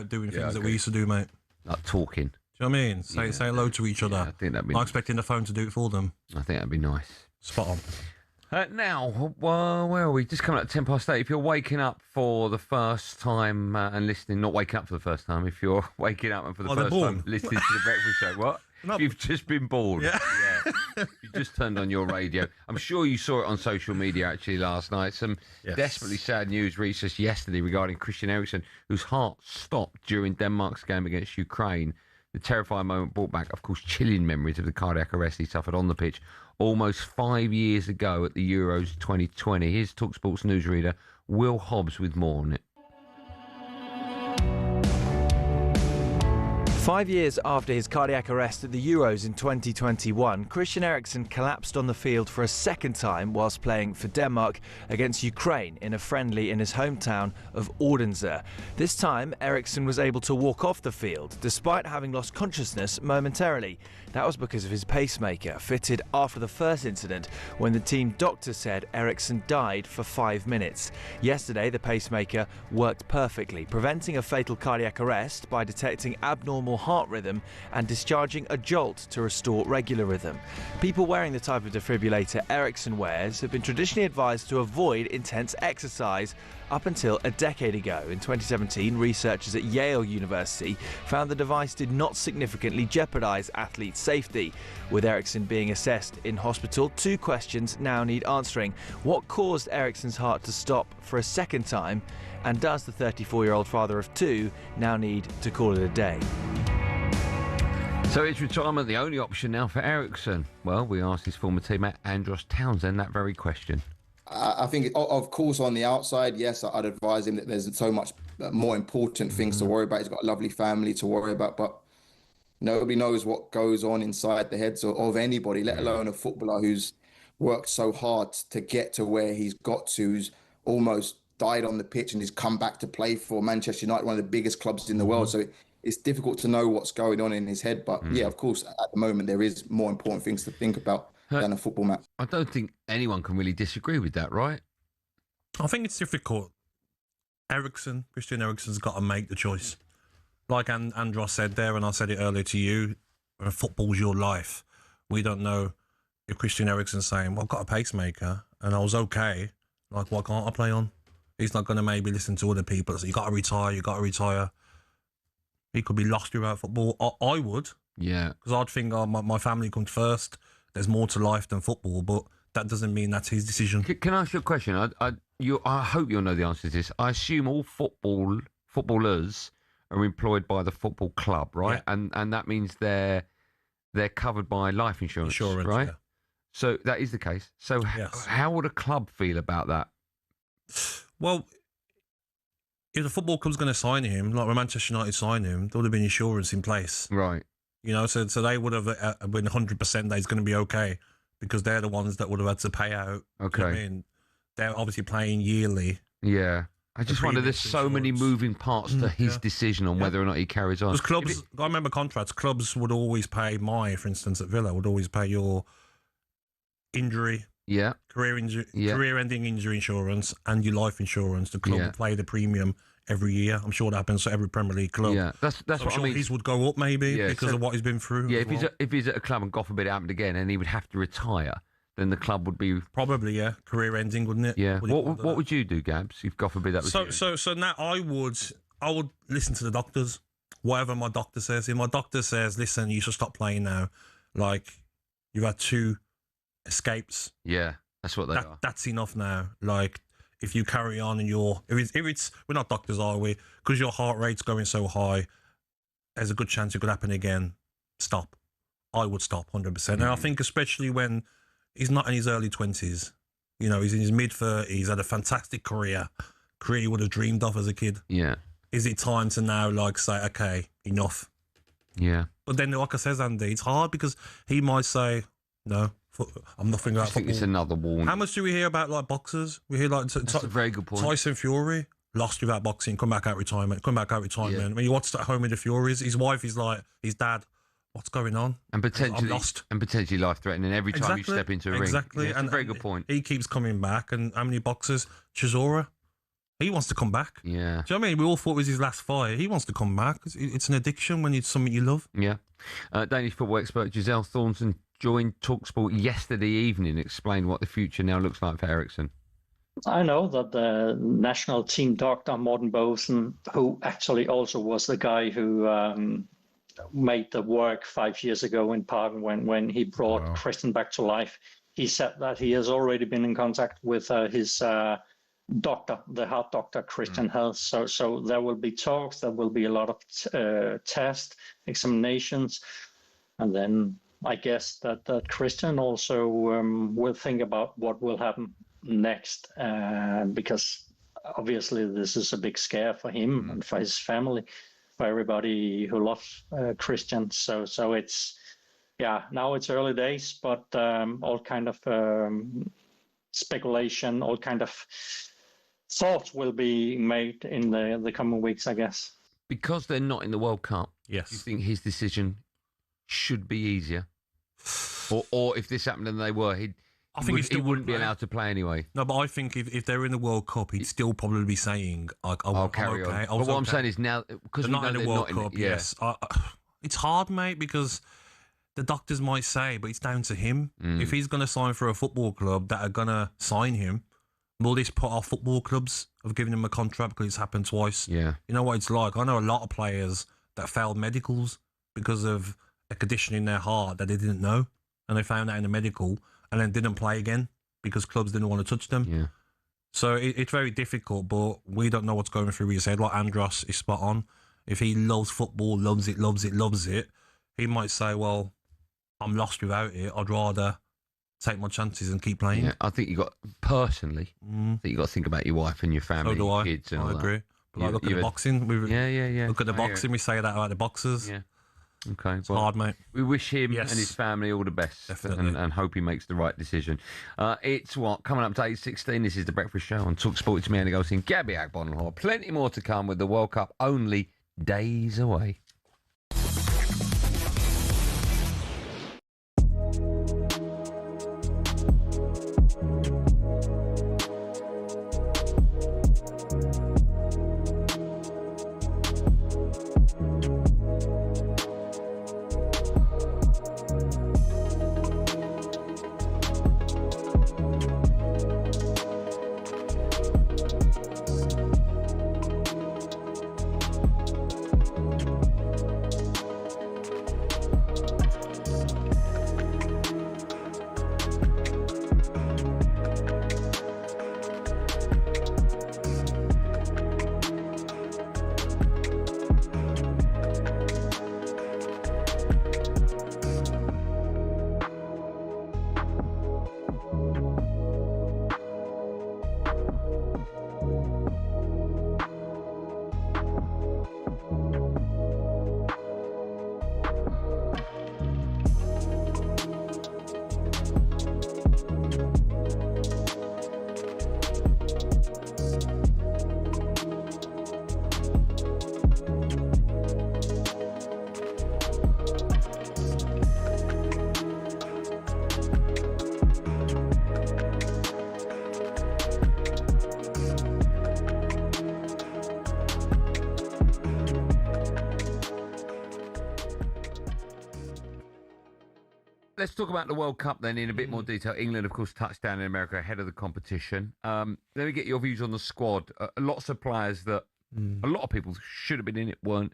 doing things that we used to do, mate. Like talking. Do you know what I mean? Say hello to each other. I think that'd be not expecting the phone to do it for them. I think that'd be nice. Spot on. Now, where are we? Just coming up 8:10. If you're waking up for the first time and listening, not waking up for the first time, if you're waking up and for the first time listening to the breakfast show, what? You've just been bored. Yeah. You just turned on your radio. I'm sure you saw it on social media actually last night. Some desperately sad news research yesterday regarding Christian Eriksen, whose heart stopped during Denmark's game against Ukraine. The terrifying moment brought back, of course, chilling memories of the cardiac arrest he suffered on the pitch almost 5 years ago at the Euros 2020. Here's talkSPORT's newsreader, Will Hobbs, with more on it. 5 years after his cardiac arrest at the Euros in 2021, Christian Eriksen collapsed on the field for a second time whilst playing for Denmark against Ukraine in a friendly in his hometown of Odense. This time, Eriksen was able to walk off the field despite having lost consciousness momentarily. That was because of his pacemaker, fitted after the first incident when the team doctor said Eriksen died for 5 minutes. Yesterday, the pacemaker worked perfectly, preventing a fatal cardiac arrest by detecting abnormal heart rhythm and discharging a jolt to restore regular rhythm. People wearing the type of defibrillator Eriksen wears have been traditionally advised to avoid intense exercise up until a decade ago. In 2017, researchers at Yale University found the device did not significantly jeopardize athletes' safety. With Eriksen being assessed in hospital, 2 questions now need answering. What caused Eriksen's heart to stop for a second time? And does the 34-year-old father of 2 now need to call it a day? So is retirement the only option now for Eriksen? Well, we asked his former teammate Andros Townsend that very question. I think, of course, on the outside, yes, I'd advise him that there's so much more important things to worry about. He's got a lovely family to worry about, but nobody knows what goes on inside the heads of anybody, let alone a footballer who's worked so hard to get to where he's got to, who's almost died on the pitch and he's come back to play for Manchester United, one of the biggest clubs in the world. So it's difficult to know what's going on in his head. But yeah, of course, at the moment, there is more important things to think about than a football match. I don't think anyone can really disagree with that, right? I think it's difficult. Christian Eriksen's got to make the choice. Like Andros said there, and I said it earlier to you, football's your life. We don't know if Christian Eriksen's saying, well, I've got a pacemaker and I was okay. Like, why can't I play on? He's not going to maybe listen to other people. So you got to retire. He could be lost without football. I would. Yeah. Because I'd think, oh, my family comes first. There's more to life than football, but that doesn't mean that's his decision. Can I ask you a question? I hope you'll know the answer to this. I assume all footballers are employed by the football club, right? Yeah. And that means they're covered by life insurance, right? Yeah. So that is the case. So how would a club feel about that? Well, if the football club's going to sign him, like when Manchester United signed him, there would have been insurance in place. Right. You know, so they would have been 100% that he's going to be okay because they're the ones that would have had to pay out. Okay. You know what I mean? They're obviously playing yearly. Yeah. I just wonder, there's so many moving parts to his decision on whether or not he carries on. Because clubs, I remember contracts, clubs would always pay for instance, at Villa, would always pay your injury, career-ending injury insurance and your life insurance. The club would pay the premium every year. I'm sure that happens to every Premier League club. Yeah, that's so what I'm sure I mean. his would go up maybe because of what he's been through. Yeah, as if he's at a club and God forbid it happened again, and he would have to retire, then the club would be probably career ending, wouldn't it? Yeah. What would you do, Gabs? If God forbid that was so now I would listen to the doctors. Whatever my doctor says. If my doctor says, listen, you should stop playing now, like you've had 2 escapes. Yeah, that's what they are. That's enough now. Like if you carry on and if it's we're not doctors, are we? Because your heart rate's going so high, there's a good chance it could happen again. Stop. I would stop 100%. And I think especially when he's not in his early 20s, you know, he's in his mid-30s, had a fantastic career he would have dreamed of as a kid. Yeah. Is it time to now, like, say, okay, enough? Yeah. But then, like I says, Andy, it's hard because he might say, no, I'm nothing about I think football. it's another warning. How much do we hear about, like, boxers? We hear, like, That's a very good point. Tyson Fury lost without boxing, come back out retirement. Yeah. When you watched at home with the Furies, his wife is like, his dad, what's going on? And potentially I'm lost. And potentially life-threatening every time you step into a ring. Exactly. Yeah, it's a very good point. He keeps coming back. And how many boxers? Chisora, he wants to come back. Yeah. Do you know what I mean? We all thought it was his last fight. He wants to come back. It's an addiction when it's something you love. Yeah. Danish football expert Giselle Thornton joined talkSPORT yesterday evening, explained what the future now looks like for Eriksson. I know that the national team doctor, Morten Boesen, who actually also was the guy who made the work 5 years ago in Parken when he brought Christian back to life, he said that he has already been in contact with his doctor, the heart doctor Christian has. So there will be talks, there will be a lot of tests, examinations, and then I guess that Christian also will think about what will happen next, because obviously this is a big scare for him and for his family, for everybody who loves Christian. So it's, now it's early days, but all kind of speculation, all kind of thoughts will be made in the coming weeks, I guess. Because they're not in the World Cup, yes. Do you think his decision should be easier? Or if this happened and they were, he wouldn't be allowed to play anyway. No, but I think if they're in the World Cup, he'd still probably be saying, I'll carry on. But what I'm saying is now, because they're not in the World Cup, yes. It's hard, mate, because the doctors might say, but it's down to him. If he's going to sign for a football club that are going to sign him, will this put off football clubs of giving him a contract because it's happened twice? Yeah. You know what it's like? I know a lot of players that failed medicals because of a condition in their heart that they didn't know, and they found out in the medical and then didn't play again because clubs didn't want to touch them. Yeah. So it's very difficult, but we don't know what's going through his head. Like Andros is spot on. If he loves football, loves it, he might say, well, I'm lost without it. I'd rather take my chances and keep playing. Yeah, I think you got personally. I think you got to think about your wife and your family, So do I. kids, and all I agree. that. But like, look at the boxing. Yeah. Look at the boxing. We say that about the boxers. Yeah. Okay. It's hard, mate. We wish him and his family all the best, and hope he makes the right decision. It's coming up to 8:16. This is the Breakfast Show on talkSPORT. It's me, Andy Goldstein Gabby Agbonlahor. Plenty more to come with the World Cup only days away. let's talk about the World Cup then in a bit more detail. England, of course, touched down in America ahead of the competition. Let me get your views on the squad. Lots of players that a lot of people should have been in it weren't.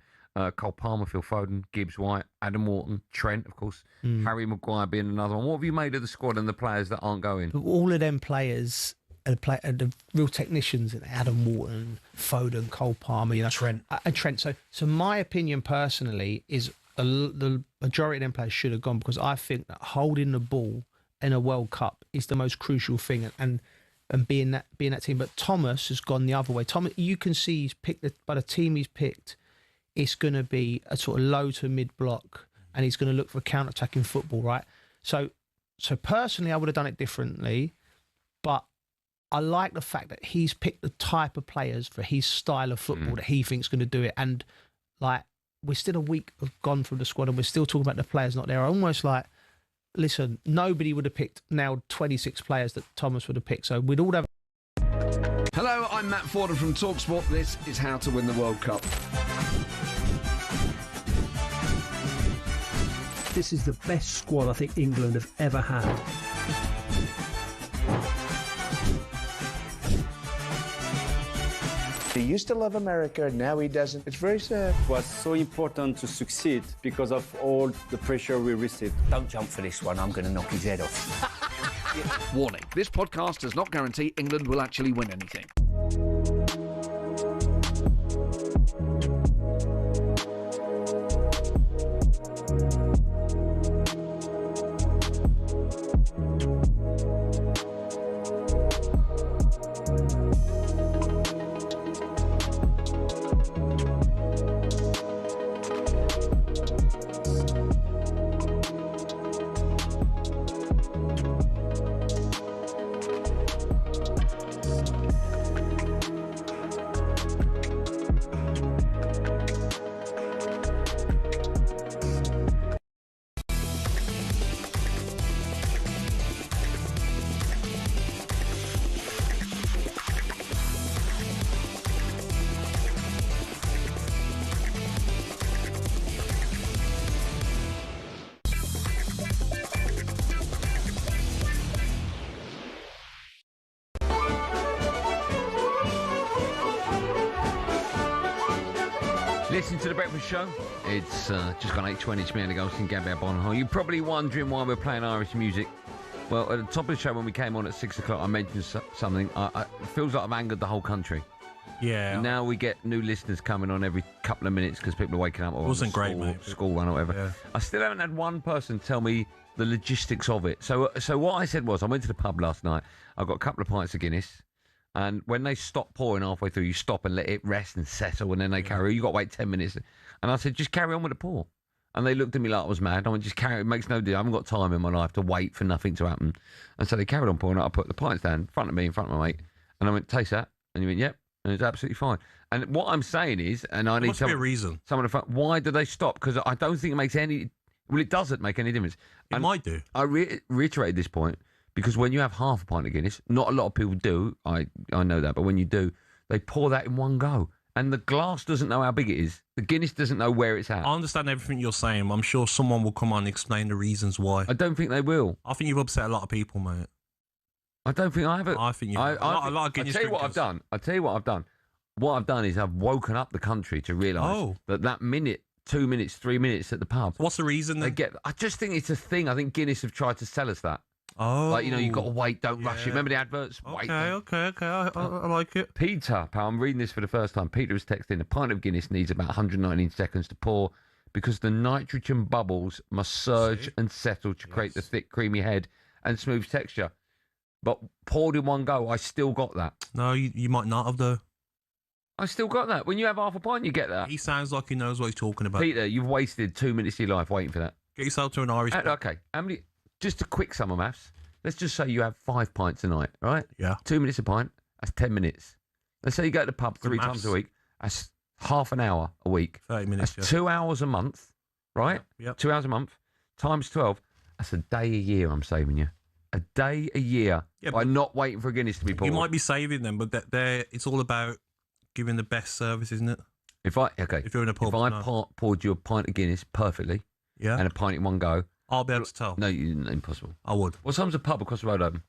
Cole Palmer, Phil Foden, Gibbs White, Adam Wharton, Trent, of course, Harry Maguire being another one. What have you made of the squad and the players that aren't going? All of them players are the real technicians, Adam Wharton, Foden, Cole Palmer, Trent. And Trent. So my opinion personally is the majority of them players should have gone, because I think that holding the ball in a World Cup is the most crucial thing, and being that team. But Thomas has gone the other way. Thomas, you can see he's picked by the team he's picked. It's going to be a sort of low to mid block, and he's going to look for counter-attacking football, right? So personally, I would have done it differently, but I like the fact that he's picked the type of players for his style of football that he thinks going to do it. And like, we're still a week gone from the squad, and we're still talking about the players not there. Almost like, listen, nobody would have picked now 26 players that Thomas would have picked. So we'd all have. Hello, I'm Matt Forden from talkSPORT. This is How to Win the World Cup. This is the best squad I think England have ever had. He used to love America, now he doesn't. It's very sad. It was so important to succeed because of all the pressure we received. Don't jump for this one, I'm going to knock his head off. Warning, this podcast does not guarantee England will actually win anything. Listen to The Breakfast Show. It's just gone 8:20. It's me, Andy Goldstein Gabby Agbonlahor. You're probably wondering why we're playing Irish music. Well, at the top of the show, when we came on at 6 o'clock, I mentioned something. It feels like I've angered the whole country. Yeah. And now we get new listeners coming on every couple of minutes because people are waking up. Or It wasn't great, mate. School run or whatever. Yeah. I still haven't had one person tell me the logistics of it. So what I said was, I went to the pub last night. I got a couple of pints of Guinness. And when they stop pouring halfway through, you stop and let it rest and settle, and then they carry on. You got to wait 10 minutes. And I said, just carry on with the pour. And they looked at me like I was mad. I went, just carry. It makes no difference. I haven't got time in my life to wait for nothing to happen. And so they carried on pouring. I put the pints down in front of me, in front of my mate. And I went, taste that. And he went, yep. And it's absolutely fine. And what I'm saying is, and I need must be a reason. Someone to why do they stop? Because I don't think it makes any. Well, it doesn't make any difference. It might do. I reiterated this point. Because when you have half a pint of Guinness, not a lot of people do, I know that, but when you do, they pour that in one go. And the glass doesn't know how big it is. The Guinness doesn't know where it's at. I understand everything you're saying. I'm sure someone will come on and explain the reasons why. I don't think they will. I think you've upset a lot of people, mate. I don't think I have. I think you've a lot of Guinness I'll tell you what I've done. What I've done is I've woken up the country to realise that minute, 2 minutes, 3 minutes at the pub. What's the reason then? I just think it's a thing. I think Guinness have tried to sell us that. Oh. Like, you've got to wait, don't rush it. Remember the adverts? Okay, I like it. Peter, pal, I'm reading this for the first time. Peter is texting, a pint of Guinness needs about 119 seconds to pour because the nitrogen bubbles must surge and settle to create the thick, creamy head and smooth texture. But poured in one go, I still got that. No, you might not have, though. I still got that. When you have half a pint, you get that. He sounds like he knows what he's talking about. Peter, you've wasted 2 minutes of your life waiting for that. Get yourself to an Irish pub. Okay, how many... Just a quick sum of maths. Let's just say you have 5 pints a night, right? Yeah. 2 minutes a pint, that's 10 minutes. Let's say you go to the pub 3 times a week, that's half an hour a week. 30 minutes, That's 2 hours a month, right? Yep. 2 hours a month, times 12, that's a day a year I'm saving you. A day a year by not waiting for a Guinness to be poured. You might be saving them, but it's all about giving the best service, isn't it? If you're in a pub, poured you a pint of Guinness perfectly, and a pint in one go, I'll be able to tell. No, impossible. I would. What time's the pub across the road open?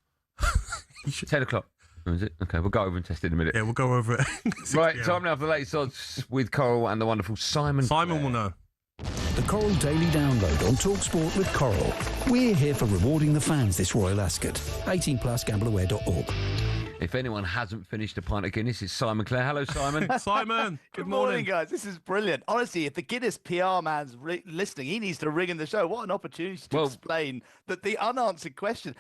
10 o'clock. Oh, is it? Okay, we'll go over and test it in a minute. Yeah, we'll go over it. Right, time now for the latest odds with Coral and the wonderful Simon. Simon will know. The Coral Daily Download on talkSPORT with Coral. We're here for rewarding the fans this Royal Ascot. 18+, gambleaware.org. If anyone hasn't finished a pint of Guinness, it's Simon Clare. Hello, Simon. Simon, good morning, guys. This is brilliant. Honestly, if the Guinness PR man's listening, he needs to ring in the show. What an opportunity to explain that the unanswered question.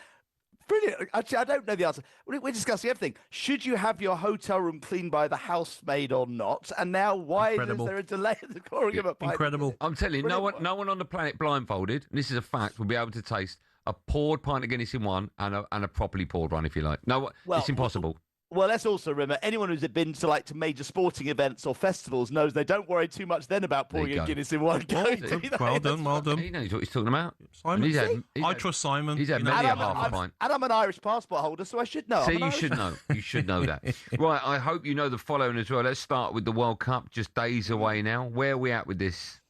Brilliant. Actually, I don't know the answer. We're discussing everything. Should you have your hotel room cleaned by the housemaid or not? And now, why is there a delay in the pouring of a pint? Incredible. I'm telling you, no one on the planet blindfolded, and this is a fact, will be able to taste a poured pint of Guinness in one and a properly poured one, if you like. No, it's impossible. Well, let's also remember, anyone who's been to major sporting events or festivals knows they don't worry too much then about pouring a Guinness in one go. Well done. He knows what he's talking about. Simon, I trust Simon. He's had many a half a pint. And I'm an Irish passport holder, so I should know. See, you should know. You should know that. Right, I hope you know the following as well. Let's start with the World Cup, just days away now. Where are we at with this?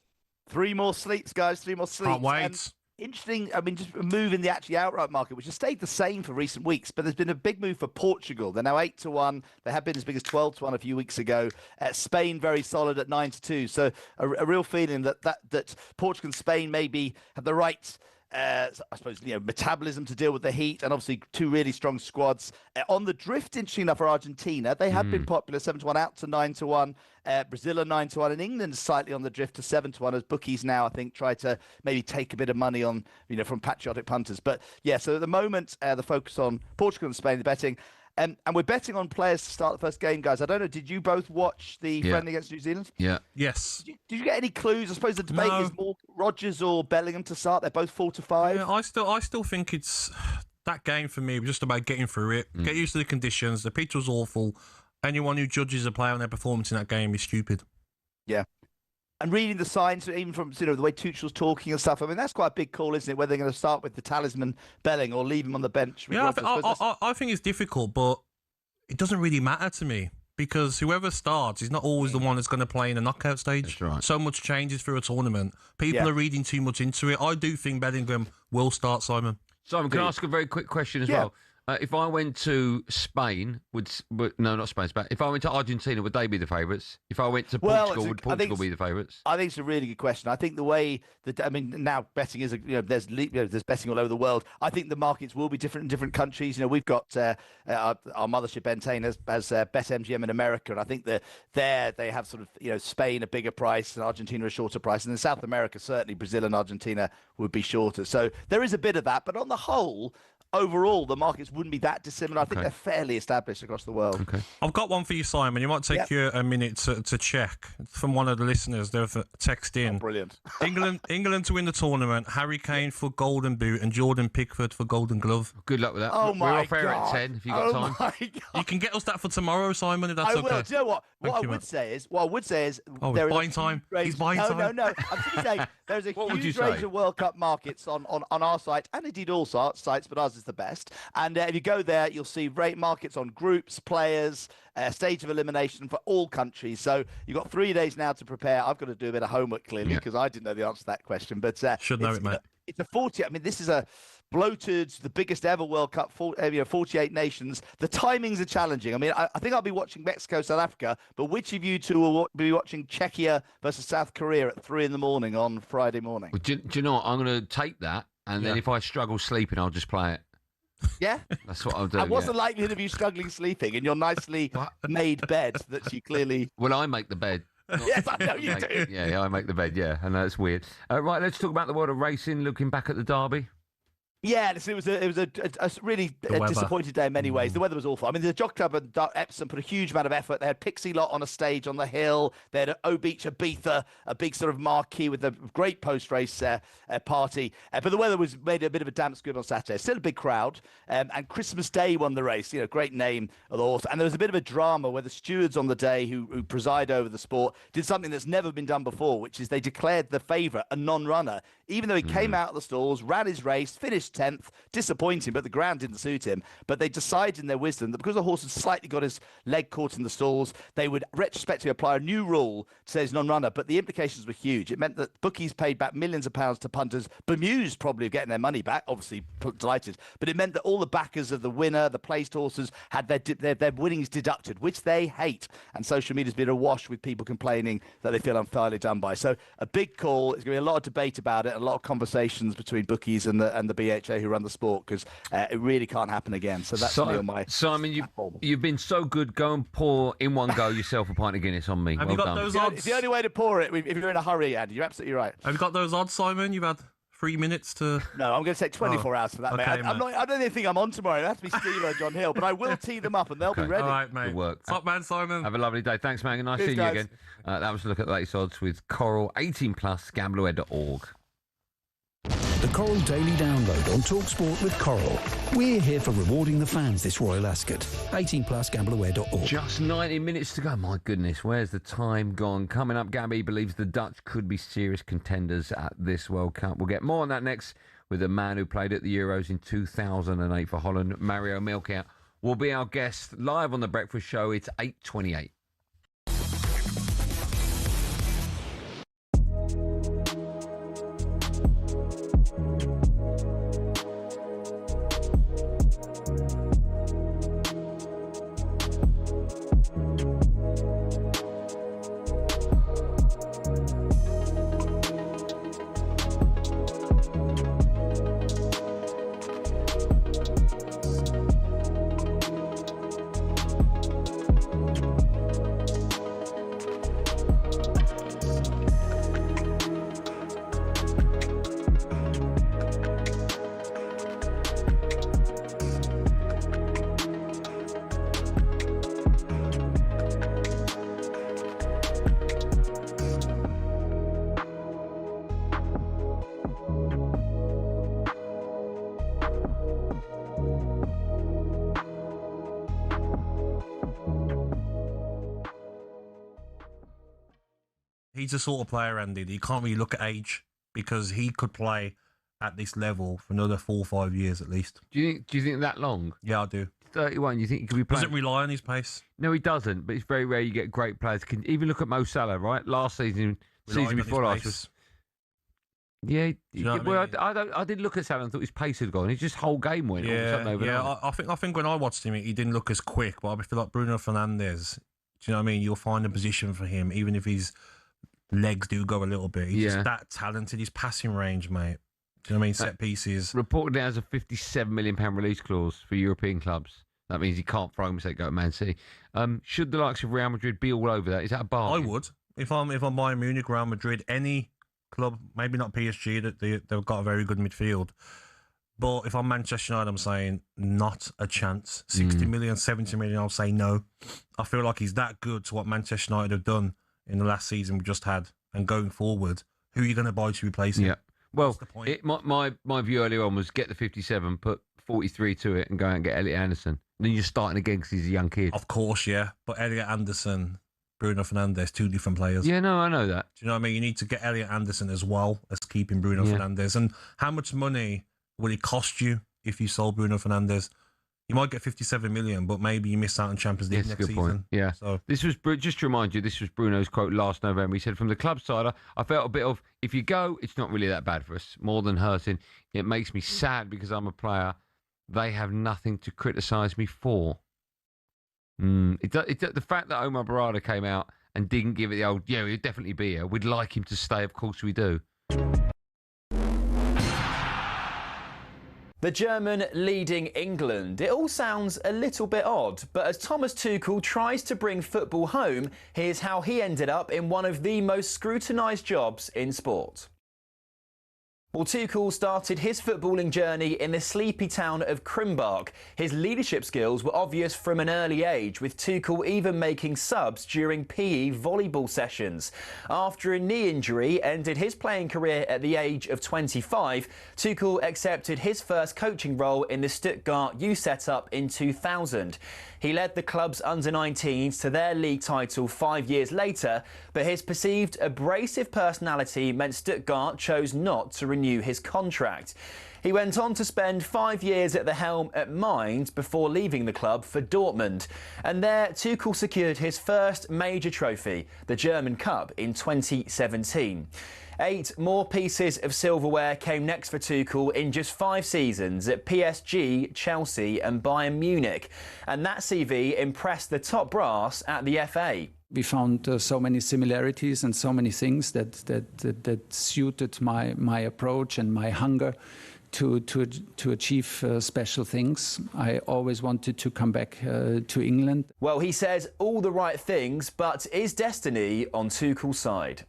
3 more sleeps, guys. 3 more sleeps. Can't wait. Interesting, just a move in the actually outright market, which has stayed the same for recent weeks, but there's been a big move for Portugal. They're now 8-1. They have been as big as 12-1 a few weeks ago. Spain very solid at 9-2. So a real feeling that Portugal and Spain maybe have the right, I suppose, metabolism to deal with the heat, and obviously 2 really strong squads. On the drift, interesting enough, for Argentina, they have been popular, 7-1 out to 9-1. Brazil are 9-1, and England is slightly on the drift to 7-1 as bookies now, I think, try to maybe take a bit of money on, from patriotic punters. But yeah, so at the moment, the focus on Portugal and Spain, the betting. And we're betting on players to start the first game, guys. I don't know, did you both watch the friendly against New Zealand? Yeah. Yes. Did you get any clues? I suppose the debate is more Rodgers or Bellingham to start. They're both 4-5. Yeah, I still think it's that game for me was just about getting through it, get used to the conditions. The pitch was awful. Anyone who judges a player on their performance in that game is stupid. Yeah. And reading the signs, even from the way Tuchel's talking and stuff, I mean, that's quite a big call, isn't it? Whether they're going to start with the talisman Belling or leave him on the bench. Yeah, I think it's difficult, but it doesn't really matter to me because whoever starts is not always the one that's going to play in a knockout stage. That's right. So much changes through a tournament. People are reading too much into it. I do think Bellingham will start, Simon. Simon, can I ask a very quick question as well? If I went to Spain, not Spain. If I went to Argentina, would they be the favourites? If I went to Portugal, would Portugal be the favourites? I think it's a really good question. I think the way that now betting is, there's betting all over the world. I think the markets will be different in different countries. We've got our mothership Entain has BetMGM in America, and I think that there they have sort of Spain a bigger price and Argentina a shorter price, and in South America certainly Brazil and Argentina would be shorter. So there is a bit of that, but on the whole, overall, the markets wouldn't be that dissimilar. I think they're fairly established across the world. Okay. I've got one for you, Simon. You might take you a minute to check. From one of the listeners, they've texted in. Oh, brilliant. England to win the tournament, Harry Kane for Golden Boot and Jordan Pickford for Golden Glove. Good luck with that. Oh, my We're off air God. at 10 if you've got time. My God. You can get us that for tomorrow, Simon, if that's okay. I will. Do you know what? What I would say is, there is buying time. He's buying time. No. I'm simply saying there's a huge range of World Cup markets on our site, and indeed all sites, but ours is the best. And if you go there, you'll see rate markets on groups, players, stage of elimination for all countries. So you've got 3 days now to prepare. I've got to do a bit of homework, clearly, because I didn't know the answer to that question. But should know it, mate. It's a 40. I mean, this is a bloated, the biggest ever World Cup, 48 nations. The timings are challenging. I mean, I think I'll be watching Mexico, South Africa, but which of you two will be watching Czechia versus South Korea at 3 a.m. on Friday morning? Well, do you know what? I'm going to take that, and then if I struggle sleeping, I'll just play it. Yeah? That's what I'll do. And what's the likelihood of you struggling sleeping in your nicely made bed that you clearly... Well, I make the bed. Yes, I know you do. Yeah, I make the bed, yeah. I know, it's weird. Right, let's talk about the world of racing, looking back at the Derby. Yeah, it was a really disappointing day in many ways. The weather was awful. I mean, the Jock Club and Epsom put a huge amount of effort. They had Pixie Lot on a stage on the hill. They had O Beach Ibiza, a big sort of marquee with a great post-race party. But the weather made a bit of a damp squib on Saturday. Still a big crowd. And Christmas Day won the race. Great name of the horse. And there was a bit of a drama where the stewards on the day who preside over the sport did something that's never been done before, which is they declared the favourite a non-runner, even though he came out of the stalls, ran his race, finished finished 10th. Disappointing, but the ground didn't suit him. But they decided in their wisdom that because the horse had slightly got his leg caught in the stalls, they would retrospectively apply a new rule to say he's non-runner. But the implications were huge. It meant that bookies paid back millions of pounds to punters, bemused probably of getting their money back, obviously delighted. But it meant that all the backers of the winner, the placed horses, had their winnings deducted, which they hate. And social media's been awash with people complaining that they feel unfairly done by. So a big call. There's going to be a lot of debate about it, a lot of conversations between bookies and the BHA who run the sport, because it really can't happen again. So that's me on my... Simon, you've been so good. Go and pour in one go yourself a pint of Guinness on me. Have well you got done. those odds? It's the only way to pour it if you're in a hurry, Andy. You're absolutely right. Have you got those odds, Simon? You've had 3 minutes to... No, I'm going to take 24 hours for that, okay, mate. I don't even think I'm on tomorrow. It has to be Steve or John Hill, but I will tee them up and they'll be ready. All right, mate. Good work. Top man, Simon. Have a lovely day. Thanks, man. Nice Cheers, seeing you guys. again. That was a look at the latest odds with Coral 18+, gamblerware.org. The Coral Daily Download on talkSPORT with Coral. We're here for rewarding the fans this Royal Ascot. 18+, gamblerware.org. Just 90 minutes to go. My goodness, where's the time gone? Coming up, Gabby believes the Dutch could be serious contenders at this World Cup. We'll get more on that next with a man who played at the Euros in 2008 for Holland. Mario Milkout will be our guest live on The Breakfast Show. It's 8:28. He's the sort of player, Andy, that you can't really look at age, because he could play at this level for another 4 or 5 years at least. Do you think that long? Yeah, I do. 31, you think he could be playing? Doesn't rely on his pace. No, he doesn't, but it's very rare you get great players. Can even look at Mo Salah, right? Last season Relying before on last his was... pace. Yeah, you know what well, I mean? I did look at Salah and thought his pace had gone. His just whole game went all of a sudden overnight. Yeah. I think when I watched him, he didn't look as quick. But I feel like Bruno Fernandes, do you know what I mean? You'll find a position for him, even if his legs do go a little bit. He's just that talented. His passing range, mate. Do you know what I mean? Set pieces. Reported it has a £57 million release clause for European clubs. That means he can't throw him, so go to Man City. Should the likes of Real Madrid be all over that? Is that a bargain? I would. If I'm Bayern Munich, Real Madrid, any club, maybe not PSG, that they've got a very good midfield. But if I'm Manchester United, I'm saying not a chance. 60 million, 70 million, I'll say no. I feel like he's that good to what Manchester United have done in the last season we just had. And going forward, who are you going to buy to replace him? Yeah. Well, my view earlier on was get the 57, put 43 to it, and go out and get Elliot Anderson. Then you're starting again because he's a young kid. Of course, yeah. But Elliot Anderson, Bruno Fernandes, 2 different players. Yeah, no, I know that. Do you know what I mean? You need to get Elliot Anderson as well as keeping Bruno Fernandes. And how much money will it cost you if you sold Bruno Fernandes? You might get 57 million, but maybe you miss out on Champions League next season. Point. Yeah. So this was, just to remind you, this was Bruno's quote last November. He said, from the club side, I felt a bit of, if you go, it's not really that bad for us. More than hurting. It makes me sad because I'm a player. They have nothing to criticise me for. The fact that Omar Barada came out and didn't give it the old, yeah, he'll definitely be here. We'd like him to stay. Of course we do. The German leading England. It all sounds a little bit odd, but as Thomas Tuchel tries to bring football home, here's how he ended up in one of the most scrutinised jobs in sport. Well, Tuchel started his footballing journey in the sleepy town of Krimbach. His leadership skills were obvious from an early age, with Tuchel even making subs during PE volleyball sessions. After a knee injury ended his playing career at the age of 25, Tuchel accepted his first coaching role in the Stuttgart U setup in 2000. He led the club's under-19s to their league title 5 years later, but his perceived abrasive personality meant Stuttgart chose not to renew his contract. He went on to spend 5 years at the helm at Mainz before leaving the club for Dortmund. And there, Tuchel secured his first major trophy, the German Cup, in 2017. 8 more pieces of silverware came next for Tuchel in just 5 seasons at PSG, Chelsea and Bayern Munich. And that CV impressed the top brass at the FA. We found so many similarities and so many things that suited my approach and my hunger to achieve special things. I always wanted to come back to England. Well, he says all the right things, but is destiny on Tuchel's side?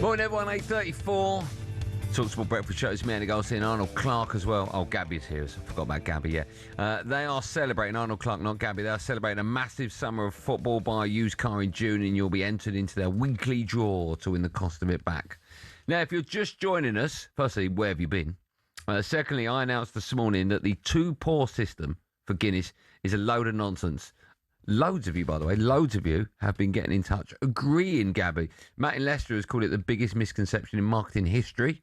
Morning, everyone. 8:34. talkSPORT Breakfast Show. It's me, Andy Goldstein, Arnold Clark as well. Oh, Gabby's here. So I forgot about Gabby, yeah. They are celebrating, Arnold Clark, not Gabby, they are celebrating a massive summer of football. Buy a used car in June and you'll be entered into their weekly draw to win the cost of it back. Now, if you're just joining us, firstly, where have you been? Secondly, I announced this morning that the 2-pour system for Guinness is a load of nonsense. Loads of you, by the way, loads of you have been getting in touch, agreeing, Gabby. Matt in Leicester has called it the biggest misconception in marketing history.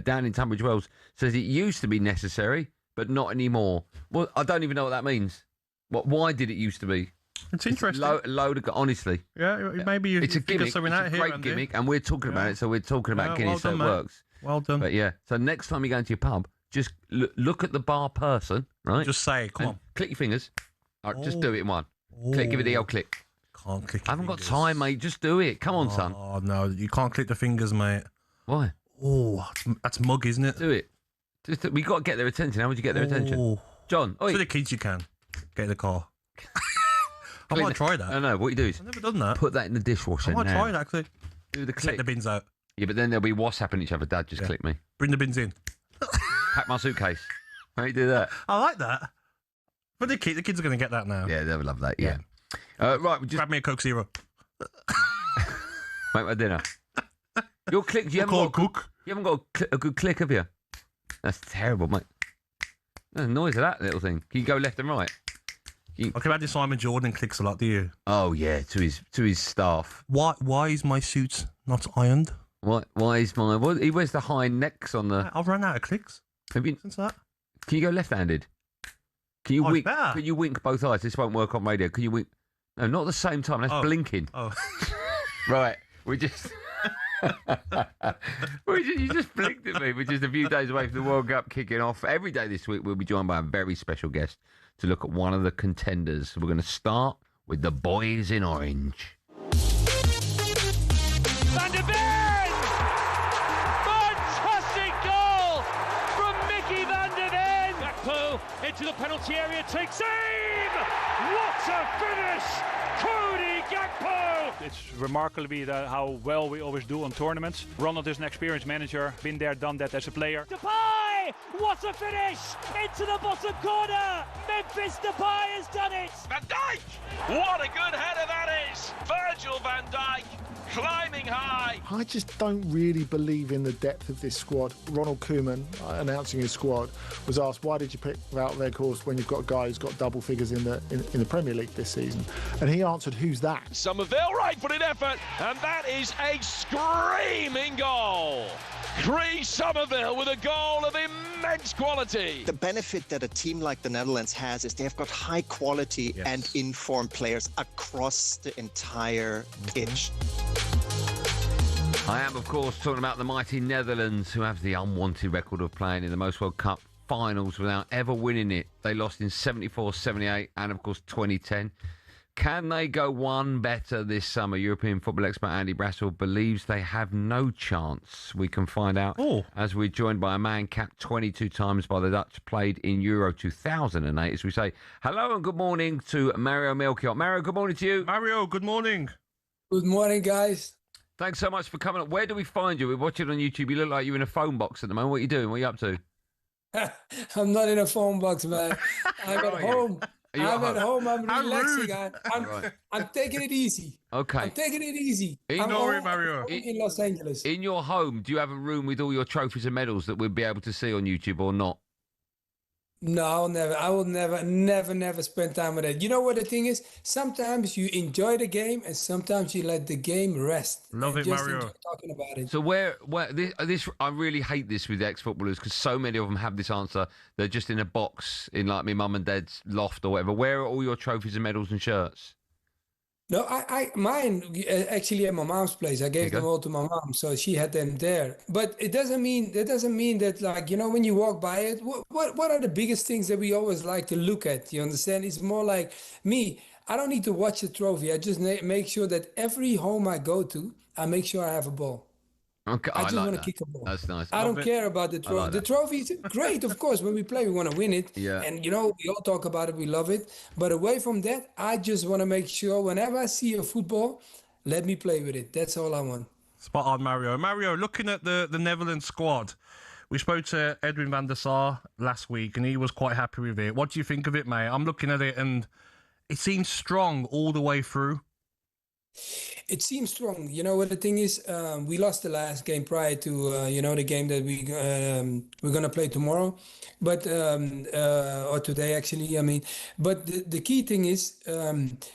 Down in Tunbridge Wells says it used to be necessary, but not anymore. Well, I don't even know what that means. Why did it used to be? It's interesting. Load of, honestly. Yeah, maybe you it's a gimmick. Something it's out a here, great Andy. gimmick, and we're talking about it, so we're talking about Guinness, well done, so it mate. works. Well done. But yeah, so next time you go into your pub, just look at the bar person, right? Just say, come on. Click your fingers. All right, just do it in one. Click, give it the old click. Can't click. I haven't got time, mate. Just do it. Come on, son. Oh, no, you can't click the fingers, mate. Why? Oh, that's mug, isn't it? Do it. We got to get their attention. How would you get their attention? John, for the kids you can. Get in the car. I Clean might try that. I know. What you do is... I've never done that. Put that in the dishwasher I might now. try that, actually. Do the click. Take the bins out. Yeah, but then there'll be WhatsApping each other. Dad, just click me. Bring the bins in. Pack my suitcase. How do you do that? I like that. But the kids are going to get that now. Yeah, they'll love that, yeah. Right, just... Grab me a Coke Zero. Make my dinner. Your click, you haven't got a good click, have you? That's terrible, mate. There's a noise of that little thing. Can you go left and right? I can imagine Simon Jordan clicks a lot, do you? Oh yeah, to his staff. Why is my suit not ironed? Why is my he wears the high necks on the... I've run out of clicks. Have you since that? Can you go left-handed? Can you wink? Better. Can you wink both eyes? This won't work on radio. Can you wink? No, not at the same time. That's blinking. Oh. Right. We just you just blinked at me. We're just a few days away from the World Cup kicking off. Every day this week we'll be joined by a very special guest to look at one of the contenders. We're going to start with the boys in orange. Van de Ven! Fantastic goal from Mickey Van de Ven! Gakpo into the penalty area, takes aim! What a finish! Cody Gakpo! It's remarkably how well we always do on tournaments. Ronald is an experienced manager, been there, done that as a player. Depay! What a finish! Into the bottom corner! Memphis Depay has done it! Van Dijk! What a good header that is! Virgil van Dijk climbing high. I just don't really believe in the depth of this squad. Ronald Koeman, announcing his squad, was asked, why did you pick Wout Weghorst when you've got a guy who's got double figures in the Premier League this season? And he answered, who's that? Somerville, right-footed effort, and that is a screaming goal. Chris Somerville with a goal of immense quality. The benefit that a team like the Netherlands has is they've got high quality and informed players across the entire pitch. I am, of course, talking about the mighty Netherlands, who have the unwanted record of playing in the most World Cup finals without ever winning it. They lost in 74, 78 and, of course, 2010. Can they go one better this summer? European football expert Andy Brassel believes they have no chance. We can find out as we're joined by a man capped 22 times by the Dutch, played in Euro 2008, as we say hello and good morning to Mario Melchior. Mario, good morning to you. Mario, good morning. Good morning, guys. Thanks so much for coming up. Where do we find you? We're watching on YouTube. You look like you're in a phone box at the moment. What are you doing? What are you up to? I'm not in a phone box, man. I'm at home. I'm at home. I'm relaxing. I'm taking it easy. Okay. I'm taking it easy. Mario. I'm in Los Angeles. In your home, do you have a room with all your trophies and medals that we'd be able to see on YouTube or not? No, I'll never. I will never spend time with that. You know what the thing is? Sometimes you enjoy the game, and sometimes you let the game rest. Love it, just Mario. enjoy talking about it. So where this I really hate this with ex-footballers because so many of them have this answer. They're just in a box in like my mum and dad's loft or whatever. Where are all your trophies and medals and shirts? No, mine actually at my mom's place. I gave them all to my mom, so she had them there. But it doesn't mean that, like, you know, when you walk by it, what are the biggest things that we always like to look at? You understand? It's more like me. I don't need to watch the trophy. I just make sure that every home I go to, I make sure I have a ball. Okay, I just want to kick a ball. That's nice. I don't care about the trophy. The trophy is great, of course. When we play, we want to win it. Yeah. And, you know, we all talk about it. We love it. But away from that, I just want to make sure whenever I see a football, let me play with it. That's all I want. Spot on, Mario. Mario, looking at the Netherlands squad, we spoke to Edwin van der Sar last week, and he was quite happy with it. What do you think of it, mate? I'm looking at it, and it seems strong all the way through. It seems strong. You know what the thing is? We lost the last game prior to, you know, the game that we're going to play tomorrow. But, or today, actually, I mean. But the key thing is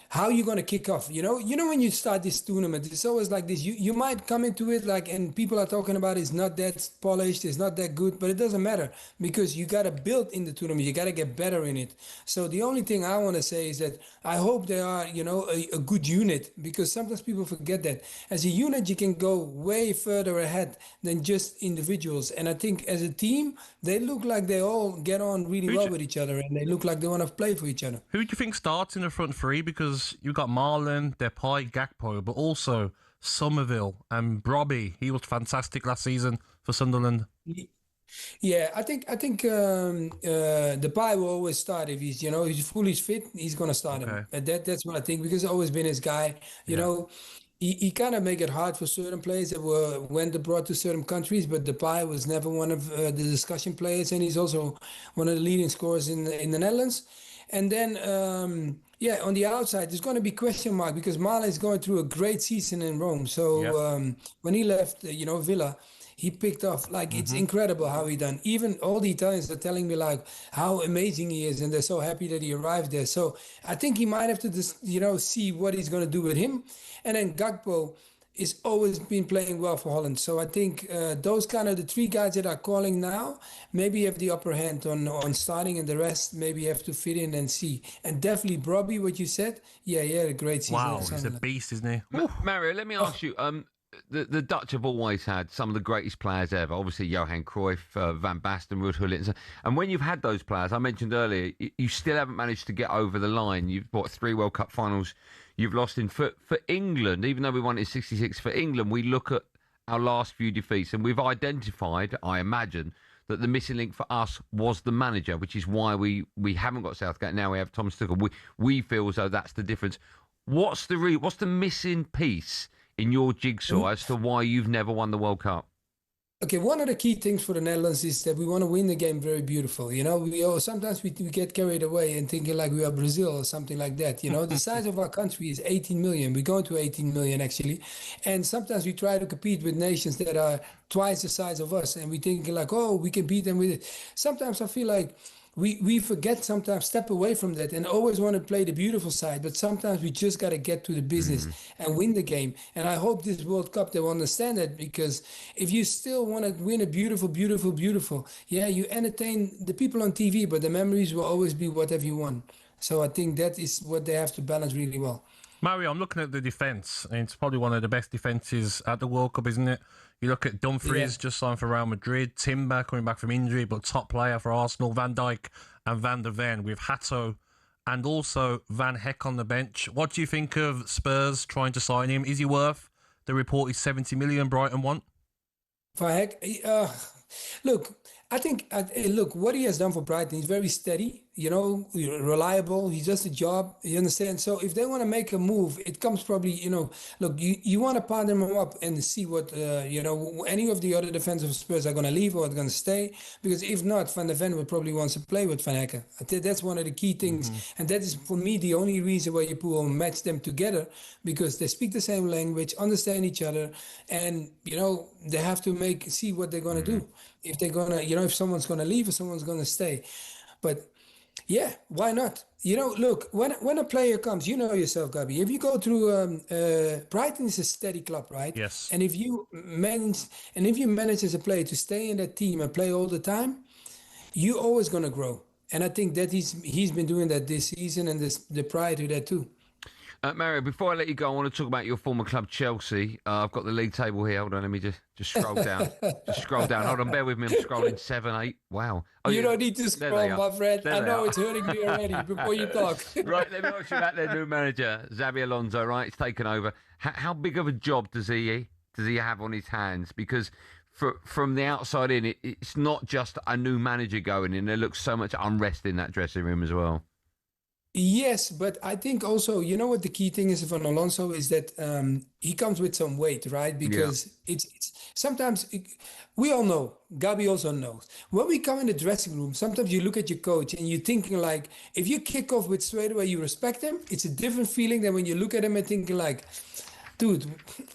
how you're going to kick off. You know, when you start this tournament, it's always like this. You might come into it like, and people are talking about it's not that polished, it's not that good, but it doesn't matter because you got to build in the tournament. You got to get better in it. So the only thing I want to say is that I hope they are, you know, a good unit, because sometimes people forget that as a unit you can go way further ahead than just individuals. And I think as a team they look like they all get on really well with each other, and they look like they want to play for each other. Who do you think starts in the front three? Because you've got Marlon, Depay, Gakpo, but also Somerville and Brobbey. He was fantastic last season for Sunderland. Yeah, I think Depay will always start if he's, you know, he's fully fit. He's gonna start him. And that's what I think, because he's always been his guy. You know, he kind of make it hard for certain players that went abroad to certain countries. But Depay was never one of the discussion players, and he's also one of the leading scorers in the Netherlands. And then on the outside, there's going to be question mark because Malen is going through a great season in Rome. So when he left, you know, Villa, he picked off, like, it's incredible how he done. Even all the Italians are telling me, like, how amazing he is, and they're so happy that he arrived there. So I think he might have to just, you know, see what he's going to do with him. And then Gakpo is always been playing well for Holland. So I think those kind of the three guys that are calling now maybe have the upper hand on starting, and the rest maybe have to fit in and see. And definitely Brobbey, what you said, he had a great season. Wow, he's a beast, isn't he? Mario, let me ask you, the Dutch have always had some of the greatest players ever. Obviously, Johan Cruyff, Van Basten, Ruud Gullit. And when you've had those players, I mentioned earlier, you still haven't managed to get over the line. You've got 3 World Cup finals you've lost in. For England, even though we won in '66, for England, we look at our last few defeats and we've identified, I imagine, that the missing link for us was the manager, which is why we haven't got Southgate. Now we have Thomas Tuchel. We feel as though that's the difference. What's the missing piece in your jigsaw as to why you've never won the World Cup? Okay, one of the key things for the Netherlands is that we want to win the game very beautiful. You know, sometimes we get carried away and thinking like we are Brazil or something like that. You know, the size of our country is 18 million. We're going to 18 million actually. And sometimes we try to compete with nations that are twice the size of us. And we think like, oh, we can beat them with it. Sometimes I feel like we forget sometimes, step away from that and always want to play the beautiful side. But sometimes we just got to get to the business and win the game. And I hope this World Cup, they will understand that, because if you still want to win a beautiful, yeah, you entertain the people on TV, but the memories will always be whatever you want. So I think that is what they have to balance really well. Mario, I'm looking at the defence, and it's probably one of the best defences at the World Cup, isn't it? You look at Dumfries, just signed for Real Madrid, Timber coming back from injury, but top player for Arsenal, Van Dijk and Van der Ven, with Hato and also Van Heck on the bench. What do you think of Spurs trying to sign him? Is he worth the reported 70 million Brighton want? Van Heck, look, I think, look, what he has done for Brighton, he's very steady, you know, reliable. He does the job, you understand? So if they want to make a move, it comes probably, you know, look, you want to partner him up and see what, you know, any of the other defensive Spurs are going to leave or are going to stay. Because if not, Van der Ven would probably want to play with Van Hekken. I think that's one of the key things. And that is, for me, the only reason why you will match them together, because they speak the same language, understand each other, and, you know, they have to see what they're going to do. If they're going to, you know, if someone's going to leave or someone's going to stay. But yeah, why not? You know, look, when a player comes, you know yourself, Gabby, if you go through, Brighton is a steady club, right? Yes. And if you manage as a player to stay in that team and play all the time, you're always going to grow. And I think that he's been doing that this season and the prior to that too. Mario, before I let you go, I want to talk about your former club, Chelsea. I've got the league table here. Hold on, let me just scroll down. Just scroll down. Hold on, bear with me. I'm scrolling 7, 8. Wow. Oh, you don't need to scroll, my friend. I know it's hurting me already before you talk. Right, let me ask you about their new manager, Xabi Alonso, right? It's taken over. How big of a job does he have on his hands? Because from the outside in, it's not just a new manager going in. There looks so much unrest in that dressing room as well. Yes, but I think also, you know what the key thing is from Alonso is that he comes with some weight, right? Because it's sometimes we all know, Gabi also knows. When we come in the dressing room, sometimes you look at your coach and you're thinking like, if you kick off with straight away, you respect him, it's a different feeling than when you look at him and thinking like, dude,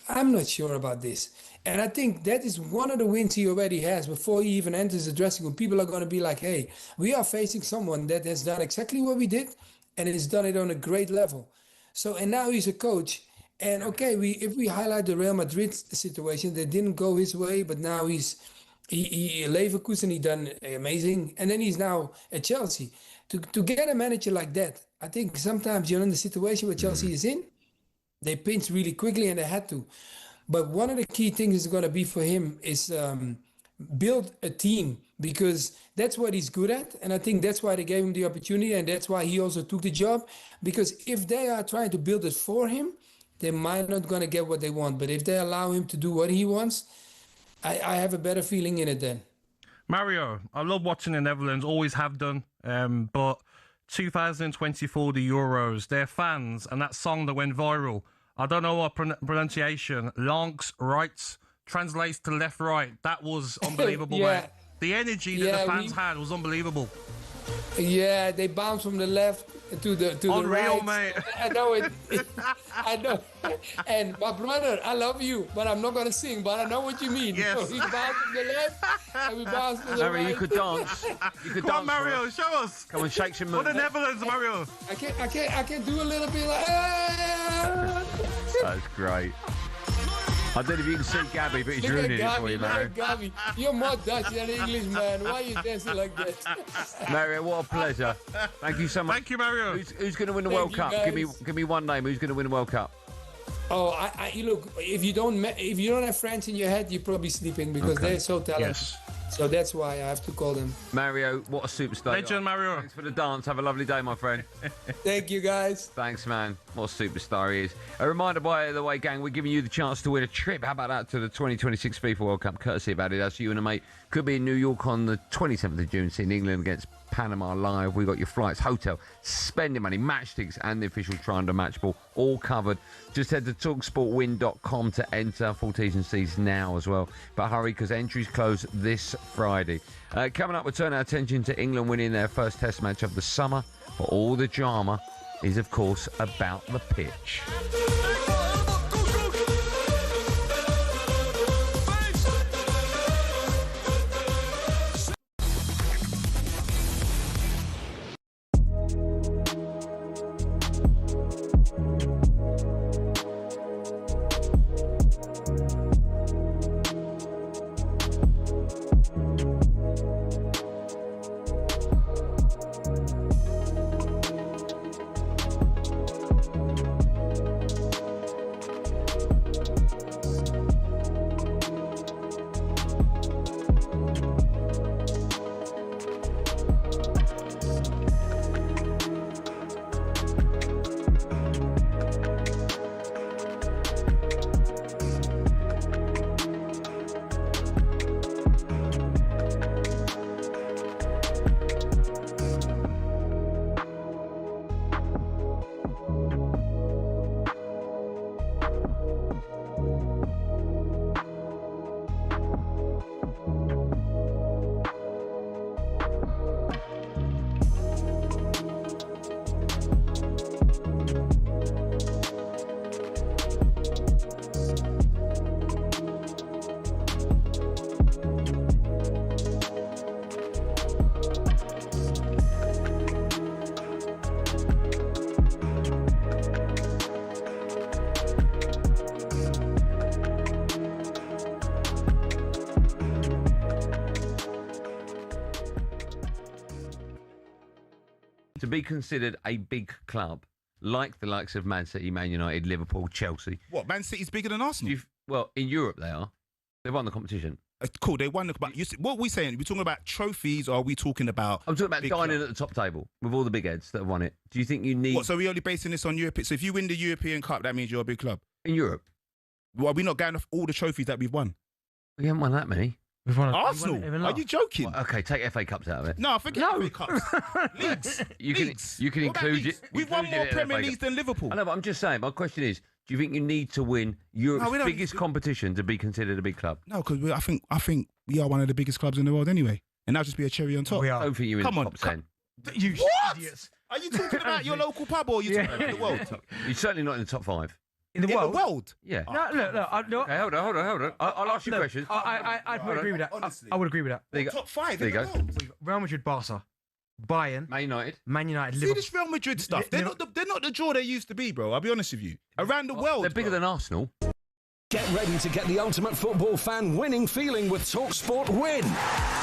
I'm not sure about this. And I think that is one of the wins he already has before he even enters the dressing room. People are going to be like, hey, we are facing someone that has done exactly what we did, and he's done it on a great level. So, and now he's a coach. And okay, if we highlight the Real Madrid situation, that didn't go his way, but now he Leverkusen, he done amazing. And then he's now at Chelsea. To get a manager like that, I think sometimes you're in the situation where Chelsea is in, they pinch really quickly and they had to. But one of the key things is going to be for him is build a team, because that's what he's good at. And I think that's why they gave him the opportunity, and that's why he also took the job. Because if they are trying to build it for him, they might not going to get what they want. But if they allow him to do what he wants, I have a better feeling in it then. Mario, I love watching the Netherlands, always have done. But 2024, the Euros, their fans, and that song that went viral, I don't know what pronunciation, Langs Right, translates to left, right. That was unbelievable, mate. The energy that the fans had was unbelievable. Yeah, they bounced from the left to the Unreal, right. mate. I know it. I know. And my brother, I love you, but I'm not going to sing, but I know what you mean. Yes. So we bounced from the left and we bounced to the Mario, right. you could dance. You could Come on, dance Mario, show us. Come on, shake some For the Netherlands, Mario. I can do a little bit like... That's great. I don't know if you can see Gabby, but he's ruining it for you, Mario. Gabby, you're more Dutch than English, man. Why are you dancing like that? Mario, what a pleasure. Thank you so much. Thank you, Mario. Who's going to win the World Cup? Give me one name. Who's going to win the World Cup? Oh, you look. If you don't have France in your head, you're probably sleeping, because they're so talented. Yes. So that's why I have to call them. Mario, what a superstar. Legend, Mario. Thanks for the dance. Have a lovely day, my friend. Thank you, guys. Thanks, man. what superstar he is. A reminder, by the way, gang, we're giving you the chance to win a trip. How about that, to the 2026 FIFA World Cup, courtesy of Adidas. You and a mate could be in New York on the 27th of June, seeing England against Panama live. We got your flights, hotel, spending money, match tickets, and the official try under match ball all covered. Just head to talksportwin.com to enter. Full T's and C's now as well. But hurry, because entries close this Friday. Coming up, we'll turn our attention to England winning their first Test match of the summer. But all the drama is, of course, about the pitch. To be considered a big club, like the likes of Man City, Man United, Liverpool, Chelsea. What, Man City's bigger than Arsenal? Well, in Europe they are. They've won the competition. Cool, they won the... But what are we saying? Are we talking about trophies, or are we talking about... I'm talking about dining at the top table with all the big heads that have won it. Do you think you need... What, so we're only basing this on Europe? So if you win the European Cup, that means you're a big club? In Europe. Well, are we not going off all the trophies that we've won? We haven't won that many. We've won Arsenal? Are you joking? Well, okay, take FA Cups out of it. No, forget FA Cups. Leagues. You can include it. We've won more Premier Leagues than Liverpool. I know, but I'm just saying, my question is, do you think you need to win Europe's biggest competition to be considered a big club? No, because I think we are one of the biggest clubs in the world anyway. And that'll just be a cherry on top. I don't think you're in the top 10. You what? Idiots. Are you talking about your local pub, or are you talking about the world? You're certainly not in the top 5. In the world? Yeah. No. Okay, hold on. I'll ask you questions. I would agree with that. Honestly. I would agree with that. There you go. Top 5 There in you the go. world. Real Madrid, Barca, Bayern, Man United, See Liverpool. this Real Madrid stuff. They're not the draw they used to be, bro. I'll be honest with you. Around the world, they're bigger bro. than Arsenal. Get ready to get the ultimate football fan winning feeling with talkSPORT Win.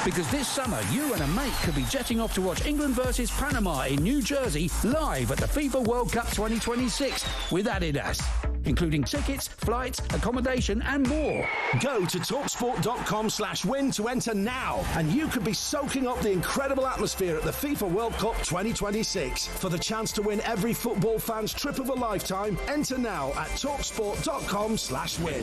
Because this summer, you and a mate could be jetting off to watch England versus Panama in New Jersey live at the FIFA World Cup 2026 with Adidas, including tickets, flights, accommodation and more. Go to talksport.com/win to enter now, and you could be soaking up the incredible atmosphere at the FIFA World Cup 2026. For the chance to win every football fan's trip of a lifetime, enter now at talksport.com/win.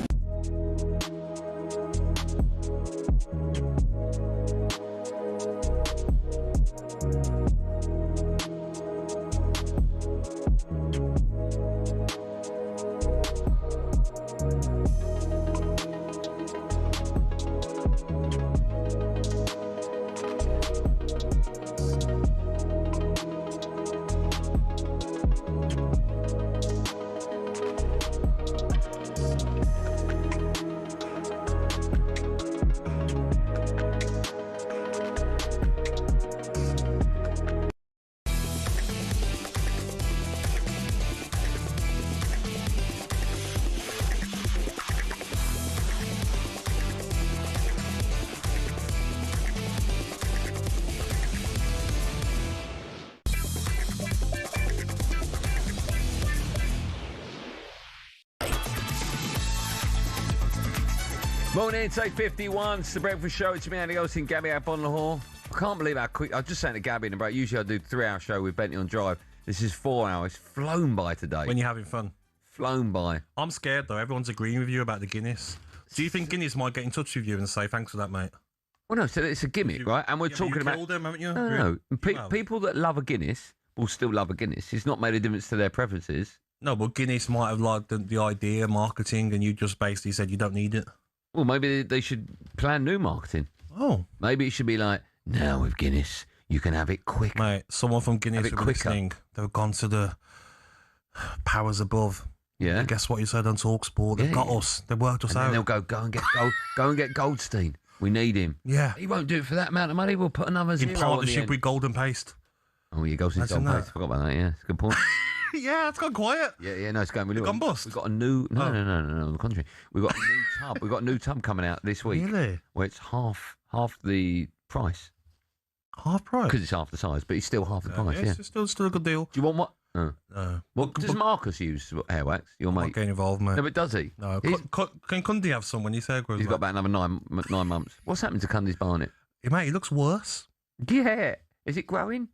Morning, it's 8:51. It's the Breakfast Show. It's me, Andy Goldstein Gabby Agbonlahor. I can't believe how quick. I was just saying to Gabby in the break. Usually I do a 3-hour show with Bentley on Drive. This is 4 hours. Flown by today. When you're having fun. Flown by. I'm scared, though. Everyone's agreeing with you about the Guinness. Do you think Guinness might get in touch with you and say, thanks for that, mate? Well, no, so it's a gimmick, right? And we're talking about... killed them, haven't you? No. Well. People that love a Guinness will still love a Guinness. It's not made a difference to their preferences. No, but Guinness might have liked the idea, marketing, and you just basically said you don't need it. Well, maybe they should plan new marketing. Oh. Maybe it should be like, now with Guinness, you can have it quick. Mate, someone from Guinness Have it will be listening. They've gone to the powers above. Yeah. And guess what you said on talkSPORT? They've got us. They've worked us And out. then they'll go and get Goldstein. We need him. Yeah. He won't do it for that amount of money. We'll put another zero In on the partnership end. with Golden Paste. Oh, yeah, Goldstein's Imagine Gold that. Paste. I forgot about that, yeah. It's a good point. Yeah, it's gone quiet. Yeah, no, it's going really It's well. gone bust. We've got a new... No, Oh. no, on the contrary. We've got a new tub. We've got a new tub coming out this week. Really? Where it's half the price. Half price? Because it's half the size, but it's still half the price, yeah. It's still a good deal. Do you want what? Well, Does Marcus use hair wax, your mate? Not getting involved, mate. No, but does he? No. He's- Can Cundy have some when his hair grows He's got back? about another nine months. What's happened to Cundy's Barnet? Yeah, mate, he looks worse. Yeah. Is it growing?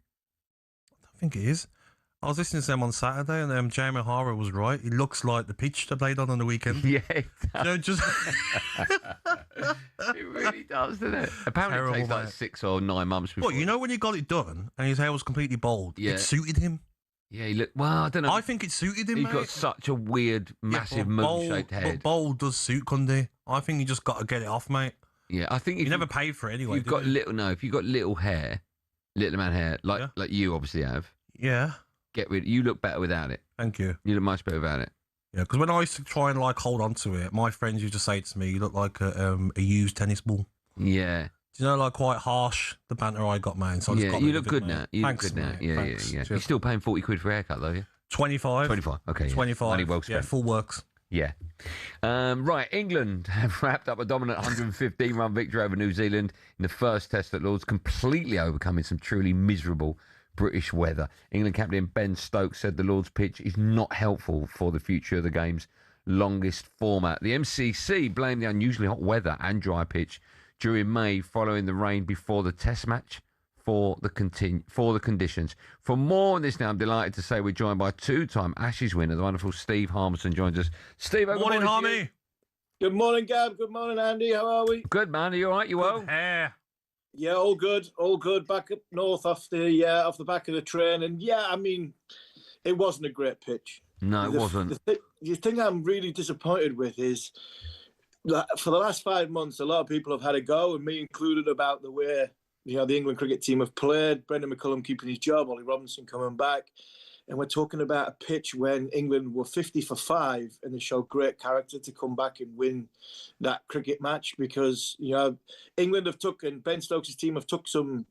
I think it is. I was listening to them on Saturday, and Jamie O'Hara was right. He looks like the pitch they played on the weekend. Yeah, it does. You know, just It really does, doesn't it? Apparently Terrible, it takes like mate. 6 or 9 months before. What, you know when he got it done and his hair was completely bald? Yeah. It suited him. Yeah, he looked... Well, I don't know. I think it suited him, He's mate. got such a weird, massive, moon-shaped But head. bald does suit Cundy. I think you just got to get it off, mate. Yeah, I think... You never paid for it anyway, You've did got you? if you've got little hair, little amount of hair, like you obviously have, Yeah. get rid... You look better without it. Thank you. You look much better without it. Yeah, because when I used to try and like hold on to it, my friends used to say to me, "You look like a used tennis ball." Yeah. Do you know, like quite harsh the banter I got, man. So I just Yeah, got you rid look of it, good mate. now. You Thanks, look good now. mate. Yeah, Thanks. yeah. Cheers. You're still paying 40 quid for a haircut, though, yeah? 25. 25. Okay. Yeah. 25. Money well Yeah, spent. full works. Yeah. Right, England have wrapped up a dominant 115-run victory over New Zealand in the first test at Lord's, completely overcoming some truly miserable British weather. England captain Ben Stokes said the Lord's pitch is not helpful for the future of the game's longest format. The MCC blamed the unusually hot weather and dry pitch during May following the rain before the test match for the conditions. For more on this now, I'm delighted to say we're joined by two-time Ashes winner, the wonderful Steve Harmison joins us. Steve, good Morning, to you. Harmy. Good morning, Gab. Good morning, Andy. How are we? Good, man. Are you all right? You well? Hair. Yeah, all good. All good. Back up north off the back of the train. And yeah, I mean, it wasn't a great pitch. No, it wasn't. The thing I'm really disappointed with is that for the last 5 months, a lot of people have had a go, and me included, about the way the England cricket team have played. Brendan McCullum keeping his job, Ollie Robinson coming back. And we're talking about a pitch when England were 50 for 5 and they showed great character to come back and win that cricket match, because, England have and Ben Stokes' team have took some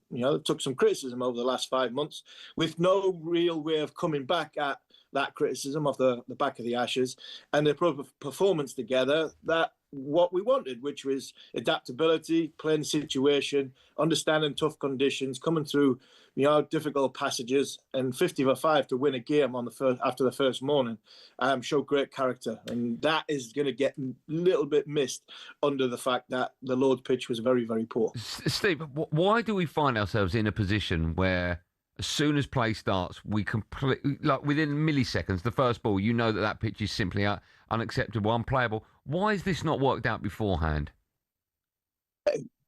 criticism over the last 5 months with no real way of coming back at that criticism off the back of the Ashes, and they put a performance together that what we wanted, which was adaptability, playing the situation, understanding tough conditions, coming through difficult passages, and 50 for 5 to win a game after the first morning showed great character, and that is going to get a little bit missed under the fact that the Lord's pitch was very, very poor. Steve, why do we find ourselves in a position where as soon as play starts, we completely, like within milliseconds, the first ball, that pitch is simply unacceptable, unplayable? Why is this not worked out beforehand?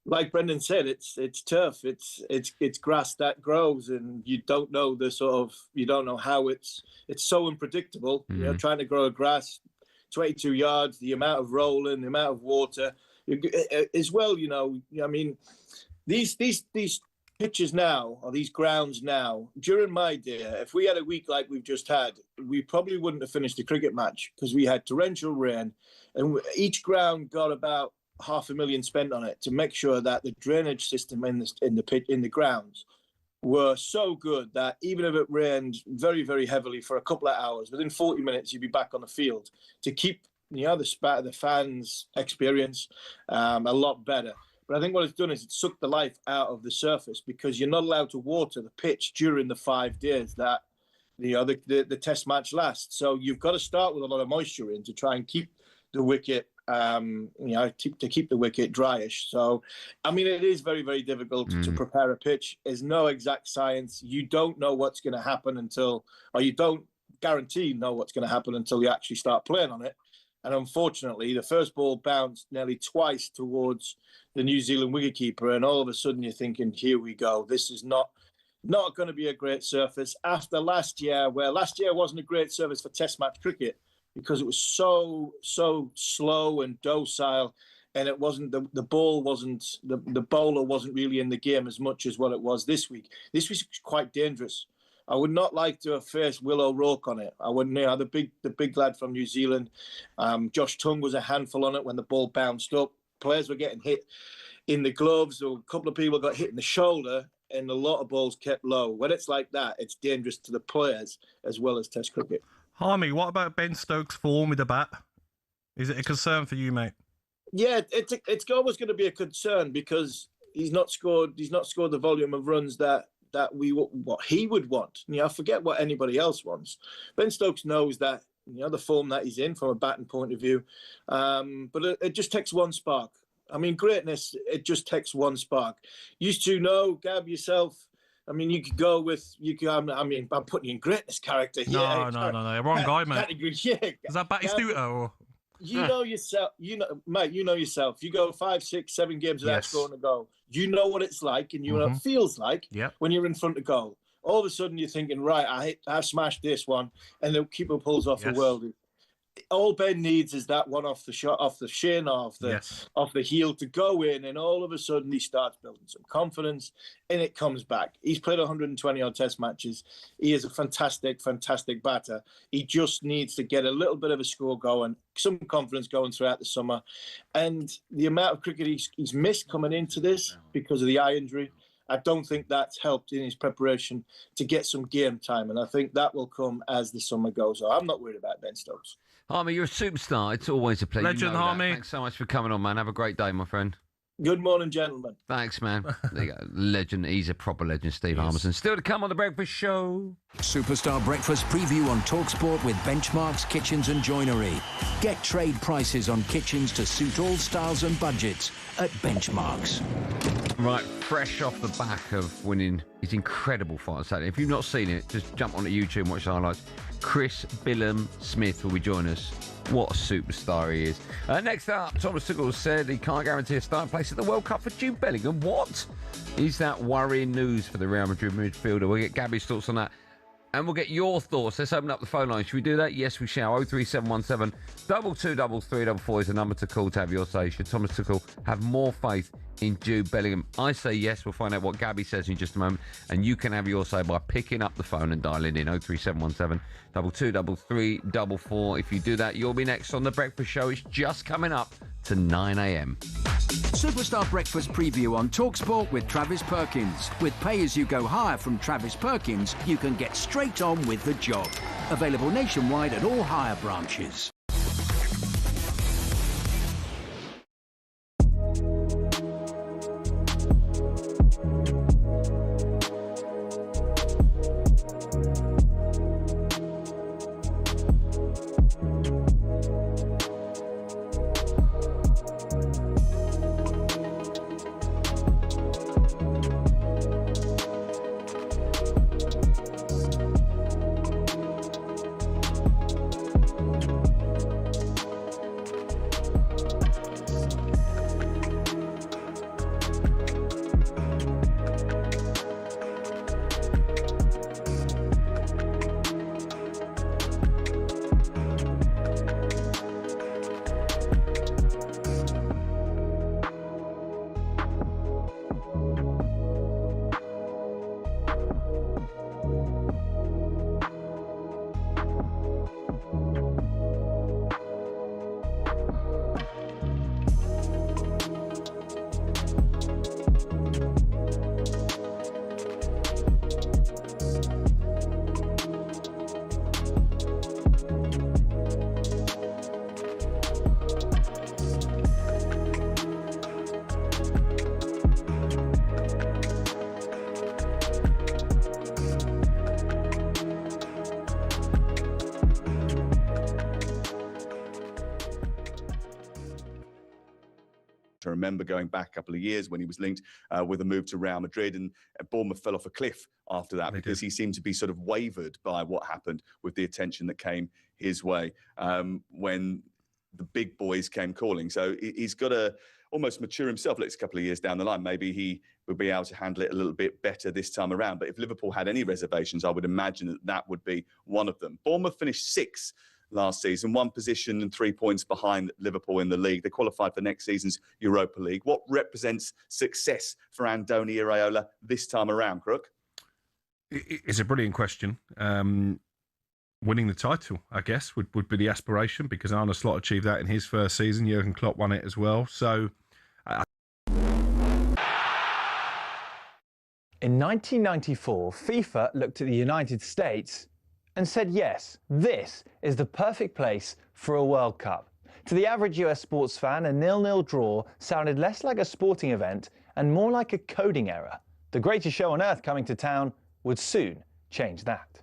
Like Brendan said, it's turf, it's grass that grows, and you don't know how it's so unpredictable. Trying to grow a grass, 22 yards, the amount of rolling, the amount of water, as well. I mean, these pitches now, or these grounds now, during my day, if we had a week like we've just had, we probably wouldn't have finished the cricket match, because we had torrential rain, and each ground got about $500,000 spent on it to make sure that the drainage system in the grounds were so good that even if it rained very, very heavily for a couple of hours, within 40 minutes you'd be back on the field to keep the fans' experience a lot better. But I think what it's done is it's sucked the life out of the surface, because you're not allowed to water the pitch during the 5 days that the test match lasts. So you've got to start with a lot of moisture in to try and keep the wicket to keep the wicket dryish. So, I mean, it is very, very difficult to prepare a pitch. There's no exact science. You don't know what's going to happen or you don't guarantee know what's going to happen until you actually start playing on it. And unfortunately, the first ball bounced nearly twice towards the New Zealand wicketkeeper, and all of a sudden you're thinking, here we go. This is not going to be a great surface. After last year, where last year wasn't a great surface for Test match cricket because it was so slow and docile, and it wasn't the bowler wasn't really in the game as much as what it was this week. This was quite dangerous. I would not like to have faced Will O'Rourke on it. I wouldn't. The big lad from New Zealand, Josh Tongue was a handful on it when the ball bounced up. Players were getting hit in the gloves, or a couple of people got hit in the shoulder, and a lot of balls kept low. When it's like that, it's dangerous to the players as well as Test cricket. Harmy, what about Ben Stokes' form with the bat? Is it a concern for you, mate? Yeah, it's always going to be a concern because he's not scored the volume of runs that what he would want. I forget what anybody else wants. Ben Stokes knows that, the form that he's in from a batting point of view. But it just takes one spark. I mean, greatness, it just takes one spark. Used to know, Gab, yourself, I mean, you could go with, I'm putting you in greatness character here. No. Wrong guy, mate. Category, yeah. Is that Batistuta or? You know yourself, mate, you know yourself. You go 5, 6, 7 games without scoring a goal. You know what it's like and you know what it feels like when you're in front of goal. All of a sudden you're thinking, right, I've smashed this one, and the keeper pulls off the world. All Ben needs is that one off the shin, off the heel to go in, and all of a sudden he starts building some confidence, and it comes back. He's played 120 odd Test matches. He is a fantastic, fantastic batter. He just needs to get a little bit of a score going, some confidence going throughout the summer, and the amount of cricket he's missed coming into this because of the eye injury, I don't think that's helped in his preparation to get some game time, and I think that will come as the summer goes on. I'm not worried about Ben Stokes. Harmy, you're a superstar. It's always a pleasure. Legend, Harmy. Thanks so much for coming on, man. Have a great day, my friend. Good morning, gentlemen. Thanks, man. There you go. Legend. He's a proper legend, Steve Harmison. Still to come on The Breakfast Show. Superstar Breakfast preview on talkSPORT with Benchmarks Kitchens and Joinery. Get trade prices on kitchens to suit all styles and budgets at Benchmarks. Right, fresh off the back of winning his incredible fight on Saturday. If you've not seen it, just jump onto YouTube and watch the highlights. Chris Billam-Smith will be joining us. What a superstar he is. Next up, Thomas Tuchel said he can't guarantee a starting place at the World Cup for Jude Bellingham. What? Is that worrying news for the Real Madrid midfielder? We'll get Gabby's thoughts on that. And we'll get your thoughts. Let's open up the phone line. Should we do that? Yes, we shall. 03717 223344 is the number to call to have your say. Should Thomas Tuchel have more faith in Jude Bellingham? I say yes. We'll find out what Gabby says in just a moment. And you can have your say by picking up the phone and dialing in 03717 223344. If you do that, you'll be next on The Breakfast Show. It's just coming up to 9 a.m. Superstar Breakfast preview on talkSPORT with Travis Perkins. With pay-as-you-go hire from Travis Perkins, you can get straight on with the job. Available nationwide at all hire branches. can remember going back a couple of years when he was linked with a move to Real Madrid, and Bournemouth fell off a cliff after that because he seemed to be sort of wavered by what happened with the attention that came his way when the big boys came calling. So he's got to almost mature himself. It's a couple of years down the line. Maybe he will be able to handle it a little bit better this time around. But if Liverpool had any reservations, I would imagine that that would be one of them. Bournemouth finished 6th last season, 1 position and 3 points behind Liverpool in the league. They qualified for next season's Europa League. What represents success for Andoni Iraola this time around, Crook? It's a brilliant question. Winning the title, I guess, would be the aspiration, because Arne Slot achieved that in his first season. Jurgen Klopp won it as well. So, in 1994, FIFA looked at the United States and said, yes, this is the perfect place for a World Cup. To the average US sports fan, a 0-0 draw sounded less like a sporting event and more like a coding error. The greatest show on earth coming to town would soon change that.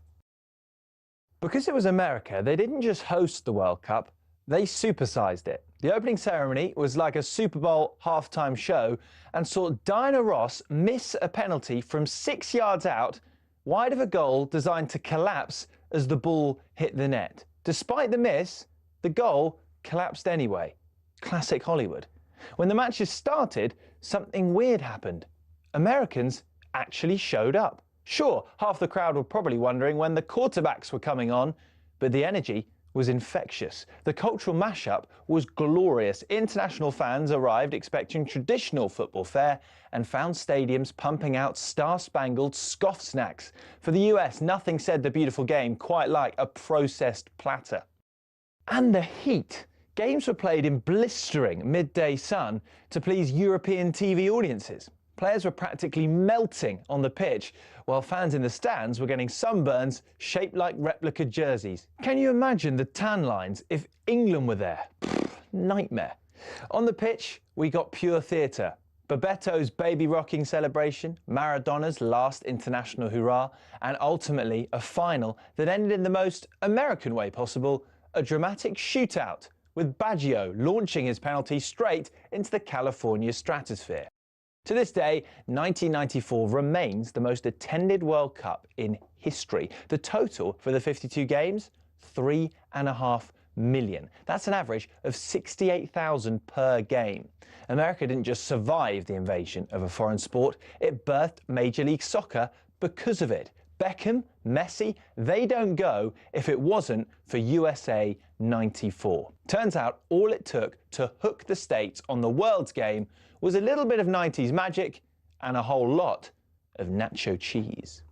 Because it was America, they didn't just host the World Cup, they supersized it. The opening ceremony was like a Super Bowl halftime show and saw Diana Ross miss a penalty from 6 yards out, wide of a goal designed to collapse as the ball hit the net. Despite the miss, the goal collapsed anyway. Classic Hollywood. When the matches started, something weird happened. Americans actually showed up. Sure, half the crowd were probably wondering when the quarterbacks were coming on, but the energy was infectious. The cultural mashup was glorious. International fans arrived expecting traditional football fare and found stadiums pumping out star-spangled scoff snacks. For the US, nothing said the beautiful game quite like a processed platter. And the heat. Games were played in blistering midday sun to please European TV audiences. Players were practically melting on the pitch, while fans in the stands were getting sunburns shaped like replica jerseys. Can you imagine the tan lines if England were there? Pfft, nightmare. On the pitch, we got pure theatre. Babetto's baby rocking celebration, Maradona's last international hurrah, and ultimately a final that ended in the most American way possible, a dramatic shootout, with Baggio launching his penalty straight into the California stratosphere. To this day, 1994 remains the most attended World Cup in history. The total for the 52 games, 3.5 million. That's an average of 68,000 per game. America didn't just survive the invasion of a foreign sport, it birthed Major League Soccer because of it. Beckham, Messi, they don't go if it wasn't for USA 94. Turns out all it took to hook the States on the world's game was a little bit of 90s magic and a whole lot of nacho cheese.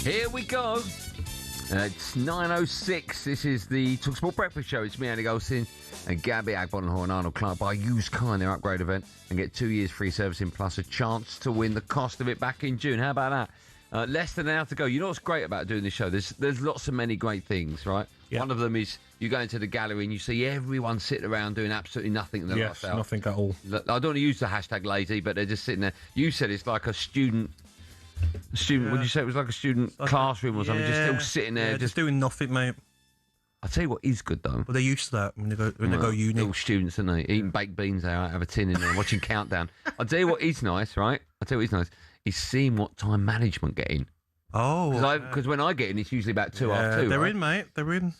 Here we go. It's 9:06. This is the talkSPORT Breakfast Show. It's me, Andy Goldstein and Gabby Agbonlahor and Arnold Clark buy a used car in their upgrade event and get 2 years free servicing plus a chance to win the cost of it back in June. How about that? Less than an hour to go. You know what's great about doing this show? There's lots of many great things, right? Yeah. One of them is you go into the gallery and you see everyone sitting around doing absolutely nothing in the last hour. Nothing at all. I don't want to use the hashtag lazy, but they're just sitting there. You said it's like a student. Would you say it was like a student classroom or something? Just still sitting there, just doing nothing, mate. I'll tell you what is good though. Well, they're used to that when they go uni. Little students, aren't they? Eating baked beans out of a tin in there, watching Countdown. I'll tell you what is nice, right? I'll tell you what is nice is seeing what time management get in. Oh, because when I get in, it's usually about 2 after 2. They're right? in, mate. They're in.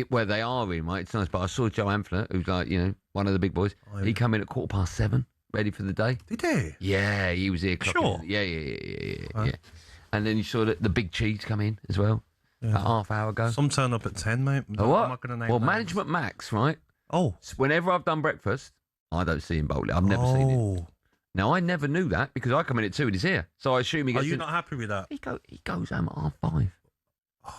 Where they are in, right? It's nice. But I saw Joe Amphlett, who's like, one of the big boys. Oh, yeah. He come in at 7:15, ready for the day. Did he? Yeah, he was here. Sure. Yeah. And then you saw the big cheese come in as well. Yeah. A half hour ago. Some turn up at 10, mate. Oh, what? I'm not gonna name well, names. Management Max, right? Oh. Whenever I've done breakfast, I don't see him bowling. I've never seen him. Now, I never knew that because I come in at 2 and he's here. So I assume he gets Are you not happy with that? He goes home at 5:30.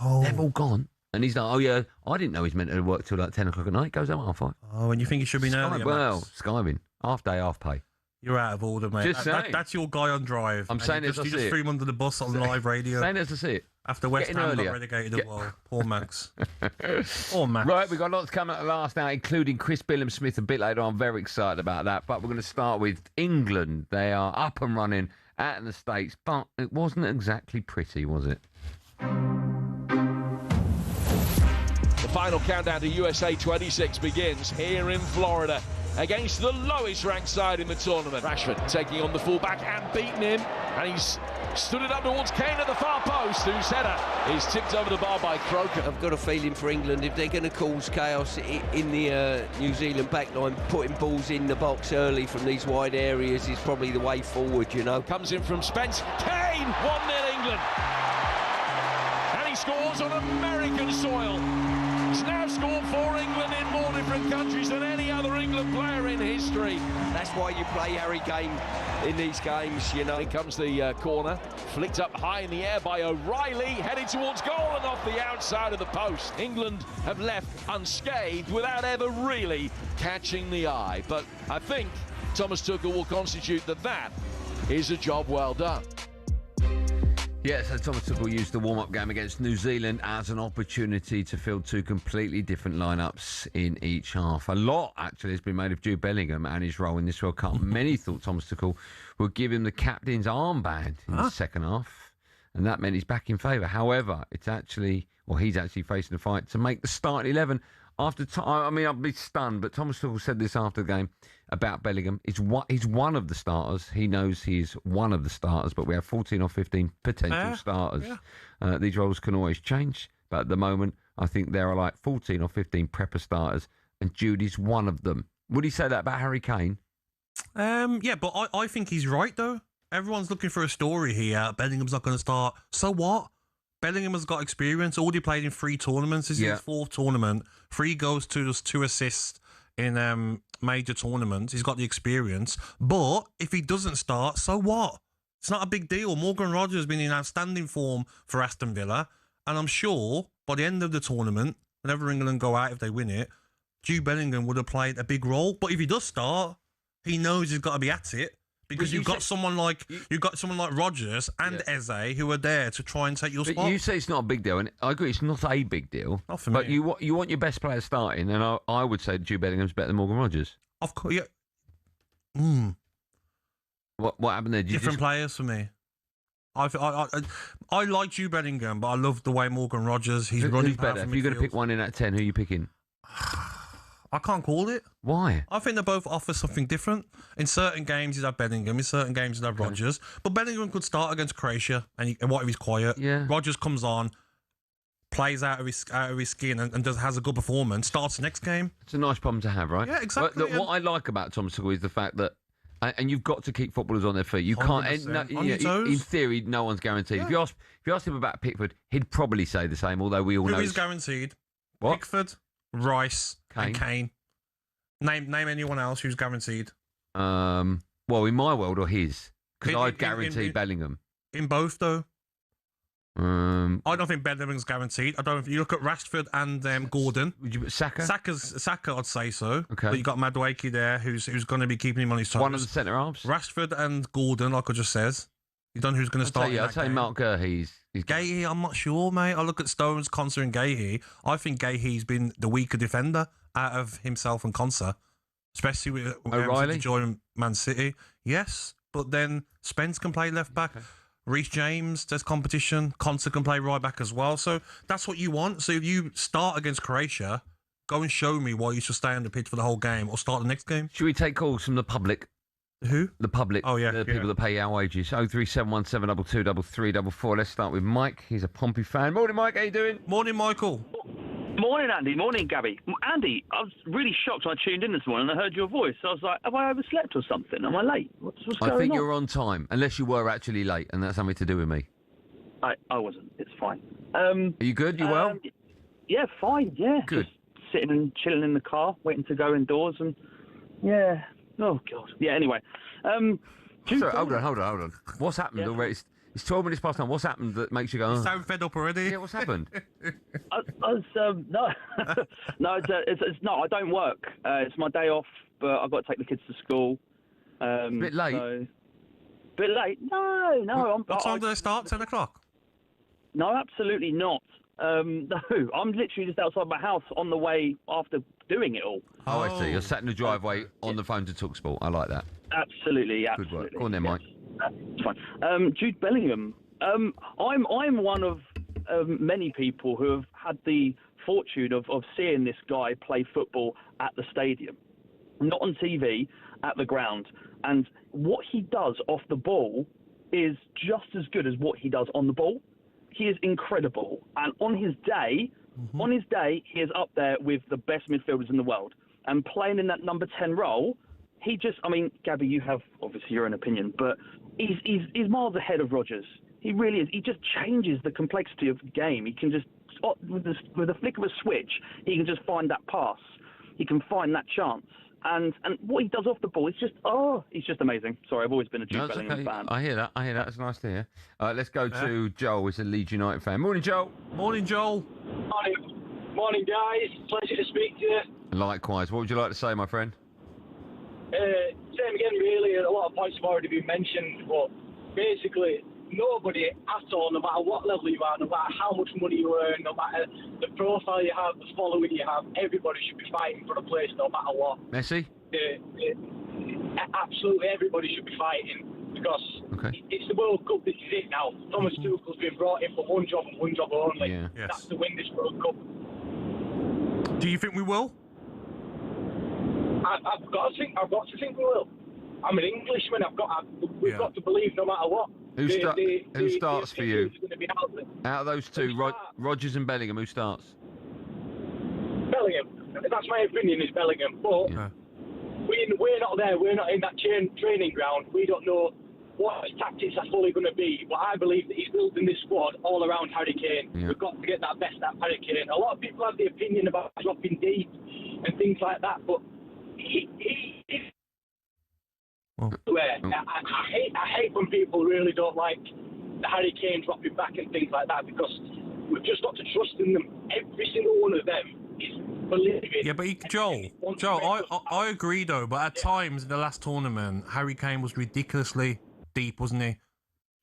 Oh. They've all gone. And he's like, oh, yeah, I didn't know he's meant to work till like 10 o'clock at night. He goes home at 5:30. Oh, and you think he should be earlier, Well, Max? skiving. Half day, half pay. You're out of order, mate. Just saying. That's your guy on Drive. I'm saying you as I just see it. threw him under the bus on live radio. Saying as I see it. After West Getting Ham earlier. got relegated as well. Poor Max. Poor Max. Right, we've got lots coming at the last hour, including Chris Billam-Smith a bit later on. I'm very excited about that. But we're going to start with England. They are up and running out in the States, but it wasn't exactly pretty, was it? The final countdown to USA 26 begins here in Florida against the lowest ranked side in the tournament. Rashford taking on the fullback and beating him, and he's stood it up towards Kane at the far post, whose header is tipped over the bar by Croker. I've got a feeling for England, if they're going to cause chaos in the New Zealand backline, putting balls in the box early from these wide areas is probably the way forward, Comes in from Spence. Kane, 1-0 England. And he scores on American soil. He's now scored for England in more different countries than any other England player in history. That's why you play Harry Kane in these games, Here comes the corner, flicked up high in the air by O'Reilly, headed towards goal and off the outside of the post. England have left unscathed without ever really catching the eye. But I think Thomas Tuchel will constitute that is a job well done. Yeah, so Thomas Tuchel used the warm-up game against New Zealand as an opportunity to field 2 completely different lineups in each half. A lot, actually, has been made of Jude Bellingham and his role in this World Cup. Many thought Thomas Tuchel would give him the captain's armband in the second half, and that meant he's back in favour. However, he's actually facing a fight to make the starting 11. After I mean, I'd be stunned, but Thomas Tuchel said this after the game about Bellingham. He's one of the starters. He knows he's one of the starters, but we have 14 or 15 potential starters. Yeah. These roles can always change, but at the moment, I think there are like 14 or 15 prepper starters, and Judy's one of them. Would he say that about Harry Kane? Yeah, but I think he's right, though. Everyone's looking for a story here. Bellingham's not going to start. So what? Bellingham has got experience. Already played in 3 tournaments. This is his 4th tournament. 3 goals, 2 assists in major tournaments. He's got the experience. But if he doesn't start, so what? It's not a big deal. Morgan Rogers has been in outstanding form for Aston Villa. And I'm sure by the end of the tournament, whenever England go out, if they win it, Jude Bellingham would have played a big role. But if he does start, he knows he's got to be at it. Because you've got someone like Rodgers and Eze who are there to try and take your spot. You say it's not a big deal, and I agree it's not a big deal. Not for but me. you want your best player starting, and I would say Jude Bellingham's better than Morgan Rogers. Of course, yeah. What happened there? Different players for me. I like Jude Bellingham, but I love the way Morgan Rogers. He's running. Who's better? If you're going to pick one in out of 10, who are you picking? I can't call it. Why? I think they both offer something different. In certain games, you'd have Bellingham. In certain games, you'd have Rodgers. But Bellingham could start against Croatia, and what if he's quiet? Yeah. Rodgers comes on, plays out of his skin, and has a good performance. Starts the next game. It's a nice problem to have, right? Yeah, exactly. What I like about Thomas Tuchel is the fact that, and you've got to keep footballers on their feet. You can't. In theory, no one's guaranteed. Yeah. If you ask him about Pickford, he'd probably say the same. Although we all know who is guaranteed. What? Pickford, Rice, and Kane. Name anyone else who's guaranteed. Well, in my world or his, because I'd guarantee Bellingham. In both, though. I don't think Bellingham's guaranteed. I don't. If you look at Rashford and Gordon, would you put Saka? Saka, I'd say so. Okay. But you got Madueke there, who's going to be keeping him on his toes. One of the centre halves. Rashford and Gordon, like I just says. You don't know who's going to start. I'd say Mark Gurhey's. Gahey, I'm not sure, mate. I look at Stones, Konsa, and Gahey. I think Gahey's been the weaker defender out of himself and Konsa, especially with O'Reilly joining Man City. Yes, but then Spence can play left back. Okay. Reece James, there's competition. Konsa can play right back as well. So that's what you want. So if you start against Croatia, go and show me why you should stay on the pitch for the whole game or start the next game. Should we take calls from the public? Who? The public. Oh, yeah. The people that pay our wages. 03717223344. Let's start with Mike. He's a Pompey fan. Morning, Mike. How you doing? Morning, Michael. Morning, Andy. Morning, Gabby. Andy, I was really shocked when I tuned in this morning and I heard your voice. I was like, have I overslept or something? Am I late? What's going on? I think you're on time, unless you were actually late, and that's something to do with me. I wasn't. It's fine. Are you good? You well? Yeah, fine. Yeah. Good. Just sitting and chilling in the car, waiting to go indoors, and yeah. Oh God. Yeah. Anyway. Sorry, hold on. What's happened already? It's 12 minutes past 9. What's happened that makes you go? You sound fed up already. Yeah. What's happened? No, it's not. I don't work. It's my day off, but I've got to take the kids to school. A bit late. Bit late? No. What time do they start? 10 o'clock? No, absolutely not. No, I'm literally just outside my house on the way after doing it all. Oh, I see. You're sat in the driveway on the phone to talkSPORT. I like that. Absolutely. Good work. Go on then, Mike. It's fine. Jude Bellingham. I'm one of many people who have had the fortune of seeing this guy play football at the stadium, not on TV, at the ground. And what he does off the ball is just as good as what he does on the ball. He is incredible. And on his day, he is up there with the best midfielders in the world. And playing in that number 10 role, Gabby, you have obviously your own opinion, but he's miles ahead of Rodgers. He really is. He just changes the complexity of the game. He can just, with a flick of a switch, he can just find that pass. He can find that chance. And what he does off the ball, he's just amazing. Sorry, I've always been a Jude Bellingham fan. I hear that. It's nice to hear. Let's go to Joel, who's a Leeds United fan. Morning, Joel. Morning, Joel. Morning, guys. Pleasure to speak to you. Likewise. What would you like to say, my friend? Same again, really. A lot of points have already been mentioned, but basically, nobody at all, no matter what level you are, no matter how much money you earn, no matter the profile you have, the following you have, everybody should be fighting for a place no matter what. Messi? Absolutely everybody should be fighting because it's the World Cup. This is it now. Thomas Tuchel's been brought in for one job and one job only. Yeah. That's to win this World Cup. Do you think we will? I've got to think we will. I'm an Englishman. We've got to believe no matter what. Who starts for you? Out of those two, Rodgers and Bellingham, who starts? Bellingham. That's my opinion, is Bellingham. But we're not there. We're not in that training ground. We don't know what his tactics are fully going to be. But I believe that he's building this squad all around Harry Kane. Yeah. We've got to get that best out of Harry Kane. A lot of people have the opinion about dropping deep and things like that, but I hate when people really don't like the Harry Kane dropping back and things like that, because we've just got to trust in them. Every single one of them is believing. Yeah, but Joel, I agree though. But at times in the last tournament, Harry Kane was ridiculously deep, wasn't he?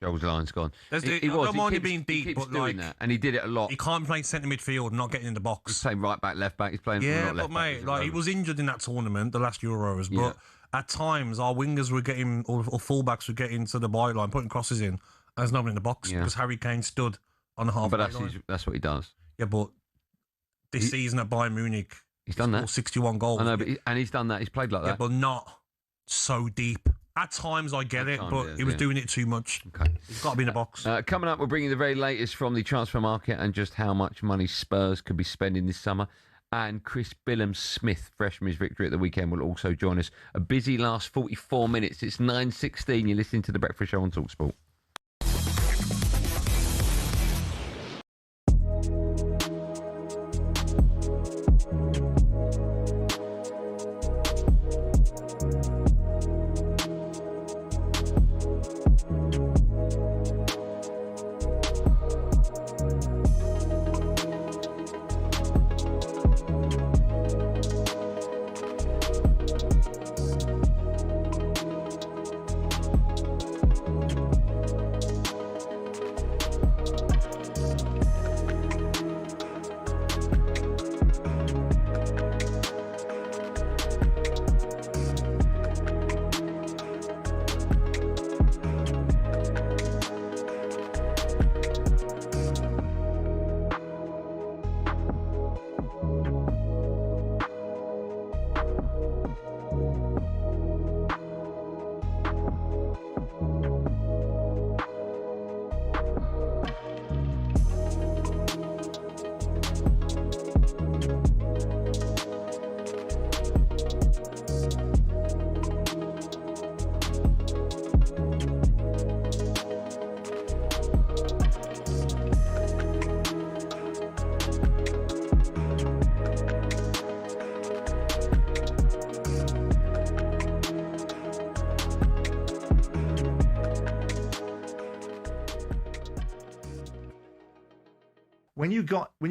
Joel's line's gone. He was. I don't mind him being deep, but doing that, and he did it a lot. He can't play centre midfield and not getting in the box. He's playing right back, left back. He's playing but left mate, back. he was injured in that tournament, the last Euros. But at times, our wingers were getting, or fullbacks were getting to the byline, putting crosses in, and there's no one in the box because Harry Kane stood on the half. But that's what he does. Yeah, but this season at Bayern Munich, he's done that. 61 goals. I know, but he's done that. He's played like that. Yeah, but not so deep. At times I get it, but he was doing it too much. Okay. He's got to be in the box. Coming up, we're bringing the very latest from the transfer market and just how much money Spurs could be spending this summer. And Chris Billam-Smith, fresh from his victory at the weekend, will also join us. A busy last 44 minutes. It's 9:16. You're listening to The Breakfast Show on talkSPORT. when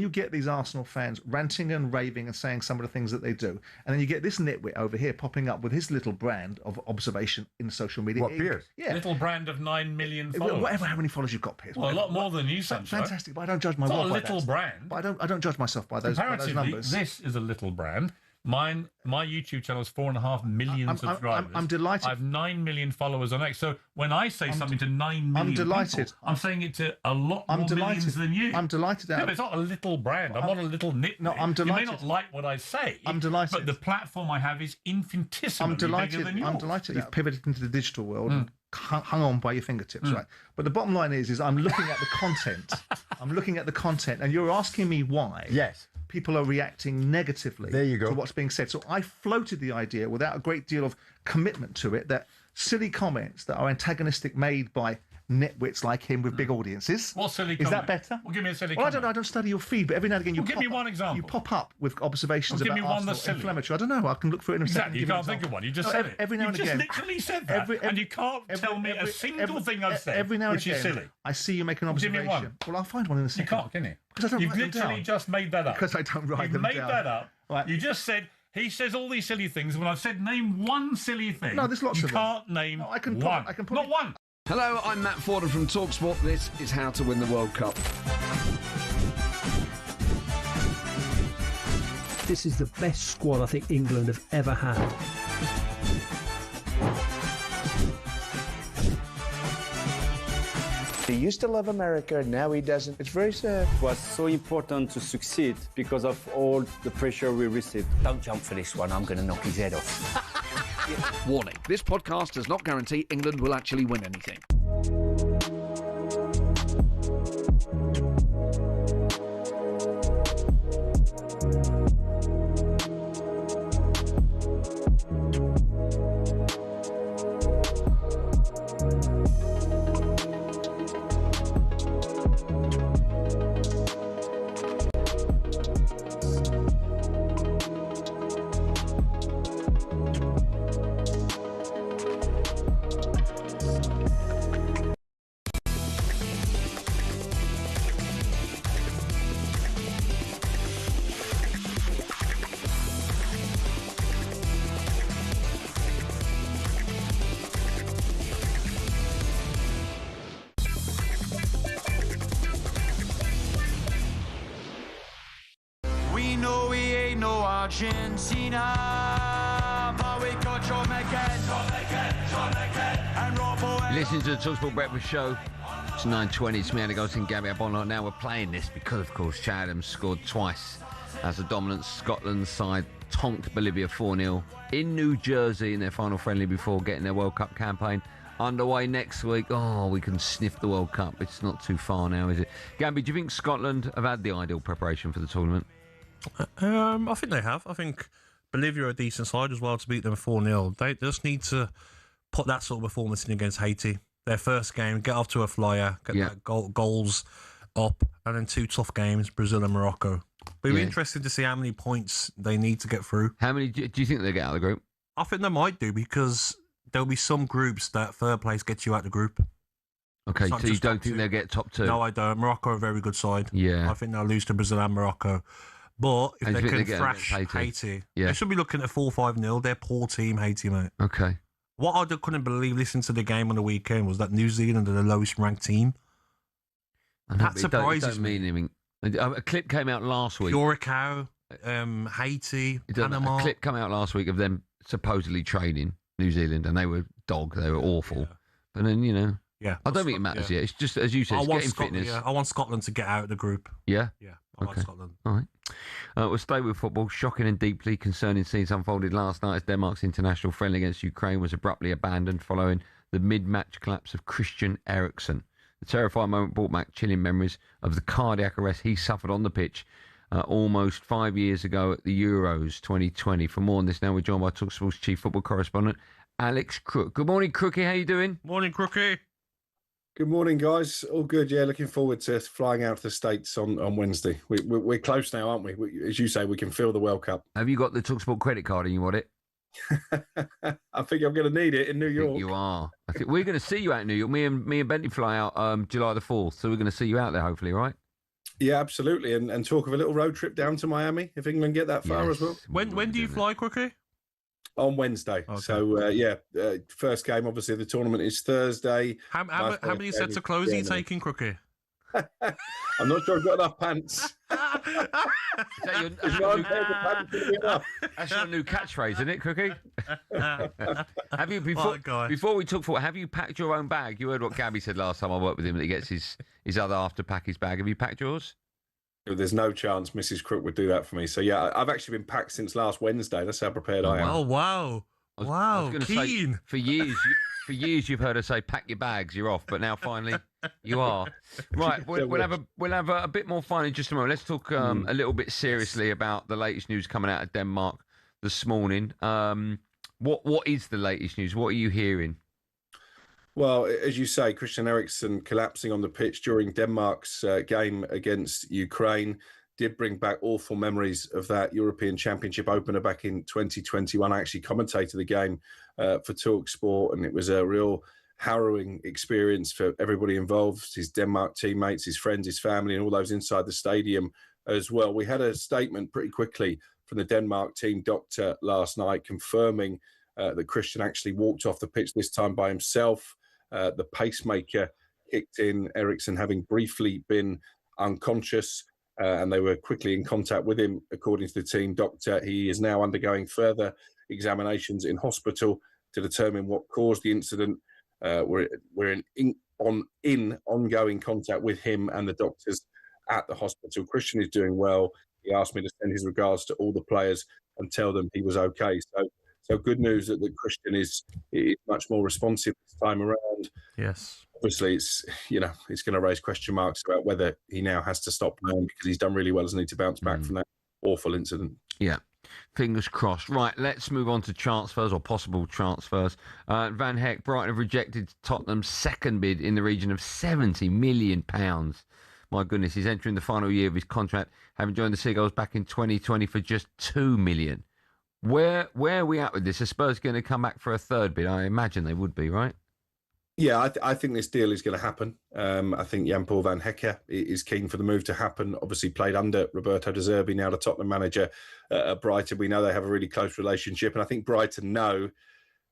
you get these Arsenal fans ranting and raving and saying some of the things that they do, and then you get this nitwit over here popping up with his little brand of observation in social media. What, Piers? Yeah. Little brand of 9 million followers. Whatever, how many followers you've got, Piers. Well, a lot more than you, Sancho. Fantastic, but I don't judge my it's work not a by little that. brand. But I don't judge myself by those numbers. This is a little brand. My YouTube channel has 4.5 million subscribers. I'm delighted. I have 9 million followers on X. So when I say something to 9 million I'm delighted. people, I'm saying it to a lot more millions than you. I'm delighted. No, but it's not a little brand. I'm not a little nitwit. No, I'm delighted. You may not like what I say. I'm delighted. But the platform I have is infinitesimally bigger than yours. I'm delighted. You've pivoted into the digital world and hung on by your fingertips, right? But the bottom line is I'm looking at the content. I'm looking at the content, and you're asking me why. Yes. People are reacting negatively to what's being said. So I floated the idea without a great deal of commitment to it that silly comments that are antagonistic made by nitwits like him with big audiences. What silly comment? Is that better? Well, give me a silly Well, comment. I don't study your feed, but every now and again give me one example. You pop up with observations give about me one Arsenal that's silly. inflammatory. I don't know. I can look for it in a second. Exactly. You can't think of one. You just said it. Every now and you again. just literally said that. And you can't tell me a single thing I've said which is silly. I see you make an observation. Give me one. Well, I'll find one in a second. You can't, can you? Because I don't You've write them literally down. just made that up. Because I don't write them down. You've made that up. Right. You just said, he says all these silly things. When I've said name one silly thing, No, there's lots you of them. can't name I can one. probably- Not one. Hello, I'm Matt Forden from talkSPORT. This is How to Win the World Cup. This is the best squad I think England have ever had. He used to love America, now he doesn't. It's very sad. It was so important to succeed because of all the pressure we received. Don't jump for this one, I'm going to knock his head off. Warning, this podcast does not guarantee England will actually win anything. We know we ain't no Argentina, but we got Jamaican, and Robo. Listen to the talkSPORT Breakfast Show. It's 9:20. It's me, Andy Goldstein Gabby Agbonlahor. Now we're playing this because, of course, Chatham scored twice as the dominant Scotland side tonked Bolivia 4-0 in New Jersey in their final friendly before getting their World Cup campaign underway next week. Oh, we can sniff the World Cup. It's not too far now, is it? Gabby, do you think Scotland have had the ideal preparation for the tournament? I think they have. I think Bolivia are a decent side as well to beat them 4-0. They just need to put that sort of performance in against Haiti. Their first game, get off to a flyer, get that goals up, and then two tough games, Brazil and Morocco. But it'll be interesting to see how many points they need to get through. How many do you think they'll get out of the group? I think they might do, because there'll be some groups that third place gets you out of the group. Okay, so you don't think they'll get top two? No, I don't. Morocco are a very good side. Yeah. I think they'll lose to Brazil and Morocco. But if they can thrash Haiti, they should be looking at 4-5-0. They're a poor team, Haiti, mate. Okay. What I couldn't believe listening to the game on the weekend was that New Zealand are the lowest ranked team. That surprises me. A clip came out last week. Curacao, Haiti, Panama. A clip came out last week of them supposedly training New Zealand, and they were they were awful. But then, I don't think it matters yet. It's just, as you said, it's getting fitness. Yeah, I want Scotland to get out of the group. Yeah? Yeah, I like Scotland. All right. We'll stay with football. Shocking and deeply concerning scenes unfolded last night as Denmark's international friendly against Ukraine was abruptly abandoned following the mid-match collapse of Christian Eriksen. The terrifying moment brought back chilling memories of the cardiac arrest he suffered on the pitch almost 5 years ago at the Euros 2020. For more on this now, we're joined by talkSPORT's chief football correspondent, Alex Crook. Good morning, Crookie. How you doing? Morning, Crookie. Good morning, guys. All good. Yeah, looking forward to flying out to the States on Wednesday. We're close now, aren't we? As you say, we can feel the World Cup. Have you got the talkSPORT credit card and you want it? I think I'm going to need it in New York. You are. I think we're going to see you out in New York. Me and Bentley fly out July the 4th, so we're going to see you out there, hopefully, right? Yeah, absolutely. And talk of a little road trip down to Miami if England get that far as well. When do you fly, Crookie? On Wednesday. Okay. So, first game, obviously, the tournament is Thursday. How many sets of clothes are you taking, Crookie? I'm not sure I've got enough pants. That's your new catchphrase, isn't it, Cookie? Have you before we took forward? Have you packed your own bag? You heard what Gabby said last time I worked with him that he gets his other half to pack his bag. Have you packed yours? There's no chance Mrs. Crook would do that for me. So yeah, I've actually been packed since last Wednesday. That's how prepared I am. Oh wow, wow, keen. For years, you've heard us say, "Pack your bags, you're off." But now, finally, you are. Right, we'll have a bit more fun in just a moment. Let's talk a little bit seriously about the latest news coming out of Denmark this morning. What is the latest news? What are you hearing? Well, as you say, Christian Eriksen collapsing on the pitch during Denmark's game against Ukraine did bring back awful memories of that European Championship opener back in 2021. I actually commentated the game for talkSPORT, and it was a real harrowing experience for everybody involved, his Denmark teammates, his friends, his family, and all those inside the stadium as well. We had a statement pretty quickly from the Denmark team doctor last night confirming that Christian actually walked off the pitch, this time by himself. The pacemaker kicked in, Eriksen having briefly been unconscious, and they were quickly in contact with him, according to the team doctor. He is now undergoing further examinations in hospital to determine what caused the incident. We're in ongoing contact with him and the doctors at the hospital. Christian is doing well. He asked me to send his regards to all the players and tell them he was okay. So good news that Christian is much more responsive this time around. Yes. Obviously, it's going to raise question marks about whether he now has to stop playing because he's done really well, doesn't he, to bounce back from that awful incident. Yeah. Fingers crossed. Right, let's move on to transfers or possible transfers. Van Heck, Brighton have rejected Tottenham's second bid in the region of £70 million. My goodness, he's entering the final year of his contract, having joined the Seagulls back in 2020 for just £2 million. Where are we at with this? Are Spurs going to come back for a third bid? I imagine they would be, right? Yeah, I think this deal is going to happen. I think Jan-Paul van Hecke is keen for the move to happen. Obviously played under Roberto De Zerbi, now the Tottenham manager at Brighton. We know they have a really close relationship, and I think Brighton know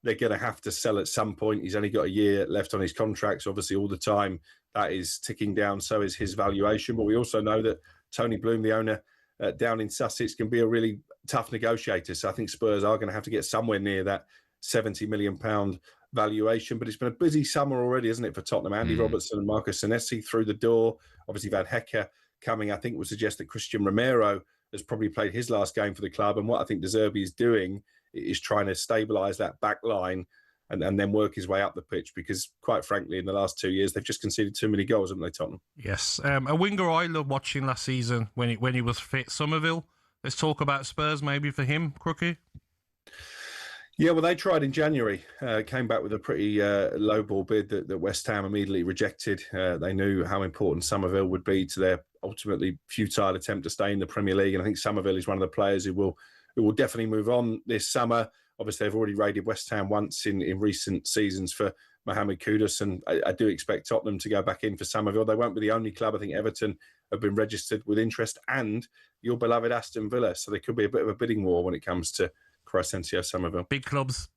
they're going to have to sell at some point. He's only got a year left on his contract, so obviously all the time that is ticking down, so is his valuation. But we also know that Tony Bloom, the owner down in Sussex, can be a really tough negotiator. So I think Spurs are going to have to get somewhere near that £70 million valuation. But it's been a busy summer already, isn't it, for Tottenham? Andy Robertson and Marcus Senesi through the door. Obviously, Van Hecke coming, I think, would suggest that Christian Romero has probably played his last game for the club. And what I think De Zerbi is doing is trying to stabilise that back line and then work his way up the pitch, because, quite frankly, in the last 2 years, they've just conceded too many goals, haven't they, Tottenham? Yes. A winger I loved watching last season when he was fit, Somerville. Let's talk about Spurs maybe for him, Crookie. Yeah, well, they tried in January, came back with a pretty low ball bid that West Ham immediately rejected. They knew how important Somerville would be to their ultimately futile attempt to stay in the Premier League. And I think Somerville is one of the players who will definitely move on this summer. Obviously, they've already raided West Ham once in recent seasons for Mohamed Kudus, and I do expect Tottenham to go back in for Somerville. They won't be the only club. I think Everton have been registered with interest, and your beloved Aston Villa. So there could be a bit of a bidding war when it comes to Crescencio Somerville. Big clubs.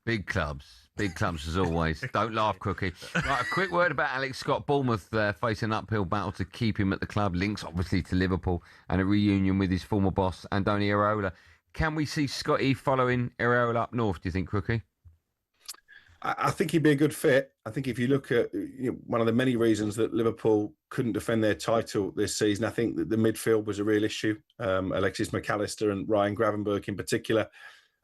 Big clubs. Big clubs as always. Don't laugh, Crookie. Right, a quick word about Alex Scott. Bournemouth facing an uphill battle to keep him at the club. Links obviously to Liverpool and a reunion with his former boss, Andoni Iraola. Can we see Scotty following Iraola up north, do you think, Crookie? I think he'd be a good fit. I think if you look at one of the many reasons that Liverpool couldn't defend their title this season, I think that the midfield was a real issue. Alexis McAllister and Ryan Gravenberch in particular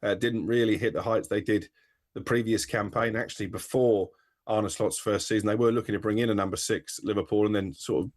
didn't really hit the heights they did the previous campaign. Actually, before Arne Slot's first season, they were looking to bring in a number 6, Liverpool, and then sort of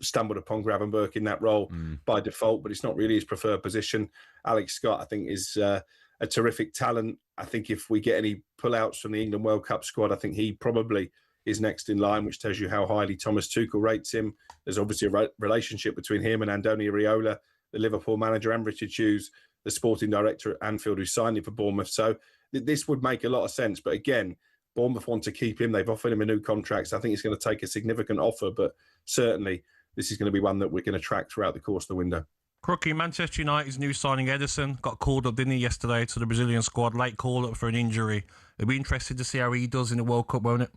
stumbled upon Gravenberch in that role by default, but it's not really his preferred position. Alex Scott, I think, is a terrific talent. I think if we get any pullouts from the England World Cup squad, I think he probably is next in line, which tells you how highly Thomas Tuchel rates him. There's obviously a relationship between him and Andoni Iraola, the Liverpool manager, and Richard Hughes, the sporting director at Anfield, who signed him for Bournemouth. So this would make a lot of sense. But again, Bournemouth want to keep him. They've offered him a new contract. So I think it's going to take a significant offer, but certainly this is going to be one that we're going to track throughout the course of the window. Crookie, Manchester United's new signing Ederson got called up, didn't he, yesterday to the Brazilian squad, late call up for an injury. It'll be interesting to see how he does in the World Cup, won't it?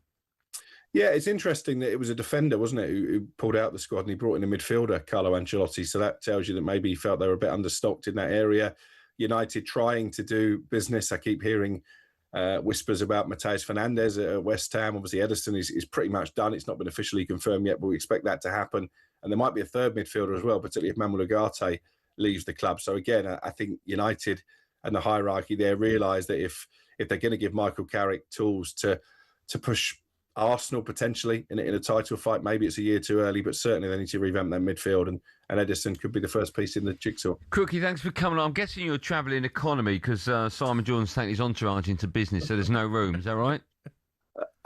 Yeah, it's interesting that it was a defender, wasn't it, who pulled out the squad and he brought in a midfielder, Carlo Ancelotti. So that tells you that maybe he felt they were a bit understocked in that area. United trying to do business. I keep hearing whispers about Mateus Fernandes at West Ham. Obviously, Ederson is pretty much done. It's not been officially confirmed yet, but we expect that to happen. And there might be a third midfielder as well, particularly if Manuel Ugarte leaves the club. So again, I think United and the hierarchy there realise that if they're going to give Michael Carrick tools to push Arsenal potentially in a title fight, maybe it's a year too early, but certainly they need to revamp their midfield, and Ederson could be the first piece in the jigsaw. Crookie, thanks for coming on. I'm guessing you're travelling economy because Simon Jordan's taking his entourage into business, so there's no room. Is that right?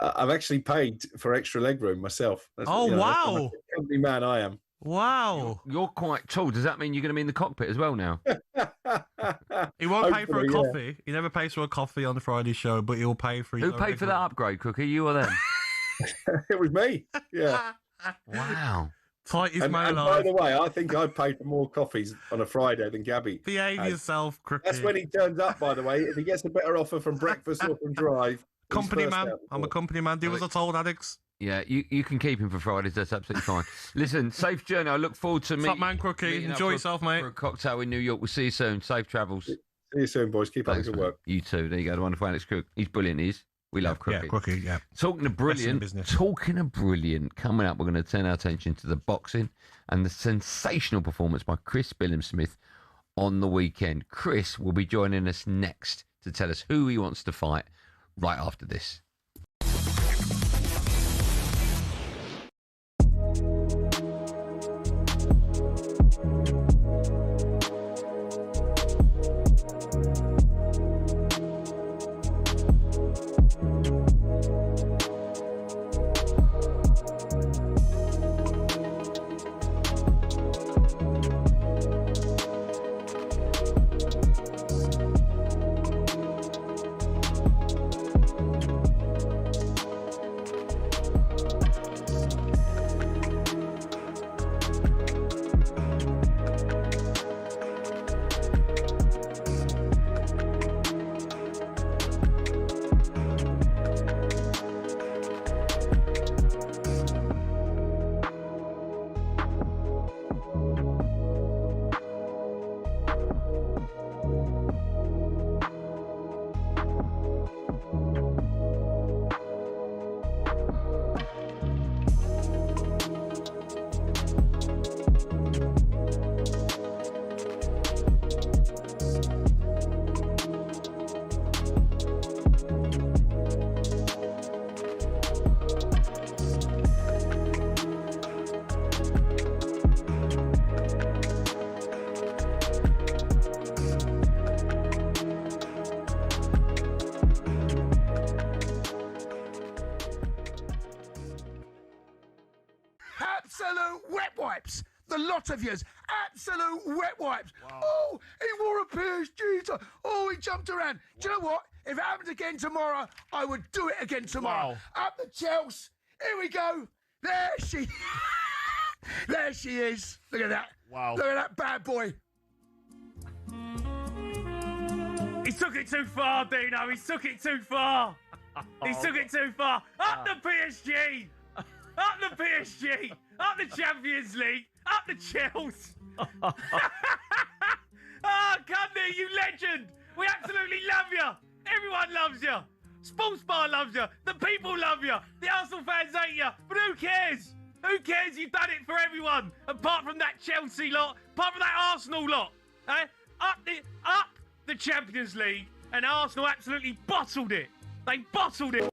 I've actually paid for extra leg room myself. Wow. I'm a company man, I am. Wow. You're quite tall. Does that mean you're going to be in the cockpit as well now? He won't pay for a coffee. Yeah. He never pays for a coffee on the Friday show, but he'll pay for... Who paid for that upgrade, Crookie? You or them? It was me. Yeah. Wow. Tightest man and alive. by the way, I think I paid for more coffees on a Friday than Gabby. Behave yourself, Crookie. That's when he turns up, by the way. If he gets a better offer from breakfast or from drive... Company man. I'm a company man. Do as I told, Alex. Yeah, you can keep him for Fridays. That's absolutely fine. Listen, safe journey. I look forward to meeting... Top man, Crookie. Enjoy yourself, mate. For a cocktail in New York. We'll see you soon. Safe travels. See you soon, boys. Keep up the good work. You too. There you go. The wonderful Alex Crook. He's brilliant, he is. We love Crookie. Yeah, Crookie, yeah. Talking of brilliant, coming up, we're going to turn our attention to the boxing and the sensational performance by Chris Billam-Smith on the weekend. Chris will be joining us next to tell us who he wants to fight right after this. Absolute wet wipes. The lot of yous. Absolute wet wipes. Wow. Oh, he wore a PSG tie. Oh, he jumped around. Do you know what? If it happened again tomorrow, I would do it again tomorrow. Wow. Up the Chelsea. Here we go. There she There she is. Look at that. Wow. Look at that bad boy. He took it too far, Dino. He took it too far. He took it too far. Up the PSG. Up the PSG. Up the Champions League. Up the Chelsea. Oh, Cundy, you legend. We absolutely love you. Everyone loves you. Sports Bar loves you. The people love you. The Arsenal fans hate you. But who cares? Who cares? You've done it for everyone. Apart from that Chelsea lot. Apart from that Arsenal lot. Eh? Up the Champions League. And Arsenal absolutely bottled it. They bottled it.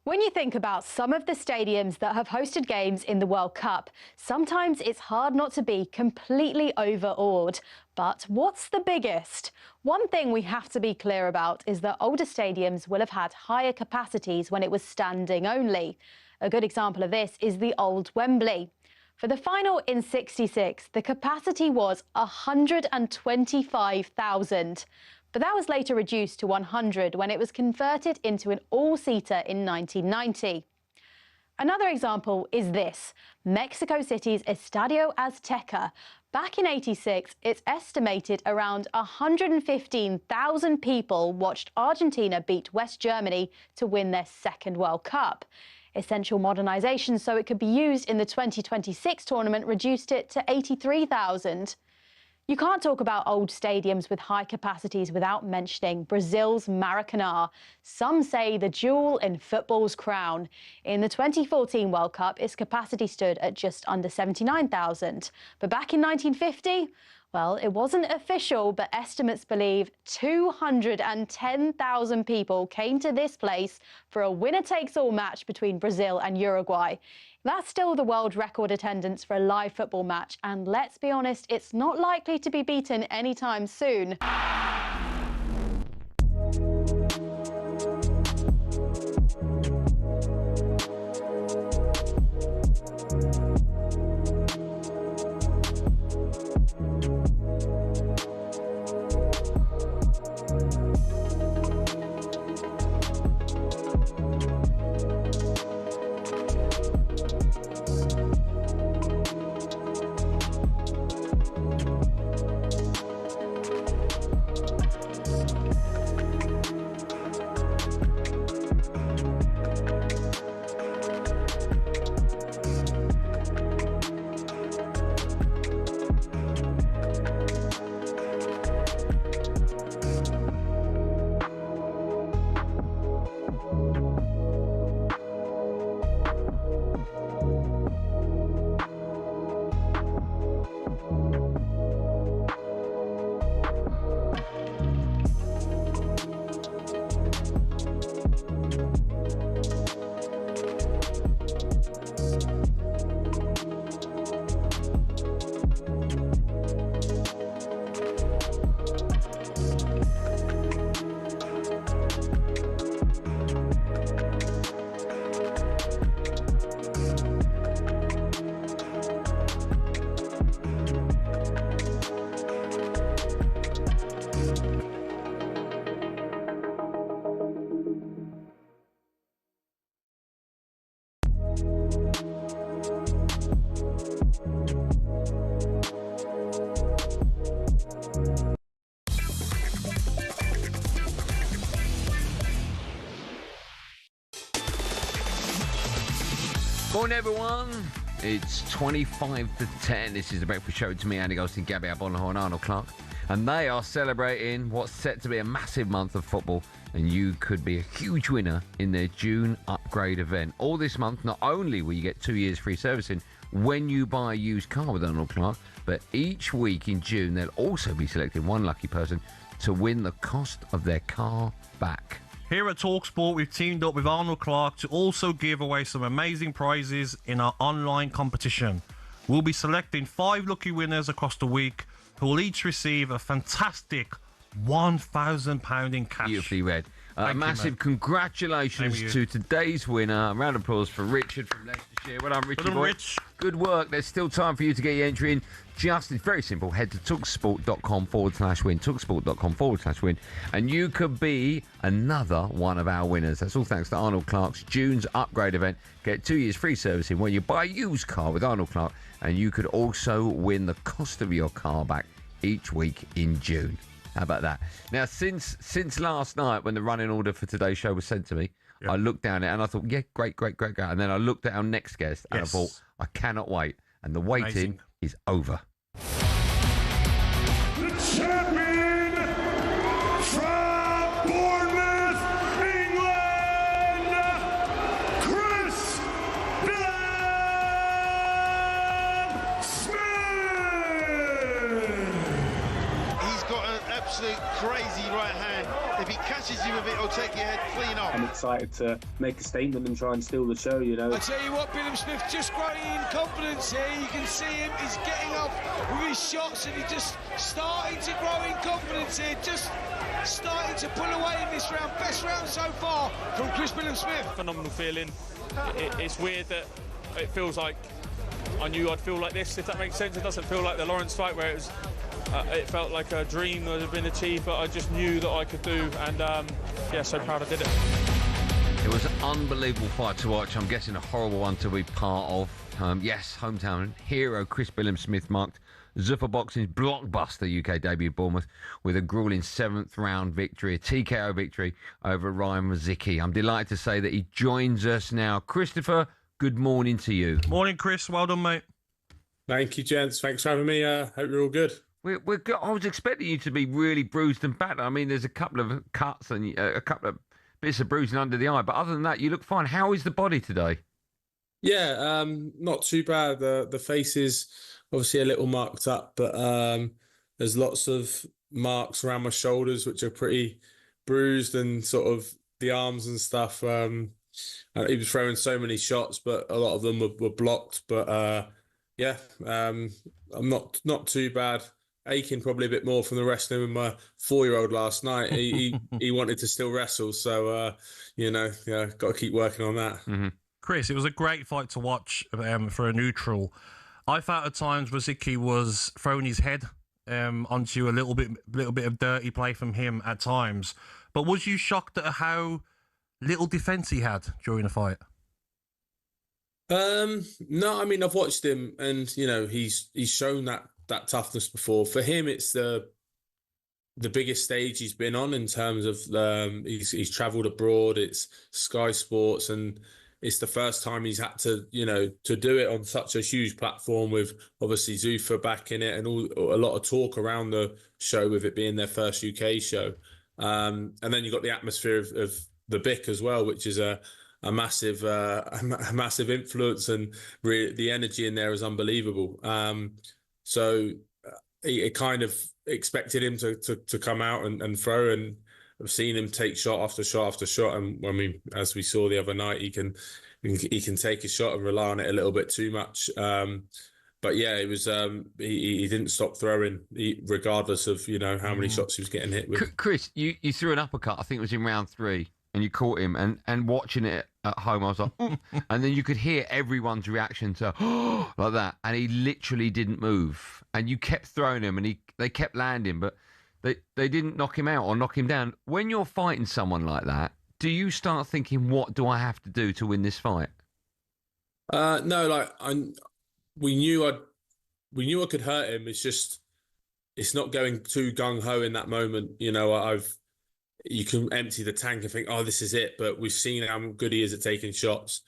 When you think about some of the stadiums that have hosted games in the World Cup, sometimes it's hard not to be completely overawed. But what's the biggest? One thing we have to be clear about is that older stadiums will have had higher capacities when it was standing only. A good example of this is the old Wembley. For the final in '66, the capacity was 125,000. But that was later reduced to 100 when it was converted into an all-seater in 1990. Another example is this, Mexico City's Estadio Azteca. Back in '86, it's estimated around 115,000 people watched Argentina beat West Germany to win their second World Cup. Essential modernisation so it could be used in the 2026 tournament reduced it to 83,000. You can't talk about old stadiums with high capacities without mentioning Brazil's Maracanã. Some say the jewel in football's crown. In the 2014 World Cup, its capacity stood at just under 79,000. But back in 1950, well, it wasn't official, but estimates believe 210,000 people came to this place for a winner-takes-all match between Brazil and Uruguay. That's still the world record attendance for a live football match, and let's be honest, it's not likely to be beaten anytime soon. Morning, everyone. It's 25 to 10. This is the Breakfast Show. To me, Andy Goldstein Gabby Agbonlahor and Arnold Clark. And they are celebrating what's set to be a massive month of football. And you could be a huge winner in their June upgrade event. All this month, not only will you get 2 years free servicing when you buy a used car with Arnold Clark, but each week in June, they'll also be selecting one lucky person to win the cost of their car back. Here at talkSPORT, we've teamed up with Arnold Clark to also give away some amazing prizes in our online competition. We'll be selecting 5 lucky winners across the week who will each receive a fantastic £1,000 in cash. Beautifully read. A massive congratulations to today's winner. A round of applause for Richard from Leicestershire. Well done, Richard. Rich. Good work. There's still time for you to get your entry in. It's very simple. Head to talksport.com/win. Talksport.com/win. And you could be another one of our winners. That's all thanks to Arnold Clark's June's upgrade event. Get 2 years free servicing when you buy a used car with Arnold Clark. And you could also win the cost of your car back each week in June. How about that? Now, since last night when the running order for today's show was sent to me, I looked down it and I thought, yeah, great. And then I looked at our next guest and I thought, I cannot wait. And the waiting is over. The champion from Bournemouth, England, Chris He's got an absolute crazy right hand. If he catches you with it, he'll take your head clean off. I'm excited to make a statement and try and steal the show, you know. I tell you what, Bilham Smith just growing in confidence here. You can see him, he's getting off with his shots and he's just starting to grow in confidence here. Just starting to pull away in this round. Best round so far from Chris Bilham Smith. Phenomenal feeling. It's weird that it feels like I knew I'd feel like this, if that makes sense. It doesn't feel like the Lawrence fight where it felt like a dream that had been achieved, but I just knew that I could do, and yeah, so proud I did it. It was was an unbelievable fight to watch. I'm guessing a horrible one to be part of. Yes, hometown hero Chris Billam-Smith marked Zuffa Boxing's blockbuster UK debut at Bournemouth with a grueling 7th round victory, a TKO victory over Ryan Mazicki. I'm delighted to say that he joins us now. Christopher, good morning to you. Morning, Chris. Well done, mate. Thank you, gents. Thanks for having me. Hope you're all good. I was expecting you to be really bruised and battered. I mean, there's a couple of cuts and a couple of bits of bruising under the eye, but other than that, you look fine. How is the body today? Yeah, not too bad. The face is obviously a little marked up, but there's lots of marks around my shoulders, which are pretty bruised, and sort of the arms and stuff. He was throwing so many shots, but a lot of them were blocked. But yeah, I'm not too bad. Aching probably a bit more from the wrestling with my 4-year-old last night. He wanted to still wrestle, so got to keep working on that. Mm-hmm. Chris, it was a great fight to watch for a neutral. I felt at times Mazicki was throwing his head onto a little bit of dirty play from him at times. But was you shocked at how little defence he had during the fight? No, I mean, I've watched him, and he's shown that toughness before. For him, it's the biggest stage he's been on in terms of he's travelled abroad. It's Sky Sports, and it's the first time he's had to do it on such a huge platform, with obviously Zuffa back in it, and a lot of talk around the show with it being their first UK show. And then you've got the atmosphere of the BIC as well, which is a massive influence, and really the energy in there is unbelievable. So it kind of expected him to come out and throw, and I've seen him take shot after shot after shot. And I mean, as we saw the other night, he can take a shot and rely on it a little bit too much. But yeah, it was he didn't stop throwing, regardless of how many shots he was getting hit with. Chris, you threw an uppercut. I think it was in round 3. And you caught him, and watching it at home, I was like, and then you could hear everyone's reaction to like that, and he literally didn't move, and you kept throwing him, and they kept landing, but they didn't knock him out or knock him down. When you're fighting someone like that, do you start thinking, what do I have to do to win this fight? No, we knew I could hurt him. It's not going too gung ho in that moment. You can empty the tank and think, oh, this is it. But we've seen how good he is at taking shots.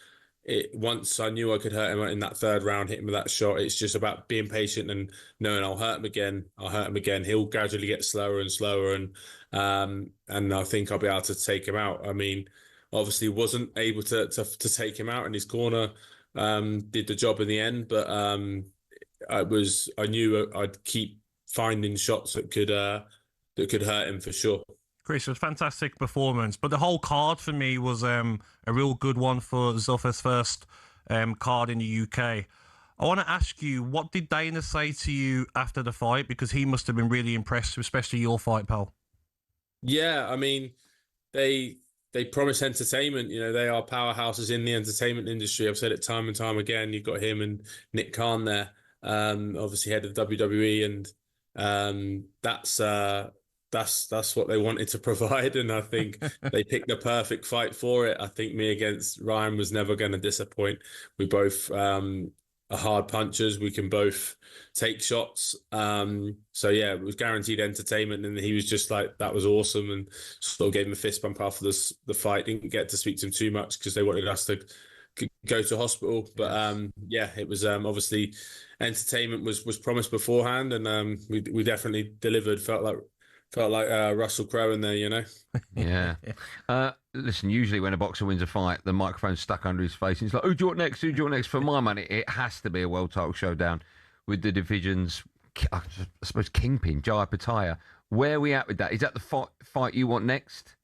Once I knew I could hurt him in that 3rd round, hit him with that shot. It's just about being patient and knowing I'll hurt him again. He'll gradually get slower and slower. And I think I'll be able to take him out. I mean, obviously wasn't able to take him out in his corner. Did the job in the end. But I knew I'd keep finding shots that could hurt him for sure. Chris, it was a fantastic performance, but the whole card for me was a real good one for Zuffa's first card in the UK. I want to ask you, what did Dana say to you after the fight? Because he must have been really impressed, especially your fight, pal. Yeah, I mean, they promise entertainment. They are powerhouses in the entertainment industry. I've said it time and time again. You've got him and Nick Khan there, obviously head of WWE, and that's what they wanted to provide, and I think they picked the perfect fight for it. I think me against Ryan was never going to disappoint. We both are hard punchers. We can both take shots. So yeah, it was guaranteed entertainment, and he was just like, that was awesome, and sort of gave him a fist bump after the fight. Didn't get to speak to him too much because they wanted us to go to hospital, but yeah, it was obviously entertainment was promised beforehand, and we definitely delivered. Felt like Russell Crowe in there, Yeah. Listen, usually when a boxer wins a fight, the microphone's stuck under his face. And he's like, who do you want next? Who do you want next? For my money, it has to be a world title showdown with the division's, I suppose, kingpin, Jai Pataya. Where are we at with that? Is that the fight you want next?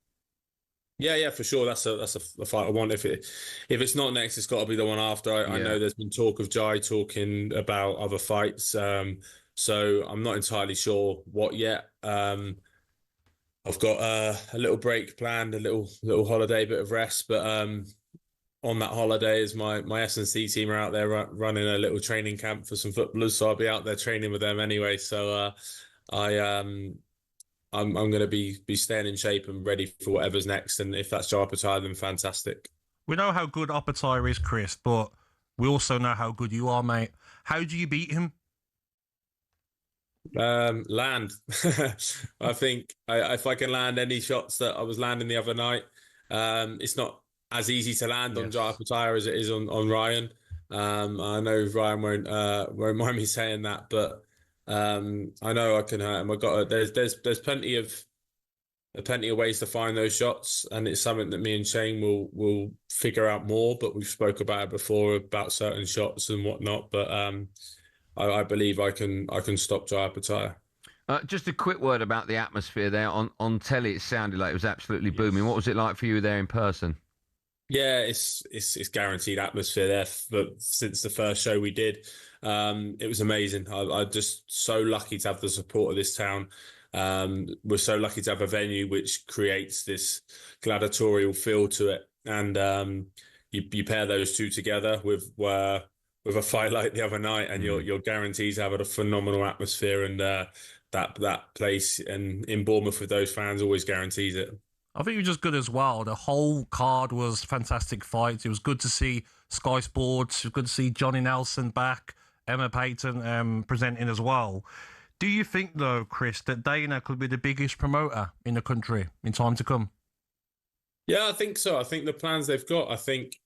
Yeah, for sure. That's a fight I want. If it's not next, it's got to be the one after. I know there's been talk of Jai talking about other fights. So I'm not entirely sure what yet. I've got a little break planned, a little holiday, bit of rest. But on that holiday, is my S&C team are out there running a little training camp for some footballers. So I'll be out there training with them anyway. So I'm going to be staying in shape and ready for whatever's next. And if that's Jai Pataya, then fantastic. We know how good Opetaia is, Chris, but we also know how good you are, mate. How do you beat him? Land. I think if I can land any shots that I was landing the other night, it's not as easy to land on Jai Opetaia as it is on Ryan. I know Ryan won't mind me saying that, but I know I can hurt him. There's plenty of ways to find those shots, and it's something that me and Shane will figure out more. But we've spoke about it before about certain shots and whatnot. But I believe I can stop Jai Opetaia. Just a quick word about the atmosphere there on telly. It sounded like it was absolutely booming. What was it like for you there in person? Yeah, it's guaranteed atmosphere there. But since the first show we did, it was amazing. I'm just so lucky to have the support of this town. We're so lucky to have a venue which creates this gladiatorial feel to it, and you pair those two together with a fight like the other night, and you're guaranteed to have a phenomenal atmosphere, and that place and in Bournemouth with those fans always guarantees it. I think it was just good as well. The whole card was fantastic fights. It was good to see Sky Sports. It was good to see Johnny Nelson back, Emma Payton presenting as well. Do you think, though, Chris, that Dana could be the biggest promoter in the country in time to come? Yeah, I think so. I think the plans they've got, I think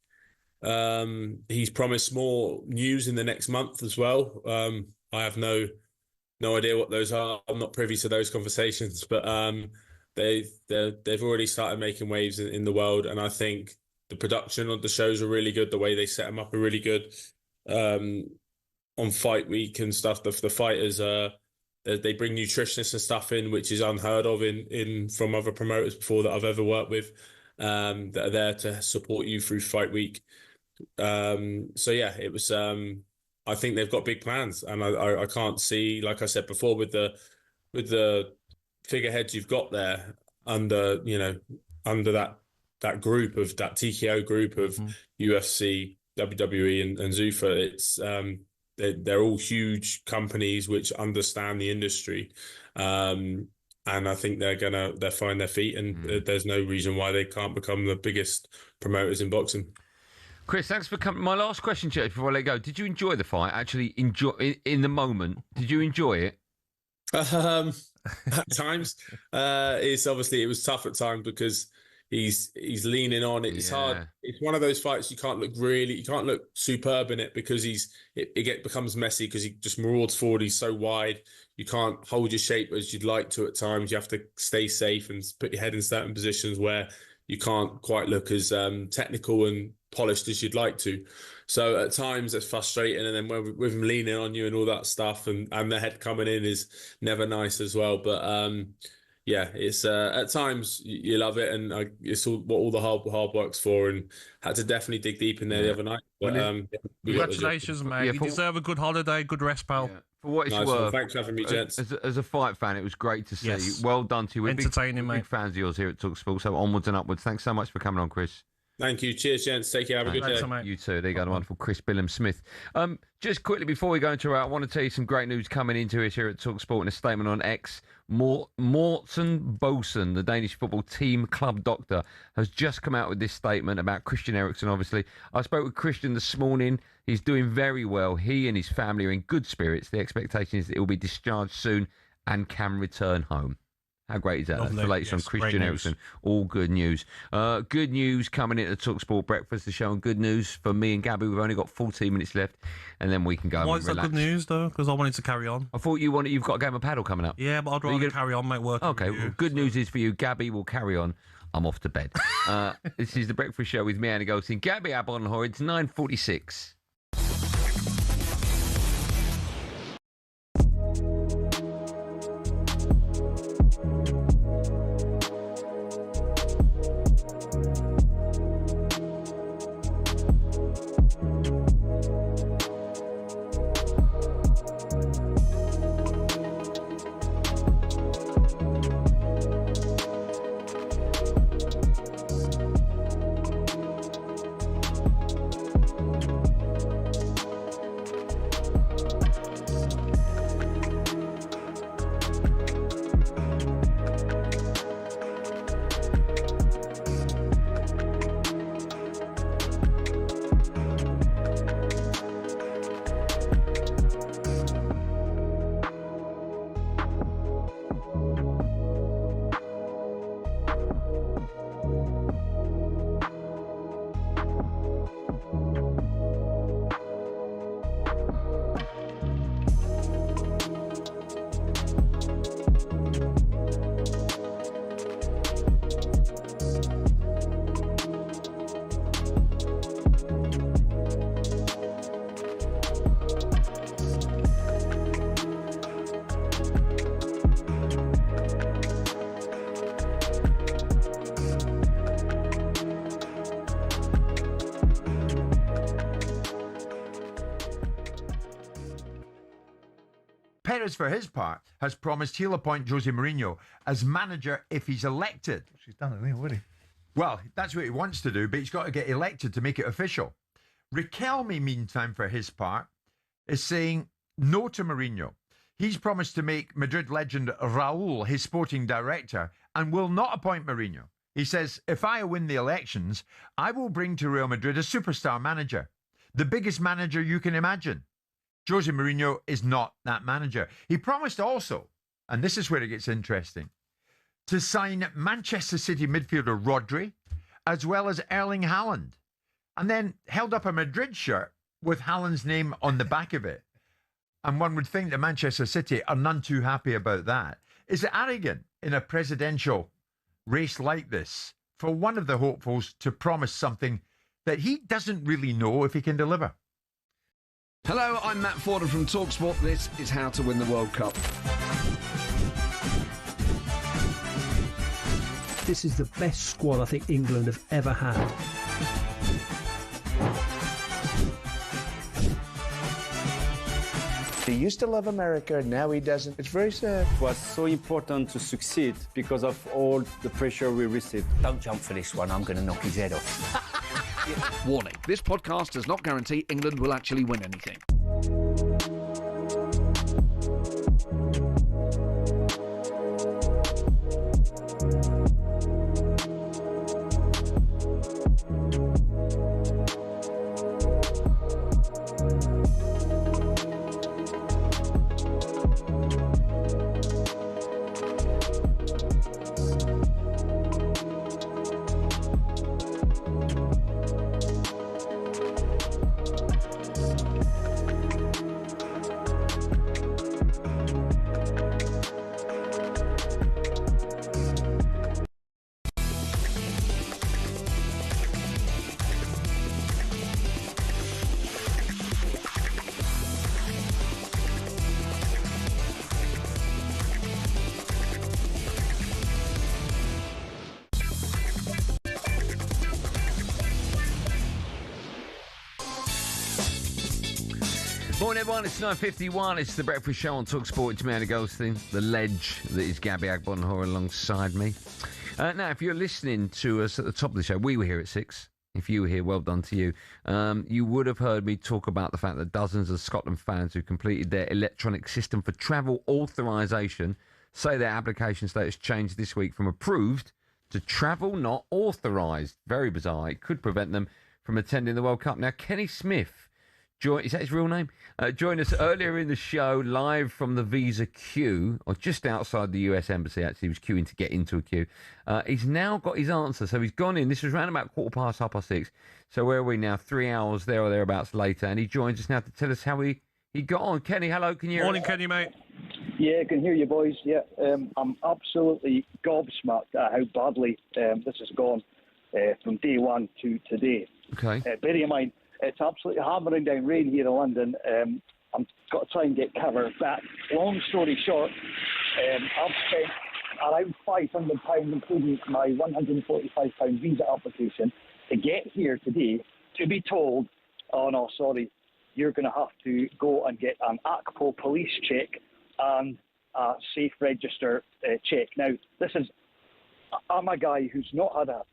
he's promised more news in the next month as well. I have no idea what those are. I'm not privy to those conversations, but they've already started making waves in the world, and I think the production of the shows are really good. The way they set them up are really good. On fight week and stuff, the fighters they bring nutritionists and stuff in, which is unheard of in from other promoters before that I've ever worked with, that are there to support you through fight week. So yeah, it was. I think they've got big plans, and I can't see, like I said before, with the figureheads you've got there under that group of that TKO group of UFC, WWE, and Zuffa. It's they're all huge companies which understand the industry, and I think they'll find their feet, and there's no reason why they can't become the biggest promoters in boxing. Chris, thanks for coming. My last question, Church, before I let go. Did you enjoy the fight? Actually, enjoy in the moment. Did you enjoy it? At times, it was tough at times because he's leaning on it. It's hard. It's one of those fights you can't look superb in it because it becomes messy because he just marauds forward. He's so wide. You can't hold your shape as you'd like to at times. You have to stay safe and put your head in certain positions where you can't quite look as technical and polished as you'd like to. So at times it's frustrating, and then with him leaning on you and all that stuff, and the head coming in is never nice as well. But yeah, it's at times you love it, and it's what all the hard work's for, and had to definitely dig deep in there the other night. But congratulations, mate. You deserve a good holiday, good rest, pal. Yeah. For what it's nice worth, one. Thanks for having me, gents. As a fight fan, it was great to see. Yes. Well done to you. We're entertaining, mate. Big fans of yours here at talkSPORT. So onwards and upwards. Thanks so much for coming on, Chris. Thank you. Cheers, gents. Take care. Have a good day. Mate. You too. There you go, the wonderful Chris Billam-Smith. Just quickly before we go into our, I want to tell you some great news coming into us here at talkSPORT in a statement on X. Morten Boesen, the Danish football team club doctor, has just come out with this statement about Christian Eriksen, obviously. I spoke with Christian this morning. He's doing very well. He and his family are in good spirits. The expectation is that he'll be discharged soon and can return home. How great is that? Lovely. That's the latest on Christian Eriksen. All good news. Good news coming into talkSPORT Breakfast, the show, and good news for me and Gabby. We've only got 14 minutes left, and then we can go Why and is that relax. good news, though? Because I wanted to carry on. I thought you've got a game of paddle coming up. Yeah, but I'd rather carry on, mate, working Okay, with you, well, good news is for you. Gabby will carry on. I'm off to bed. This is The Breakfast Show with me, Andy Goldstein Gabby Agbonlahor. It's 9:46. Perez, for his part, has promised he'll appoint Jose Mourinho as manager if he's elected. She's done it already. Well, that's what he wants to do, but he's got to get elected to make it official. Riquelme, meantime, for his part, is saying no to Mourinho. He's promised to make Madrid legend Raúl his sporting director and will not appoint Mourinho. He says, if I win the elections, I will bring to Real Madrid a superstar manager, the biggest manager you can imagine. Jose Mourinho is not that manager. He promised also, and this is where it gets interesting, to sign Manchester City midfielder Rodri, as well as Erling Haaland, and then held up a Madrid shirt with Haaland's name on the back of it. And one would think that Manchester City are none too happy about that. Is it arrogant in a presidential race like this for one of the hopefuls to promise something that he doesn't really know if he can deliver? Hello, I'm Matt Forden from talkSPORT. This is How to Win the World Cup. This is the best squad I think England have ever had. He used to love America, now he doesn't. It's very sad. It was so important to succeed because of all the pressure we received. Don't jump for this one, I'm going to knock his head off. Warning, this podcast does not guarantee England will actually win anything. Morning, everyone. It's 9:51. It's the Breakfast Show on talkSPORT. It's me, Andy Goldstein, the ledge that is Gabby Agbonlahor alongside me. Now, if you're listening to us at the top of the show, we were here at 6. If you were here, well done to you. You would have heard me talk about the fact that dozens of Scotland fans who completed their electronic system for travel authorisation say their application status changed this week from approved to travel not authorised. Very bizarre. It could prevent them from attending the World Cup. Now, Kenny Smith, is that his real name? Joined us earlier in the show, live from the visa queue, or just outside the US Embassy, actually. He was queuing to get into a queue. He's now got his answer, so he's gone in. This was around about 6:15. So where are we now? 3 hours there or thereabouts later, and he joins us now to tell us how he got on. Kenny, hello, can you hear us? Morning, Kenny, mate. Yeah, I can hear you, boys. Yeah, I'm absolutely gobsmacked at how badly this has gone from day one to today. Okay. Bear in mind, it's absolutely hammering down rain here in London. I've got to try and get cover. But long story short, I've spent around £500, including my £145 visa application, to get here today to be told, oh no, sorry, you're going to have to go and get an ACPO police check and a safe register check. Now, I'm a guy who's not had a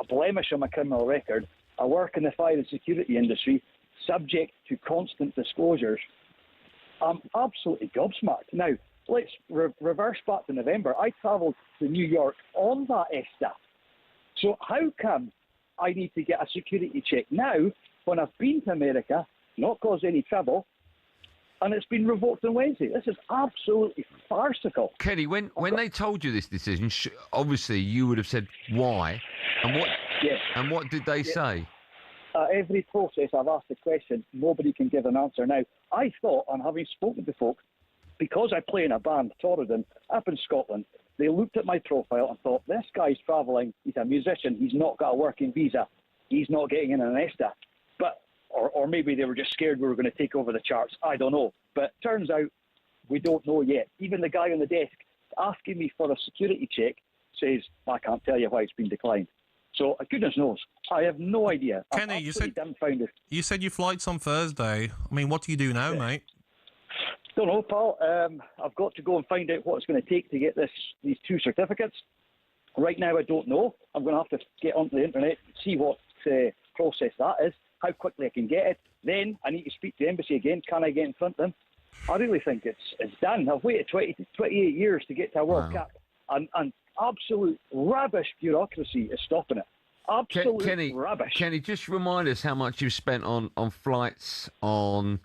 blemish on my criminal record. I work in the fire and security industry, subject to constant disclosures. I'm absolutely gobsmacked. Now, let's reverse back to November. I travelled to New York on that ESTA. So how come I need to get a security check now when I've been to America, not caused any trouble, and it's been revoked on Wednesday? This is absolutely farcical. Kenny, when they told you this decision, obviously you would have said why, and what did they say? Every process I've asked the question, nobody can give an answer. Now, I thought, and having spoken to folk, because I play in a band, Torridon, up in Scotland, they looked at my profile and thought, this guy's travelling, he's a musician, he's not got a working visa, he's not getting in an ESTA. But, or maybe they were just scared we were going to take over the charts, I don't know. But turns out, we don't know yet. Even the guy on the desk asking me for a security check says, I can't tell you why it's been declined. So, goodness knows, I have no idea. Kenny, you said your flight's on Thursday. I mean, what do you do now, mate? Don't know, pal. I've got to go and find out what it's going to take to get these 2 certificates. Right now, I don't know. I'm going to have to get onto the internet, see what process that is, how quickly I can get it. Then I need to speak to the embassy again. Can I get in front of them? I really think it's done. I've waited 28 years to get to a World Cup, and absolute rubbish bureaucracy is stopping it. Absolute rubbish. Kenny, just remind us how much you've spent on flights, on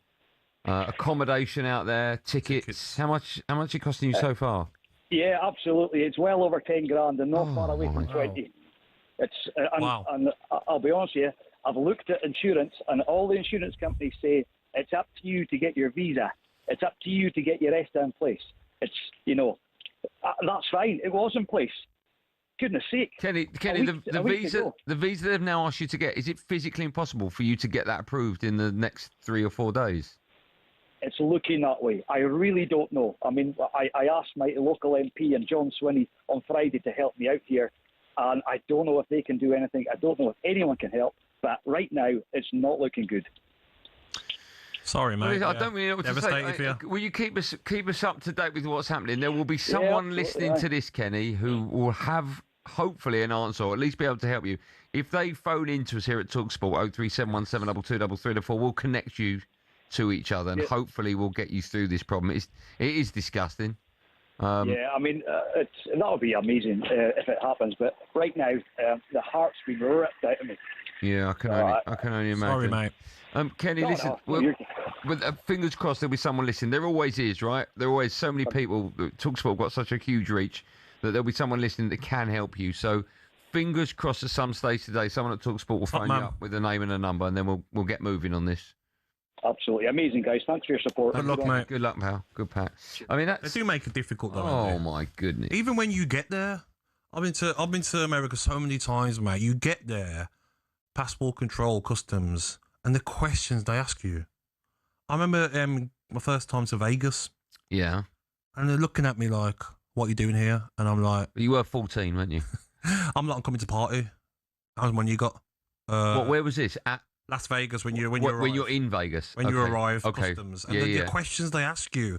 accommodation out there, tickets. How much it costing you so far? Yeah, absolutely. It's well over 10 grand and not far away from 20. It's and I'll be honest with you, I've looked at insurance, and all the insurance companies say it's up to you to get your visa. It's up to you to get your ESTA in place. It's, that's fine. It was in place. Goodness sake. Kenny, the visa they've now asked you to get, is it physically impossible for you to get that approved in the next 3 or 4 days? It's looking that way. I really don't know. I mean, I asked my local MP and John Swinney on Friday to help me out here, and I don't know if they can do anything. I don't know if anyone can help, but right now it's not looking good. Sorry, mate. Well, I don't really know what to say. Will you keep us up to date with what's happening? There will be someone listening to this, Kenny, who will have hopefully an answer, or at least be able to help you. If they phone into us here at talkSPORT 03717223334, we'll connect you to each other, and hopefully we'll get you through this problem. It is disgusting. Yeah, I mean, that would be amazing if it happens. But right now, the heart's been ripped out of me. Yeah, I can only imagine. Sorry, mate. Kenny, listen. With fingers crossed, there'll be someone listening. There always is, right? There are always so many people. talkSPORT got such a huge reach that there'll be someone listening that can help you. So, fingers crossed. At some stage today, someone at talkSPORT will phone you up with a name and a number, and then we'll get moving on this. Absolutely amazing, guys. Thanks for your support. Good luck, mate. Good luck, pal. Good pack. I mean, they do make it difficult, though. Oh my goodness! Even when you get there, I've been to America so many times, mate. You get there, passport control, customs, and the questions they ask you. I remember my first time to Vegas. Yeah. And they're looking at me like, "What are you doing here?" And I'm like, "You were 14, weren't you?" I'm like, "I'm coming to party." That was when you got. Where was this at? Las Vegas, when you're in Vegas, when you arrive, customs, and the questions they ask you,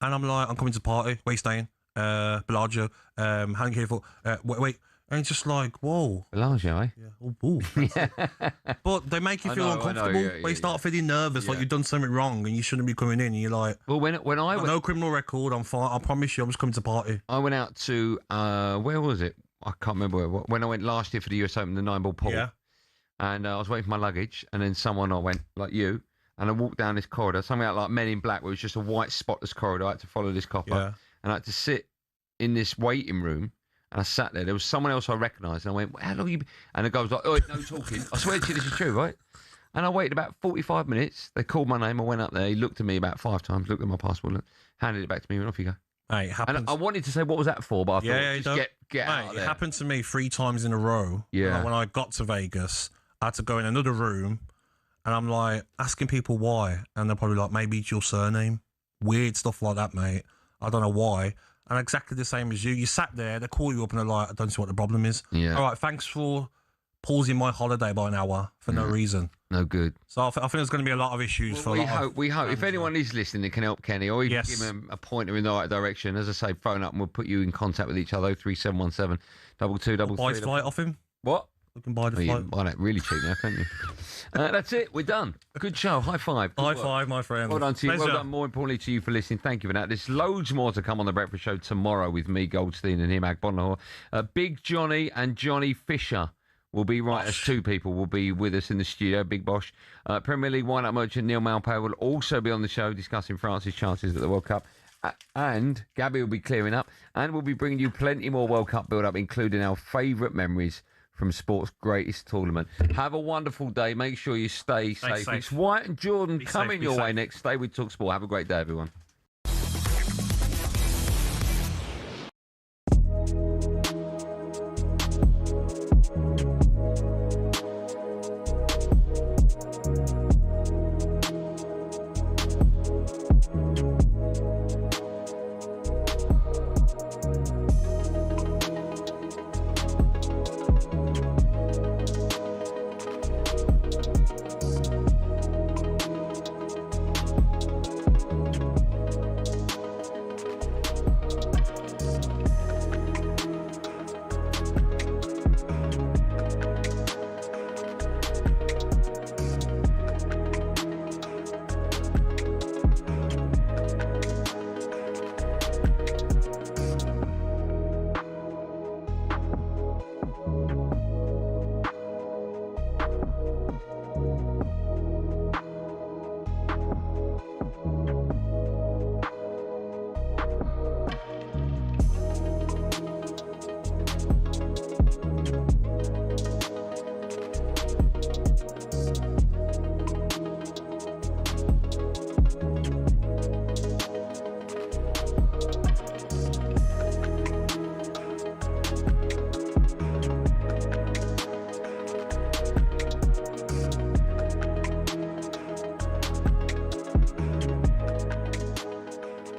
and I'm like, I'm coming to party. Where you staying? Bellagio. How long here for? Wait, and it's just like, whoa, Bellagio, eh? Yeah. Oh, but they make you feel uncomfortable. Where you start feeling nervous, like you've done something wrong and you shouldn't be coming in. And you're like, well, when I went, no criminal record, I'm fine. I promise you, I'm just coming to party. I went out to where was it? I can't remember when I went last year for the US Open, the 9-ball pool. Yeah. And I was waiting for my luggage, and then I went, like you, and I walked down this corridor, something like Men in Black, where it was just a white spotless corridor. I had to follow this copper, and I had to sit in this waiting room, and I sat there. There was someone else I recognised, and I went, how long have you been? And the guy was like, oh, no talking. I swear to you, this is true, right? And I waited about 45 minutes. They called my name. I went up there. He looked at me about 5 times, looked at my passport, handed it back to me, and off you go. Hey, it happens. And I wanted to say, what was that for? But I thought, get out of there. It happened to me 3 times in a row. Yeah. When I got to Vegas, I had to go in another room, and I'm like asking people why, and they're probably like, maybe it's your surname. Weird stuff like that, mate. I don't know why. And exactly the same as you. You sat there, they call you up, and they're like, I don't see what the problem is. Yeah. All right, thanks for pausing my holiday by an hour for no reason. No good. So I think there's going to be a lot of issues for a lot of we hope. If anyone is listening that can help Kenny, or even give him a pointer in the right direction, as I say, phone up and we'll put you in contact with each other. 03717 2233. Buy his flight off him. What? You can buy the flight. You can buy that really cheap now, can't you? That's it. We're done. Good show. High five. High five, my friend. Well done to you. Pleasure. Well done, more importantly, to you for listening. Thank you for that. There's loads more to come on The Breakfast Show tomorrow with me, Goldstein, and him, Agbonlahor. Big Johnny and Johnny Fisher will be right as 2 people will be with us in the studio. Big Bosh. Premier League wind-up merchant Neil Malpay will also be on the show discussing France's chances at the World Cup. And Gabby will be clearing up. And we'll be bringing you plenty more World Cup build-up, including our favourite memories from sport's greatest tournament. Have a wonderful day. Make sure you stay safe. It's White and Jordan coming your way next. Stay with talkSPORT. Have a great day, everyone.